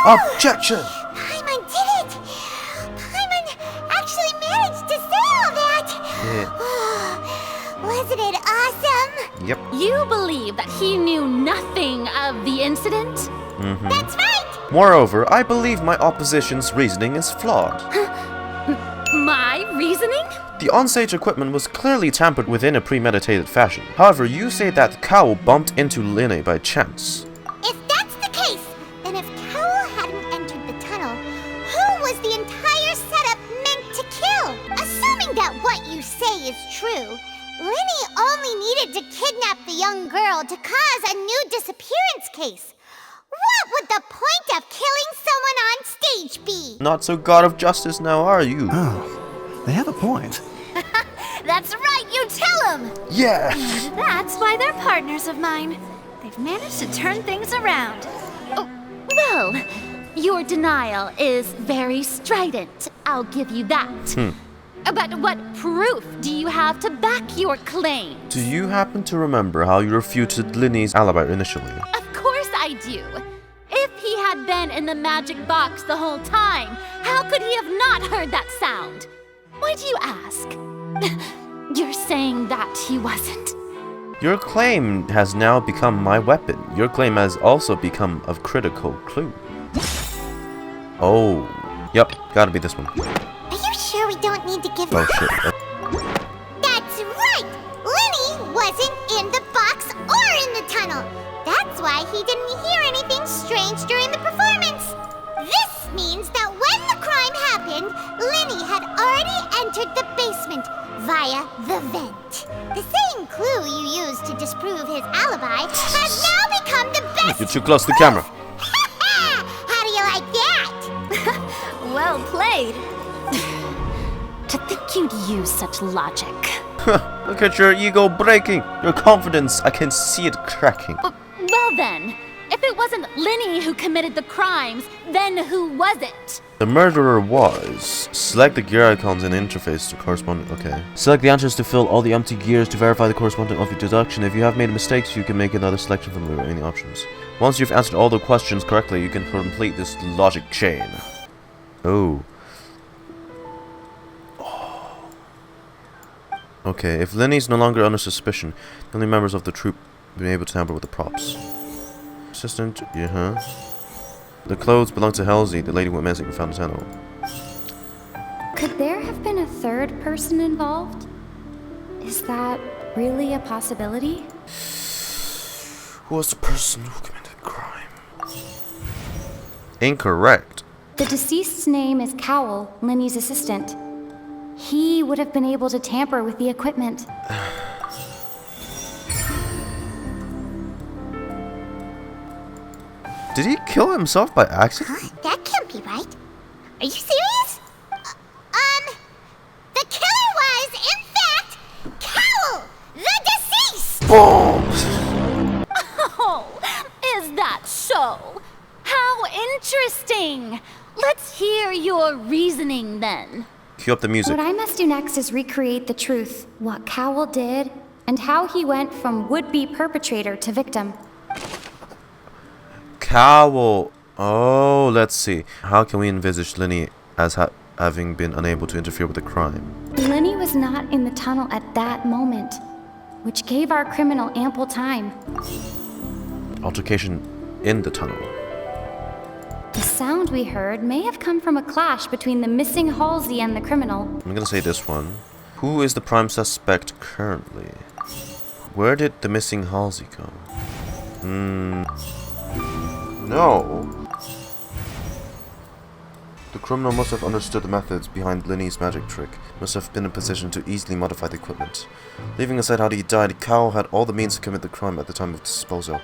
Objection! Paimon did it! Paimon actually managed to say all that! Yeah. Wasn't it awesome? Yep. You believe that he knew nothing of the incident? Mm-hmm. That's right! Moreover, I believe my opposition's reasoning is flawed. My reasoning? The on-stage equipment was clearly tampered with in a premeditated fashion. However, you say that Cowell bumped into Lyney by chance. If that's the case, then if Cowell hadn't entered the tunnel, who was the entire setup meant to kill? Assuming that what you say is true, Lyney only needed to kidnap the young girl to cause a new disappearance case. What would the point of killing someone on stage be? Not so god of justice now, are you? Oh, they have a point. That's right, you tell them! Yeah! And that's why they're partners of mine. They've managed to turn things around. Oh, well, your denial is very strident. I'll give you that. But what proof do you have to back your claim? Do you happen to remember how you refuted Lyney's alibi initially? Of course I do. If he had been in the magic box the whole time, how could he have not heard that sound? Why do you ask? You're saying that he wasn't. Your claim has now become my weapon. Your claim has also become a critical clue. Oh. Yep, gotta be this one. Are you sure we don't need to give Oh shit. That's right! Lyney wasn't in the box or in the tunnel. That's why he didn't hear anything strange during the performance. This means that when the crime happened, Lyney had already entered the basement via the vent. The same clue you used to disprove his alibi has now become the best. You're too close to the camera. How do you like that? Well played. To think you'd use such logic. Look at your ego breaking. Your confidence, I can see it cracking. Well then, if it wasn't Lyney who committed the crimes, then who was it? The murderer was. Select the gear icons in the interface to correspond. Okay. Select the answers to fill all the empty gears to verify the corresponding of your deduction. If you have made mistakes, you can make another selection from the remaining options. Once you've answered all the questions correctly, you can complete this logic chain. Oh. Okay, if Lyney's no longer under suspicion, the only members of the troupe will be able to tamper with the props. Assistant, The clothes belong to Halsey, the lady who went missing and found the tunnel. Could there have been a third person involved? Is that really a possibility? Who was the person who committed the crime? Incorrect. The deceased's name is Cowell, Lyney's assistant. He would have been able to tamper with the equipment. Did he kill himself by accident? That can't be right. Are you serious? The killer was, in fact, Cowell, the deceased! Boom! Oh, is that so? How interesting! Let's hear your reasoning then. Cue up the music. What I must do next is recreate the truth, what Cowell did, and how he went from would-be perpetrator to victim. Cowell. Oh, let's see. How can we envisage Lyney as having been unable to interfere with the crime? Lyney was not in the tunnel at that moment, which gave our criminal ample time. Altercation in the tunnel. The sound we heard may have come from a clash between the missing Halsey and the criminal. I'm gonna say this one. Who is the prime suspect currently? Where did the missing Halsey go? No. The criminal must have understood the methods behind Lyney's magic trick, must have been in a position to easily modify the equipment. Leaving aside how he died, Cowell had all the means to commit the crime at the time of disposal.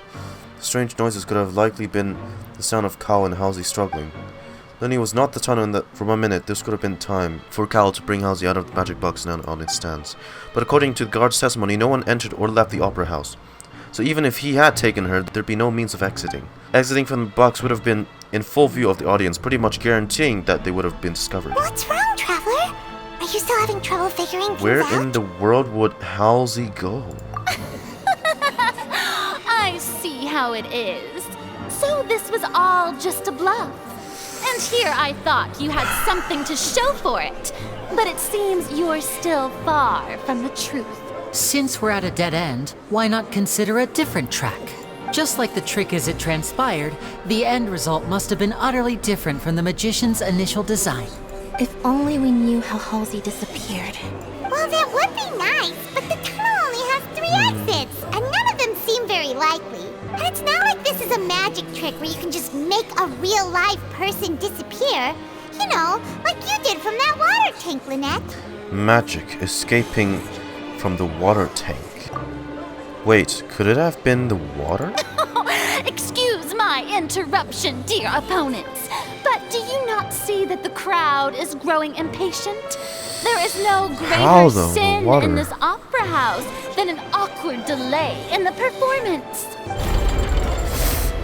The strange noises could have likely been the sound of Cowell and Halsey struggling. Lyney was not the tunnel in that for 1 minute. This could have been time for Cowell to bring Halsey out of the magic box and out on its stands. But according to the guard's testimony, no one entered or left the opera house. So even if he had taken her, there'd be no means of exiting. Exiting from the box would have been in full view of the audience, pretty much guaranteeing that they would have been discovered. What's wrong, Traveler? Are you still having trouble figuring things Where out? in the world would Halsey go? I see how it is. So this was all just a bluff. And here I thought you had something to show for it. But it seems you're still far from the truth. Since we're at a dead end, why not consider a different track? Just like the trick as it transpired, the end result must have been utterly different from the magician's initial design. If only we knew how Halsey disappeared. Well, that would be nice, but the tunnel only has 3 exits, and none of them seem very likely. And it's not like this is a magic trick where you can just make a real live person disappear. You know, like you did from that water tank, Lynette. Magic escaping from the water tank. Wait, could it have been the water? Excuse my interruption, dear opponents. But do you not see that the crowd is growing impatient? There is no greater sin in this opera house than an awkward delay in the performance.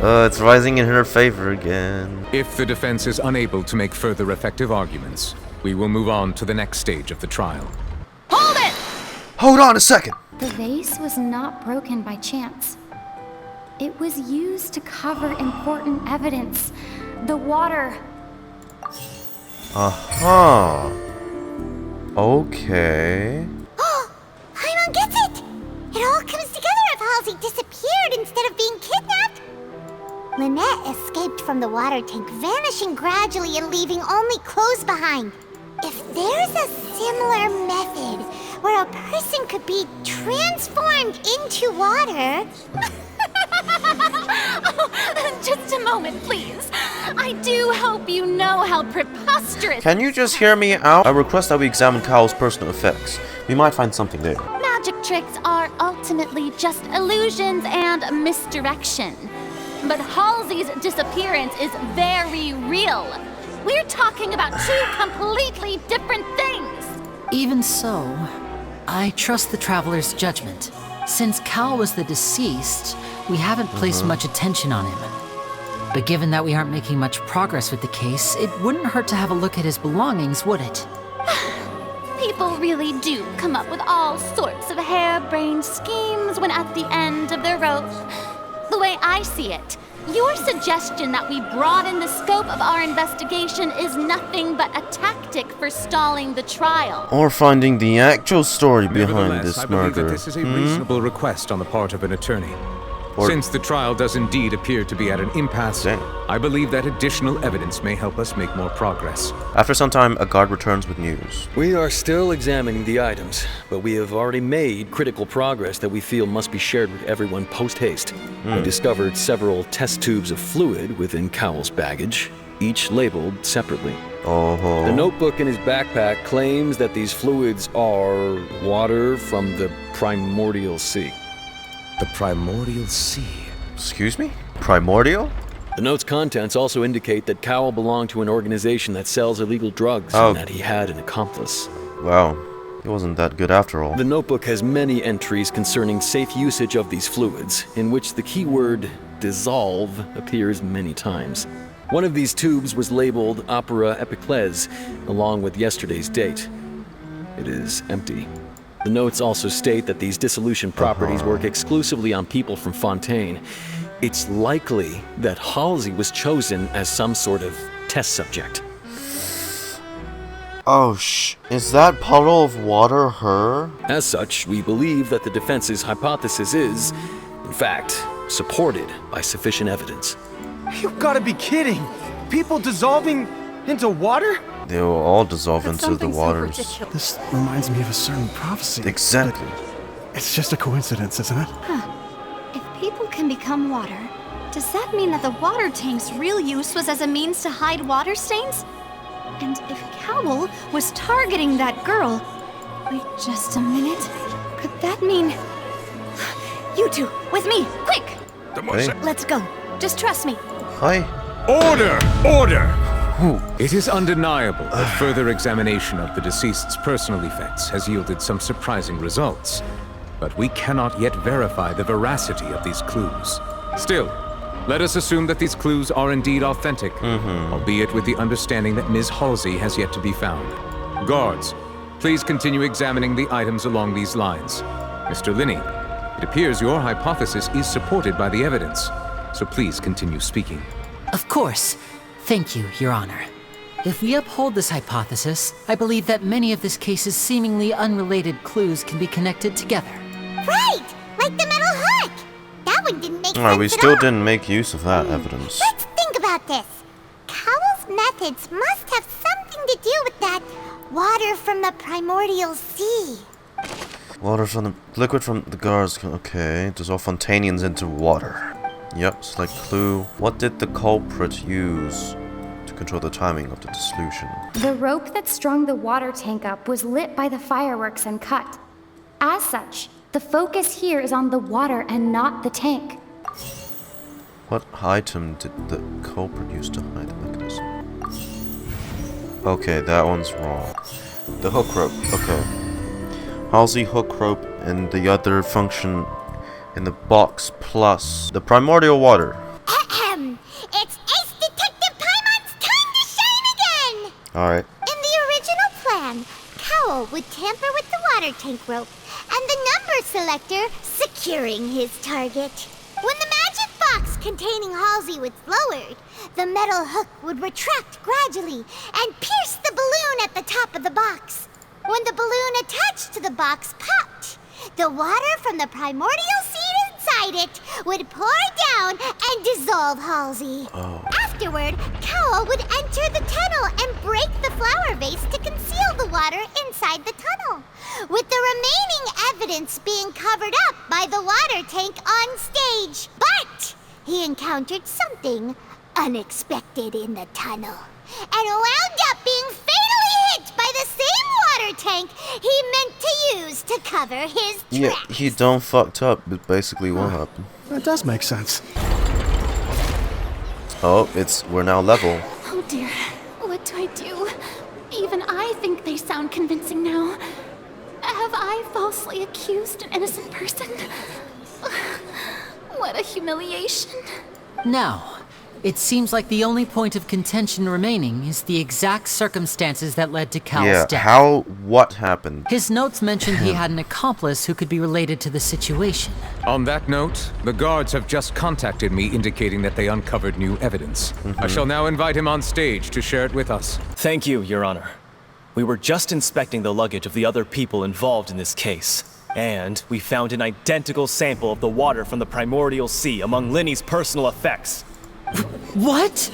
It's rising in her favor again. If the defense is unable to make further effective arguments, we will move on to the next stage of the trial. Hold it! Hold on a second! The vase was not broken by chance. It was used to cover important evidence. The water. Aha. Okay. Oh, Paimon gets it! It all comes together if Halsey disappeared instead of being kidnapped. Lynette escaped from the water tank, vanishing gradually and leaving only clothes behind. If there's a similar method where a person could be transformed into water... Oh, just a moment, please. I do hope you know how preposterous... Can you just hear me out? I request that we examine Cowell's personal effects. We might find something there. Magic tricks are ultimately just illusions and misdirection. But Halsey's disappearance is very real. We're talking about 2 completely different things. Even so, I trust the Traveler's judgment. Since Cowell was the deceased, we haven't placed much attention on him. But given that we aren't making much progress with the case, it wouldn't hurt to have a look at his belongings, would it? People really do come up with all sorts of harebrained schemes when at the end of their rope. The way I see it, your suggestion that we broaden the scope of our investigation is nothing but a tactic for stalling the trial. Or finding the actual story behind this I believe murder. that this is a reasonable request on the part of an attorney. Since the trial does indeed appear to be at an impasse, I believe that additional evidence may help us make more progress. After some time, a guard returns with news. We are still examining the items, but we have already made critical progress that we feel must be shared with everyone post-haste. We discovered several test tubes of fluid within Cowell's baggage, each labeled separately. The notebook in his backpack claims that these fluids are water from the Primordial Sea. The Primordial Sea? Excuse me? Primordial? The note's contents also indicate that Cowell belonged to an organization that sells illegal drugs and that he had an accomplice. Wow. It wasn't that good after all. The notebook has many entries concerning safe usage of these fluids, in which the keyword dissolve appears many times. One of these tubes was labeled Opera Epiclese, along with yesterday's date. It is empty. The notes also state that these dissolution properties work exclusively on people from Fontaine. It's likely that Halsey was chosen as some sort of test subject. Oh, is that puddle of water her? As such, we believe that the defense's hypothesis is, in fact, supported by sufficient evidence. You've got to be kidding! People dissolving into water? They will all dissolve into the waters. This reminds me of a certain prophecy. Exactly. It's just a coincidence, isn't it? If people can become water, does that mean that the water tank's real use was as a means to hide water stains? And if Cowell was targeting that girl... Wait just a minute. Could that mean... You two, with me, quick! Hey. Let's go. Just trust me. Hi. Order! Order! It is undeniable that further examination of the deceased's personal effects has yielded some surprising results. but we cannot yet verify the veracity of these clues. Still, let us assume that these clues are indeed authentic, albeit with the understanding that Ms. Halsey has yet to be found. Guards, please continue examining the items along these lines. Mr. Lyney, it appears your hypothesis is supported by the evidence, so please continue speaking. Of course. Thank you, Your Honor. If we uphold this hypothesis, I believe that many of this case's seemingly unrelated clues can be connected together. Right! Like the metal hook! That one didn't make sense Alright, we at still all. didn't make use of that evidence. Let's think about this. Cowell's methods must have something to do with that water from the Primordial Sea. Water from the liquid from the guards. Okay, dissolve Fontainians into water. Yep, select clue. What did the culprit use to control the timing of the dissolution? The rope that strung the water tank up was lit by the fireworks and cut. As such, the focus here is on the water and not the tank. What item did the culprit use to hide the mechanism? Okay, that one's wrong. The hook rope. Okay. Halsey hook rope and the other function in the box plus the primordial water. It's Ace Detective Paimon's time to shine again! Alright. In the original plan, Cowell would tamper with the water tank rope and the number selector securing his target. When the magic box containing Halsey was lowered, the metal hook would retract gradually and pierce the balloon at the top of the box. When the balloon attached to the box popped, the water from the Primordial Sea inside it would pour down and dissolve Halsey. Afterward, Cowell would enter the tunnel and break the flower vase to conceal the water inside the tunnel, with the remaining evidence being covered up by the water tank on stage. But he encountered something unexpected in the tunnel and wound up being fatally hit by the same water tank he meant to use to cover his tracks. Yeah, he done fucked up, but basically what happened. That does make sense. Oh, we're now level. Oh dear, what do I do? Even I think they sound convincing now. Have I falsely accused an innocent person? What a humiliation. Now, it seems like the only point of contention remaining is the exact circumstances that led to Cowell's death. What happened? His notes mentioned he had an accomplice who could be related to the situation. On that note, the guards have just contacted me indicating that they uncovered new evidence. I shall now invite him on stage to share it with us. Thank you, Your Honor. We were just inspecting the luggage of the other people involved in this case, and we found an identical sample of the water from the Primordial Sea among Lyney's personal effects. What?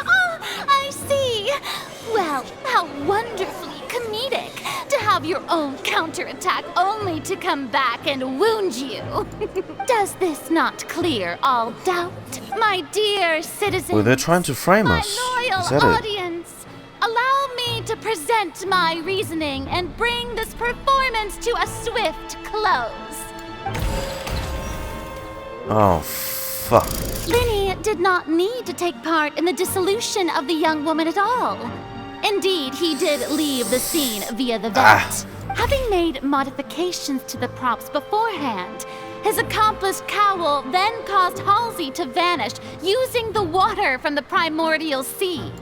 Oh, I see. Well, how wonderfully comedic to have your own counterattack only to come back and wound you. Does this not clear all doubt, my dear citizens? Well, they're trying to frame my us. loyal Is that audience, allow me to present my reasoning and bring this performance to a swift close. Oh, fuck. Lyney did not need to take part in the dissolution of the young woman at all. Indeed, he did leave the scene via the vent. Having made modifications to the props beforehand, his accomplice Cowell then caused Halsey to vanish using the water from the Primordial Sea.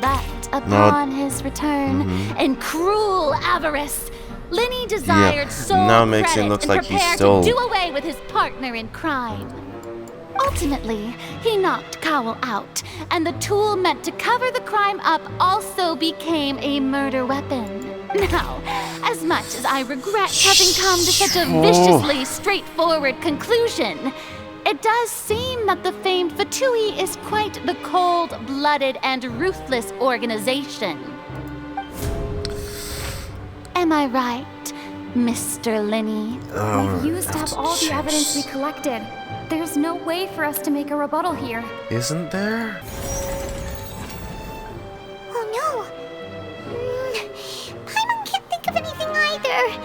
But upon his return, in cruel avarice, Lyney desired sole now makes it credit look and like he prepared stole. to do away with his partner in crime. Ultimately, he knocked Cowell out, and the tool meant to cover the crime up also became a murder weapon. Now, as much as I regret having come to such a viciously straightforward conclusion, it does seem that the famed Fatui is quite the cold-blooded and ruthless organization. Am I right, Mr. Lyney? We've used up all the evidence we collected. There's no way for us to make a rebuttal here. Isn't there? Oh no! Paimon can't think of anything either.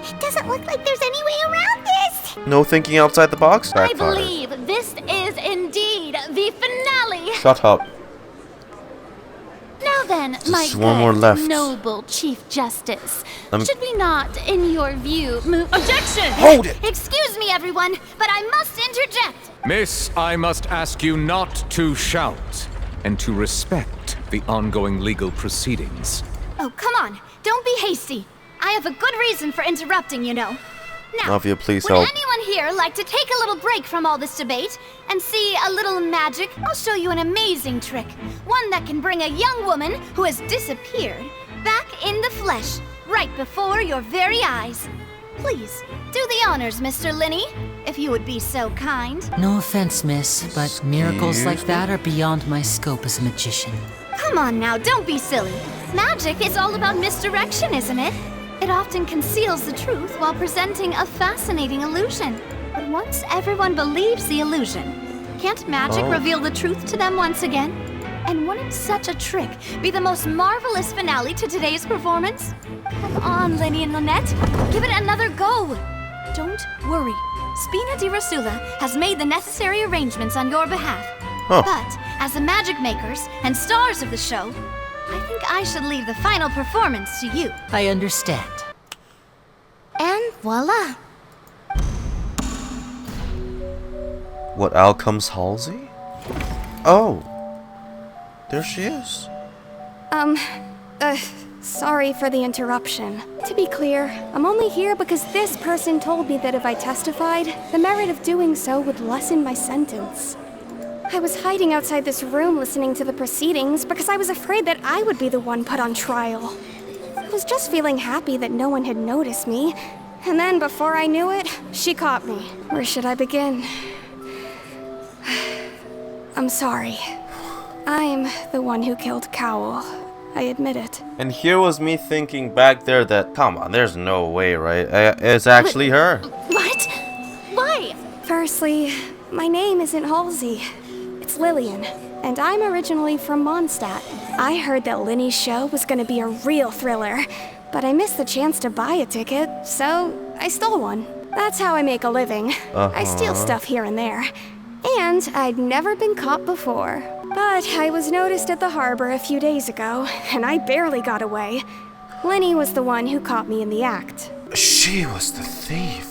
It doesn't look like there's any way around this. No thinking outside the box? I Backfire. believe this is indeed the finale. Shut up. Now then, my one more left. noble Chief Justice, Should we not, in your view, move— Objection! Hold it! Excuse me, everyone, but I must interject. Miss, I must ask you not to shout and to respect the ongoing legal proceedings. Oh, come on. Don't be hasty. I have a good reason for interrupting, you know. Now, Navia, please would help. anyone here like to take a little break from all this debate and see a little magic? I'll show you an amazing trick. One that can bring a young woman who has disappeared back in the flesh, right before your very eyes. Please, do the honors, Mr. Lyney, if you would be so kind. No offense, miss, but miracles like that are beyond my scope as a magician. Come on now, don't be silly. Magic is all about misdirection, isn't it? It often conceals the truth while presenting a fascinating illusion. But once everyone believes the illusion, can't magic reveal the truth to them once again? And wouldn't such a trick be the most marvelous finale to today's performance? Come on, Lyney and Lynette, give it another go. Don't worry, Spina di Rosula has made the necessary arrangements on your behalf. But as the magic makers and stars of the show, I think I should leave the final performance to you. I understand. And voila. What, out comes Halsey? Oh. There she is. Sorry for the interruption. To be clear, I'm only here because this person told me that if I testified, the merit of doing so would lessen my sentence. I was hiding outside this room listening to the proceedings because I was afraid that I would be the one put on trial. I was just feeling happy that no one had noticed me, and then before I knew it, she caught me. Where should I begin? I'm sorry. I'm the one who killed Cowell. I admit it. And here was me thinking back there that, come on, there's no way, right? It's actually her. What? Why? Firstly, my name isn't Halsey. It's Lillian, and I'm originally from Mondstadt. I heard that Lyney's show was gonna be a real thriller, but I missed the chance to buy a ticket, so I stole one. That's how I make a living. I steal stuff here and there. And I'd never been caught before. But I was noticed at the harbor a few days ago, and I barely got away. Lyney was the one who caught me in the act. She was the thief.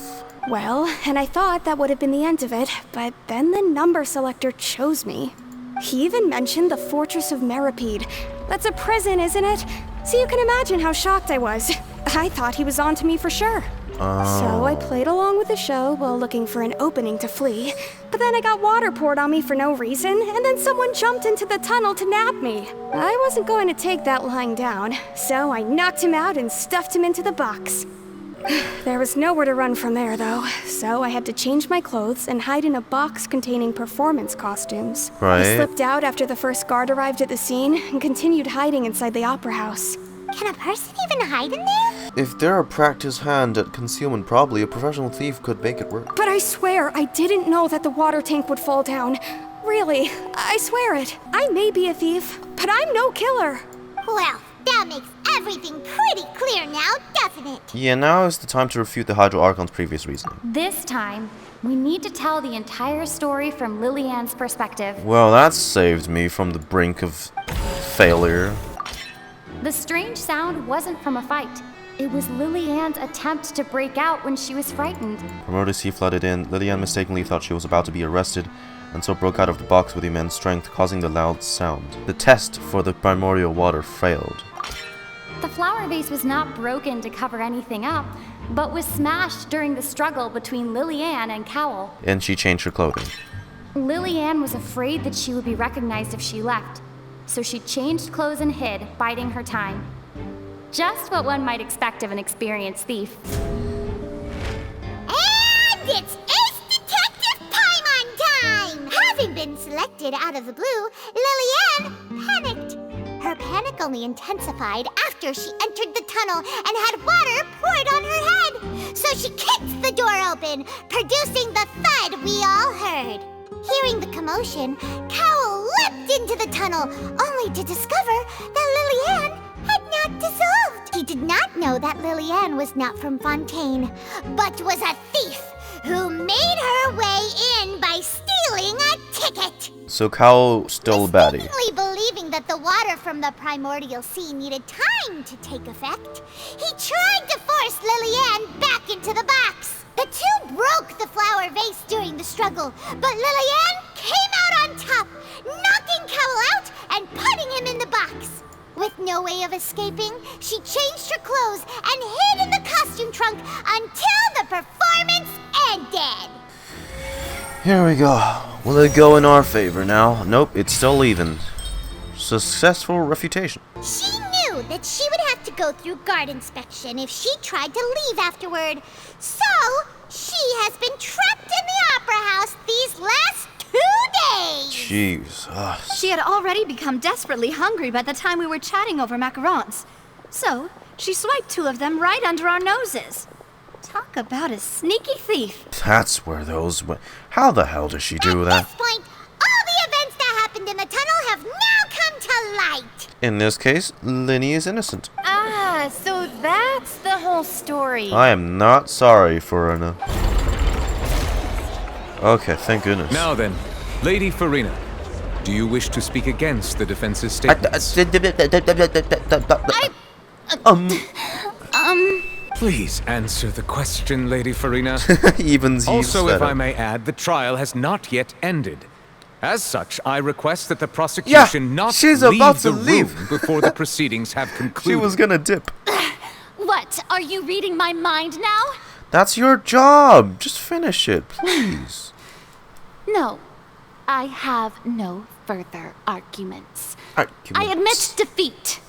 Well, and I thought that would have been the end of it, but then the number selector chose me. He even mentioned the Fortress of Meripede. That's a prison, isn't it? So you can imagine how shocked I was. I thought he was on to me for sure. So I played along with the show while looking for an opening to flee. But then I got water poured on me for no reason, and then someone jumped into the tunnel to nab me. I wasn't going to take that lying down, so I knocked him out and stuffed him into the box. There was nowhere to run from there, though, so I had to change my clothes and hide in a box containing performance costumes. Right. I slipped out after the first guard arrived at the scene and continued hiding inside the opera house. Can a person even hide in there? If they're a practiced hand at concealment, probably a professional thief could make it work. But I swear, I didn't know that the water tank would fall down. Really, I swear it. I may be a thief, but I'm no killer. Well, that makes everything pretty clear now, doesn't it? Yeah, now is the time to refute the Hydro Archon's previous reasoning. This time, we need to tell the entire story from Lillian's perspective. Well, that saved me from the brink of failure. The strange sound wasn't from a fight. It was Lillian's attempt to break out when she was frightened. Primordial Sea flooded in. Lillian mistakenly thought she was about to be arrested, and so broke out of the box with immense strength, causing the loud sound. The test for the primordial water failed. The flower vase was not broken to cover anything up, but was smashed during the struggle between Lillian and Cowell. And she changed her clothing. Lillian was afraid that she would be recognized if she left, so she changed clothes and hid, biding her time. Just what one might expect of an experienced thief. And it's Ace Detective Paimon time! Having been selected out of the blue, Lillian panicked. Her panic only intensified after she entered the tunnel and had water poured on her head. So she kicked the door open, producing the thud we all heard. Hearing the commotion, Cowell leapt into the tunnel, only to discover that Lillian had not dissolved. He did not know that Lillian was not from Fontaine, but was a thief who made her way in by stealing a ticket. So Cowell stole a baddie. Mistakenly believing that the water from the Primordial Sea needed time to take effect, he tried to force Lillian back into the box. The two broke the flower vase during the struggle, but Lillian came out on top, knocking Cowell out and putting him in the box. With no way of escaping, she changed her clothes and hid in the costume trunk until the performance ended. Here we go. Will it go in our favor now? Nope, it's still even. Successful refutation. She knew that she would have to go through guard inspection if she tried to leave afterward. So, she has been trapped in the Opera House these last 2 days. Jeez. Ugh. She had already become desperately hungry by the time we were chatting over macarons. So, she swiped 2 of them right under our noses. Talk about a sneaky thief. That's where those went. How the hell does she do that? At this point, all the events that happened in the tunnel have now come to light. In this case, Lyney is innocent. Ah, so that's the whole story. I am not sorry, Furina. Okay, thank goodness. Now then, Lady Furina, do you wish to speak against the defense's statements? Please answer the question, Lady Furina. Also, if I may add, the trial has not yet ended. As such, I request that the prosecution not she's leave about to the leave. room before the proceedings have concluded. She was gonna dip. What? Are you reading my mind now? That's your job. Just finish it, please. No. I have no further arguments. I admit defeat.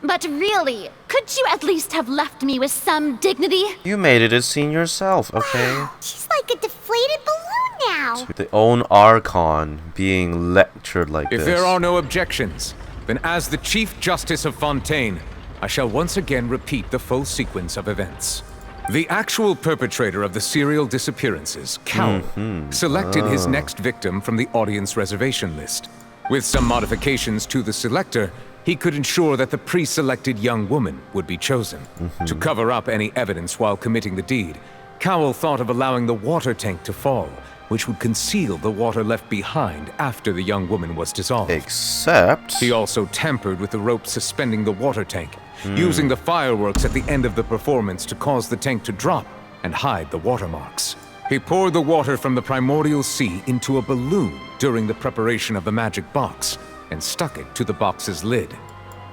But really, could you at least have left me with some dignity? You made it a scene yourself, okay? She's like a deflated balloon now. The own Archon being lectured like If this. there are no objections, then as the Chief Justice of Fontaine, I shall once again repeat the full sequence of events. The actual perpetrator of the serial disappearances, Cowell, selected his next victim from the audience reservation list. With some modifications to the selector, he could ensure that the pre-selected young woman would be chosen. To cover up any evidence while committing the deed, Cowell thought of allowing the water tank to fall, which would conceal the water left behind after the young woman was dissolved. Except... He also tampered with the rope suspending the water tank, using the fireworks at the end of the performance to cause the tank to drop and hide the watermarks. He poured the water from the Primordial Sea into a balloon during the preparation of the magic box, and stuck it to the box's lid.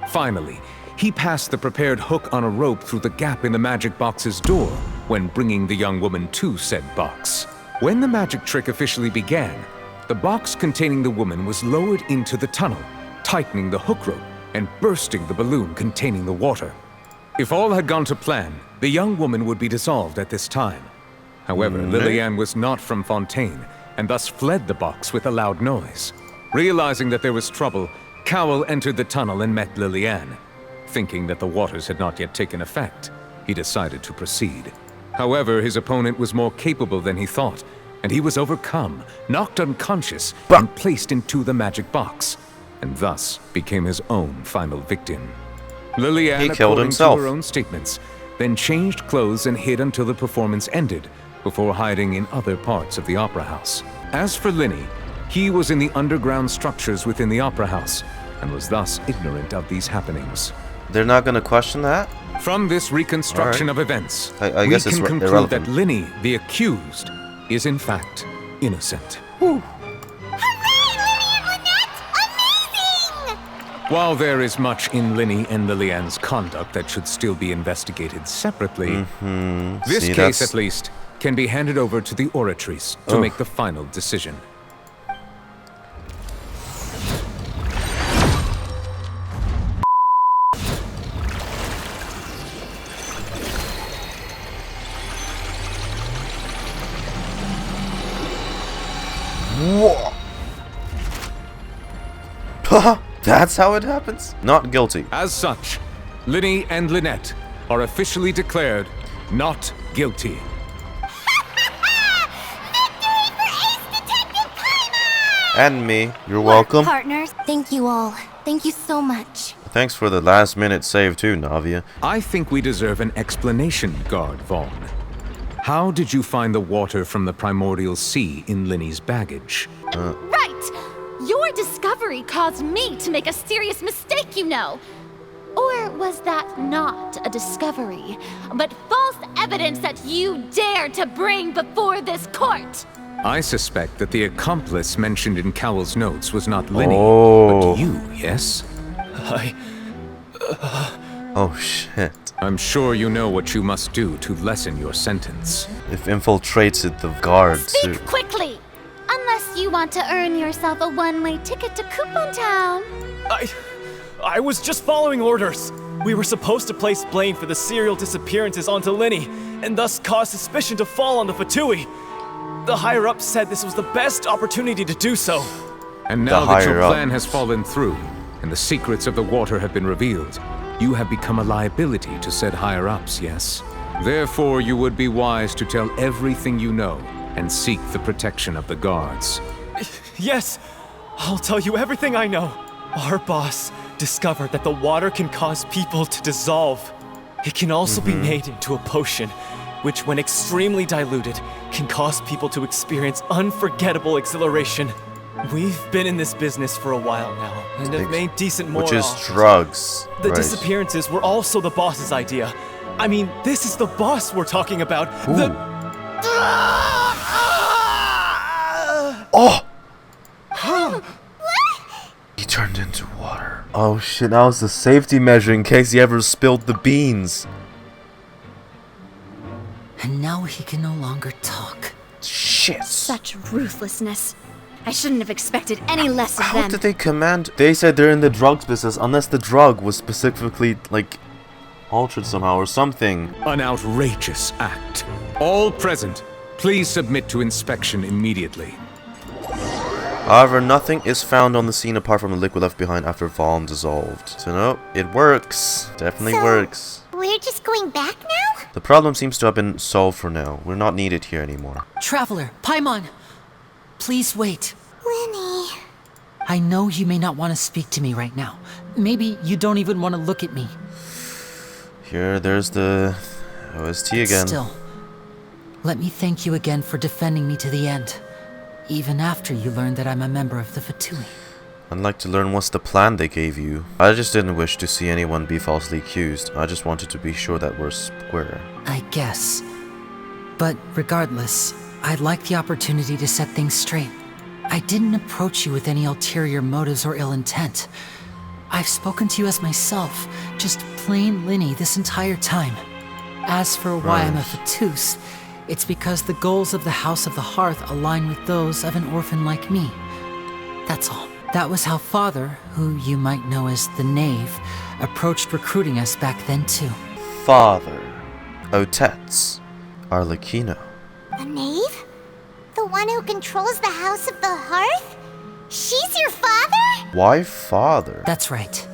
Finally, he passed the prepared hook on a rope through the gap in the magic box's door when bringing the young woman to said box. When the magic trick officially began, the box containing the woman was lowered into the tunnel, tightening the hook rope and bursting the balloon containing the water. If all had gone to plan, the young woman would be dissolved at this time. However, Lillian was not from Fontaine, and thus fled the box with a loud noise. Realizing that there was trouble, Cowell entered the tunnel and met Lillian. Thinking that the waters had not yet taken effect, he decided to proceed. However, his opponent was more capable than he thought, and he was overcome, knocked unconscious, and placed into the magic box, and thus became his own final victim. Lillian, He killed according himself. to her own statements, then changed clothes and hid until the performance ended, before hiding in other parts of the Opera House. As for Lyney, he was in the underground structures within the Opera House, and was thus ignorant of these happenings. They're not gonna question that? From this reconstruction of events, I guess we it's can conclude irrelevant. that Lyney, the accused, is in fact innocent. Hooray, Lyney and Lynette! Amazing! While there is much in Lyney and Lillian's conduct that should still be investigated separately, this See, case that's- at least can be handed over to the Oratrice to make the final decision. Whoa. That's how it happens? Not guilty. As such, Lyney and Lynette are officially declared not guilty. And me. You're welcome. Partners, thank you all. Thank you so much. Thanks for the last minute save too, Navia. I think we deserve an explanation, Guard Vaughn. How did you find the water from the Primordial Sea in Lyney's baggage? Right! You're discovery caused me to make a serious mistake, you know. Or was that not a discovery, but false evidence that you dare to bring before this court? I suspect that the accomplice mentioned in Cowell's notes was not Lyney, but you, yes? Oh shit. I'm sure you know what you must do to lessen your sentence. If infiltrated the guards. Speak quickly! Unless you want to earn yourself a one-way ticket to Coupon Town. I was just following orders. We were supposed to place blame for the serial disappearances onto Lyney, and thus cause suspicion to fall on the Fatui. The higher-ups said this was the best opportunity to do so. And now that your plan has fallen through, and the secrets of the water have been revealed, you have become a liability to said higher-ups, yes? Therefore, you would be wise to tell everything you know, and seek the protection of the guards. Yes, I'll tell you everything I know. Our boss discovered that the water can cause people to dissolve. It can also be made into a potion, which when extremely diluted, can cause people to experience unforgettable exhilaration. We've been in this business for a while now, and have made decent more Which is off. drugs. The disappearances were also the boss's idea. I mean, this is the boss we're talking about. Oh! He turned into water. Oh shit, that was the safety measure in case he ever spilled the beans. And now he can no longer talk. Shit. Such ruthlessness. I shouldn't have expected any less of How them. did they command? They said they're in the drugs business unless the drug was specifically, like, altered somehow or something. An outrageous act. All present, please submit to inspection immediately. However, nothing is found on the scene apart from the liquid left behind after Vaughn dissolved. So no, it works. Definitely works. We're just going back now? The problem seems to have been solved for now. We're not needed here anymore. Traveler, Paimon! Please wait. Lyney. I know you may not want to speak to me right now. Maybe you don't even want to look at me. Here, there's the OST again. Still, let me thank you again for defending me to the end. Even after you learned that I'm a member of the Fatui. I'd like to learn what's the plan they gave you. I just didn't wish to see anyone be falsely accused. I just wanted to be sure that we're square. I guess. But regardless, I'd like the opportunity to set things straight. I didn't approach you with any ulterior motives or ill intent. I've spoken to you as myself, just plain Lyney this entire time. As for why I'm a Fatus, it's because the goals of the House of the Hearth align with those of an orphan like me. That's all. That was how Father, who you might know as the Knave, approached recruiting us back then too. Father. Otets. Arlecchino. The Knave? The one who controls the House of the Hearth? She's your father? Why father? That's right.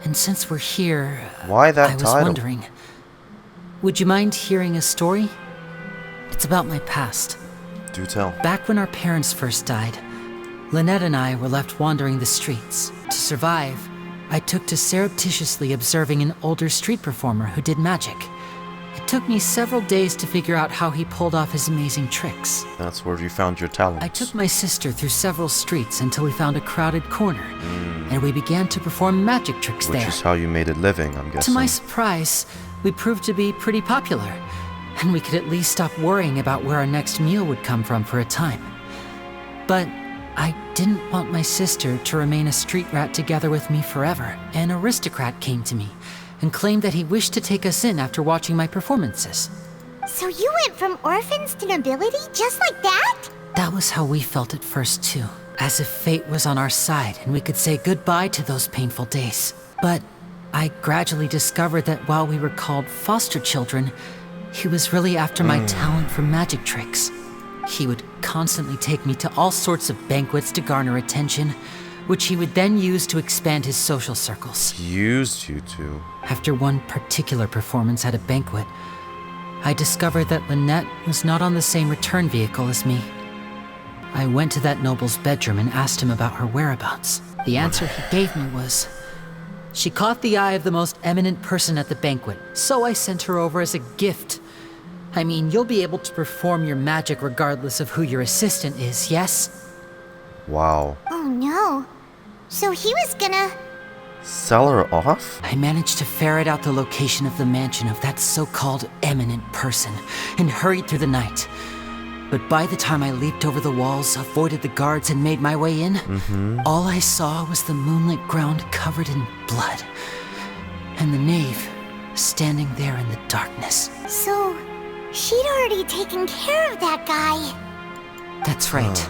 And since we're here, why that I was title? wondering, would you mind hearing a story? It's about my past. Do tell. Back when our parents first died, Lynette and I were left wandering the streets. To survive, I took to surreptitiously observing an older street performer who did magic. It took me several days to figure out how he pulled off his amazing tricks. That's where you found your talents. I took my sister through several streets until we found a crowded corner, and we began to perform magic tricks there. Which is how you made a living, I'm guessing. To my surprise, we proved to be pretty popular, and we could at least stop worrying about where our next meal would come from for a time. But I didn't want my sister to remain a street rat together with me forever. An aristocrat came to me and claimed that he wished to take us in after watching my performances. So you went from orphans to nobility just like that? That was how we felt at first too, as if fate was on our side and we could say goodbye to those painful days. But I gradually discovered that while we were called foster children, he was really after my talent for magic tricks. He would constantly take me to all sorts of banquets to garner attention, which he would then use to expand his social circles. He used you to. After one particular performance at a banquet, I discovered that Lynette was not on the same return vehicle as me. I went to that noble's bedroom and asked him about her whereabouts. The answer he gave me was, she caught the eye of the most eminent person at the banquet, so I sent her over as a gift. I mean, you'll be able to perform your magic regardless of who your assistant is, yes? Wow. Oh no. So he was gonna... Sell her off? I managed to ferret out the location of the mansion of that so-called eminent person and hurried through the night. But by the time I leaped over the walls, avoided the guards, and made my way in, all I saw was the moonlit ground covered in blood. And the knave standing there in the darkness. So, she'd already taken care of that guy. That's right.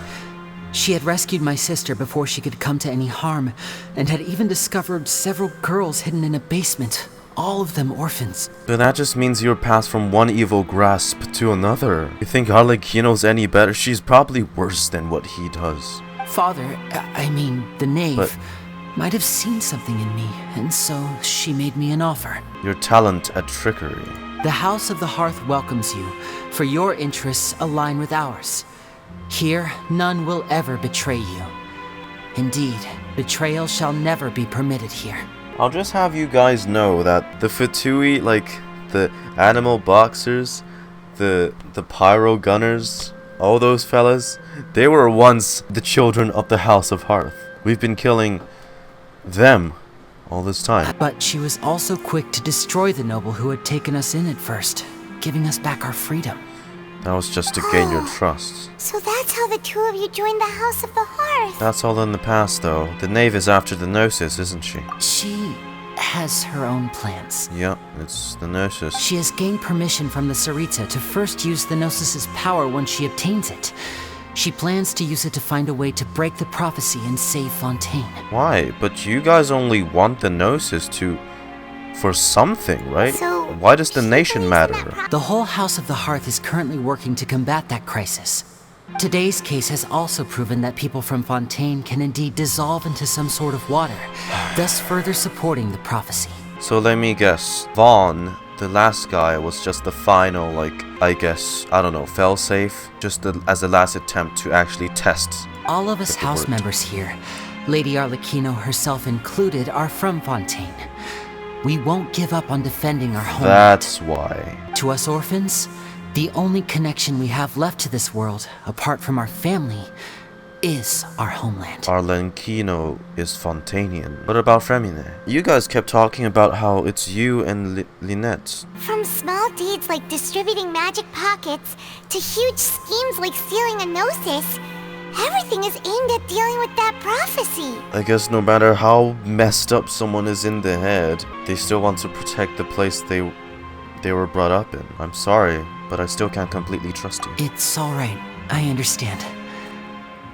She had rescued my sister before she could come to any harm, and had even discovered several girls hidden in a basement, all of them orphans. But that just means you're passed from one evil grasp to another. You think Arlecchino's any better? She's probably worse than what he does. Father, I mean, the knave, might have seen something in me, and so she made me an offer. Your talent at trickery. The House of the Hearth welcomes you, for your interests align with ours. Here, none will ever betray you. Indeed, betrayal shall never be permitted here. I'll just have you guys know that the Fatui, like the animal boxers, the pyro gunners, all those fellas, they were once the children of the House of Hearth. We've been killing them all this time. But she was also quick to destroy the noble who had taken us in at first, giving us back our freedom. That was just to gain your trust. So that's how the two of you joined the House of the Hearth. That's all in the past, though. The knave is after the Gnosis, isn't she? She has her own plans. Yep, it's the Gnosis. She has gained permission from the Tsaritsa to first use the Gnosis's power when she obtains it. She plans to use it to find a way to break the prophecy and save Fontaine. Why? But you guys only want the Gnosis for something, right? So why does the nation matter? The whole House of the Hearth is currently working to combat that crisis. Today's case has also proven that people from Fontaine can indeed dissolve into some sort of water, thus further supporting the prophecy. So let me guess. Vaughn, the last guy, was just the final, fail-safe, just as a last attempt to actually test. All of us house members here, Lady Arlecchino herself included, are from Fontaine. We won't give up on defending our home. That's why. To us orphans, the only connection we have left to this world, apart from our family, is our homeland. Arlecchino is Fontainian. What about Freminet? You guys kept talking about how it's you and Lynette. From small deeds like distributing magic pockets to huge schemes like stealing a Gnosis, everything is aimed at dealing with that prophecy. I guess no matter how messed up someone is in the head, they still want to protect the place they were brought up in. I'm sorry, but I still can't completely trust you. It's alright. I understand.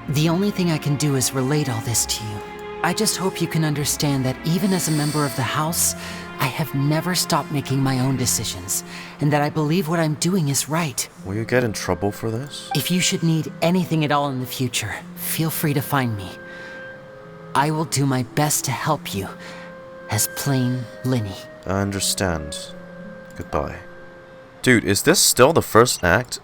The only thing I can do is relate all this to you. I just hope you can understand that even as a member of the House, I have never stopped making my own decisions, and that I believe what I'm doing is right. Will you get in trouble for this? If you should need anything at all in the future, feel free to find me. I will do my best to help you, as plain Lyney. I understand. Goodbye. Dude, is this still the first act?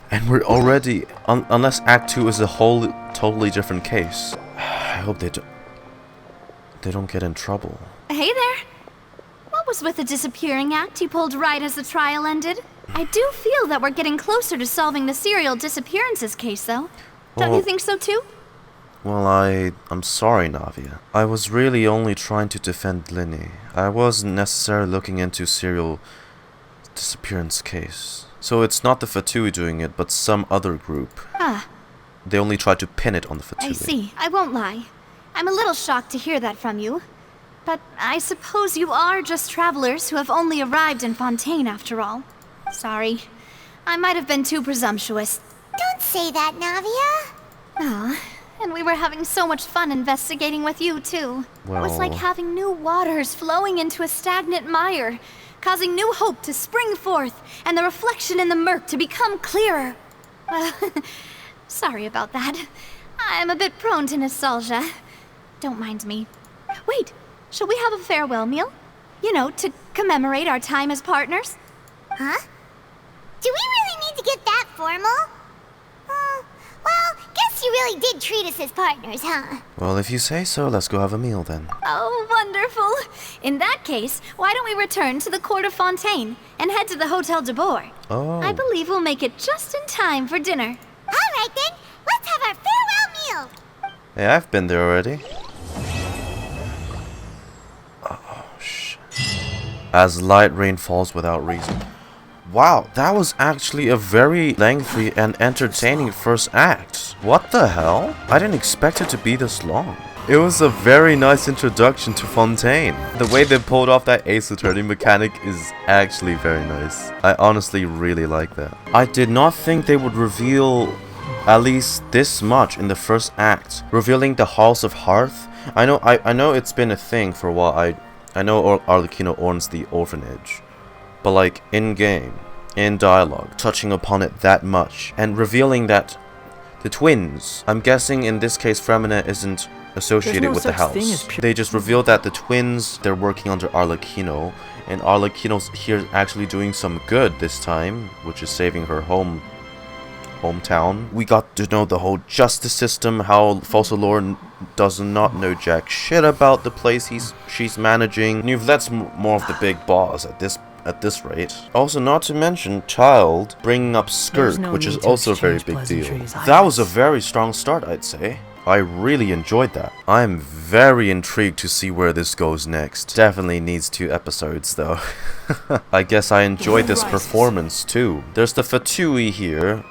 And we're already... unless Act 2 is a whole totally different case. I hope they don't get in trouble. Hey there. What was with the disappearing act you pulled right as the trial ended? I do feel that we're getting closer to solving the serial disappearances case, though. Don't you think so, too? Well, I'm sorry, Navia. I was really only trying to defend Lyney. I wasn't necessarily looking into serial disappearance case. So it's not the Fatui doing it, but some other group. Ah. They only tried to pin it on the Fatui. I see. I won't lie. I'm a little shocked to hear that from you. But I suppose you are just travelers who have only arrived in Fontaine after all. Sorry. I might have been too presumptuous. Don't say that, Navia. Ah, and we were having so much fun investigating with you, too. Well... It was like having new waters flowing into a stagnant mire, causing new hope to spring forth, and the reflection in the murk to become clearer. Sorry about that. I'm a bit prone to nostalgia. Don't mind me. Wait, shall we have a farewell meal? You know, to commemorate our time as partners? Huh? Do we really need to get that formal? Well, guess you really did treat us as partners, huh? Well, if you say so, let's go have a meal then. Oh, wonderful. In that case, why don't we return to the court of Fontaine and head to the Hotel de Boer? Oh. I believe we'll make it just in time for dinner. All right then, let's have our farewell Hey, I've been there already. Oh, shit. As light rain falls without reason. Wow, that was actually a very lengthy and entertaining first act. What the hell? I didn't expect it to be this long. It was a very nice introduction to Fontaine. The way they pulled off that Ace Attorney mechanic is actually very nice. I honestly really like that. I did not think they would reveal at least this much in the first act. Revealing the Halls of Hearth. I know it's been a thing for a while. I know Arlecchino owns the orphanage. But like in-game, in dialogue, touching upon it that much, and revealing that the twins, I'm guessing in this case Freminet isn't associated with the house. They just revealed that the twins, they're working under Arlecchino, and Arlecchino's here actually doing some good this time, which is saving her hometown. We got to know the whole justice system, how Folcalor does not know jack shit about the place she's managing. Neuvillette's more of the big boss at this rate. Also, not to mention Childe bringing up Skirk, which is also a very big deal. That was a very strong start, I'd say. I really enjoyed that. I'm very intrigued to see where this goes next. Definitely needs 2 episodes though. I guess I enjoyed this performance too. There's the Fatui here,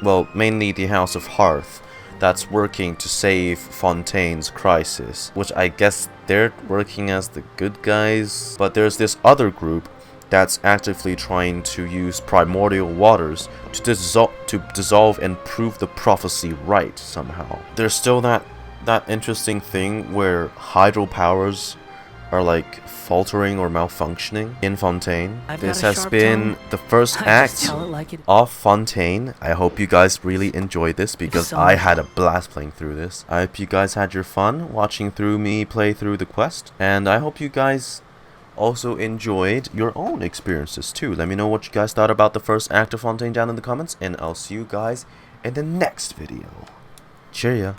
well, mainly the House of Hearth, that's working to save Fontaine's crisis, which I guess they're working as the good guys. But there's this other group that's actively trying to use primordial waters to dissolve and prove the prophecy right somehow. There's still that interesting thing where hydropowers are like faltering or malfunctioning in Fontaine. This has been the first act of Fontaine. I hope you guys really enjoyed this because I had a blast playing through this. I hope you guys had your fun watching through me play through the quest, and I hope you guys also enjoyed your own experiences too. Let me know what you guys thought about the first act of Fontaine down in the comments, and I'll see you guys in the next video. Cheerio.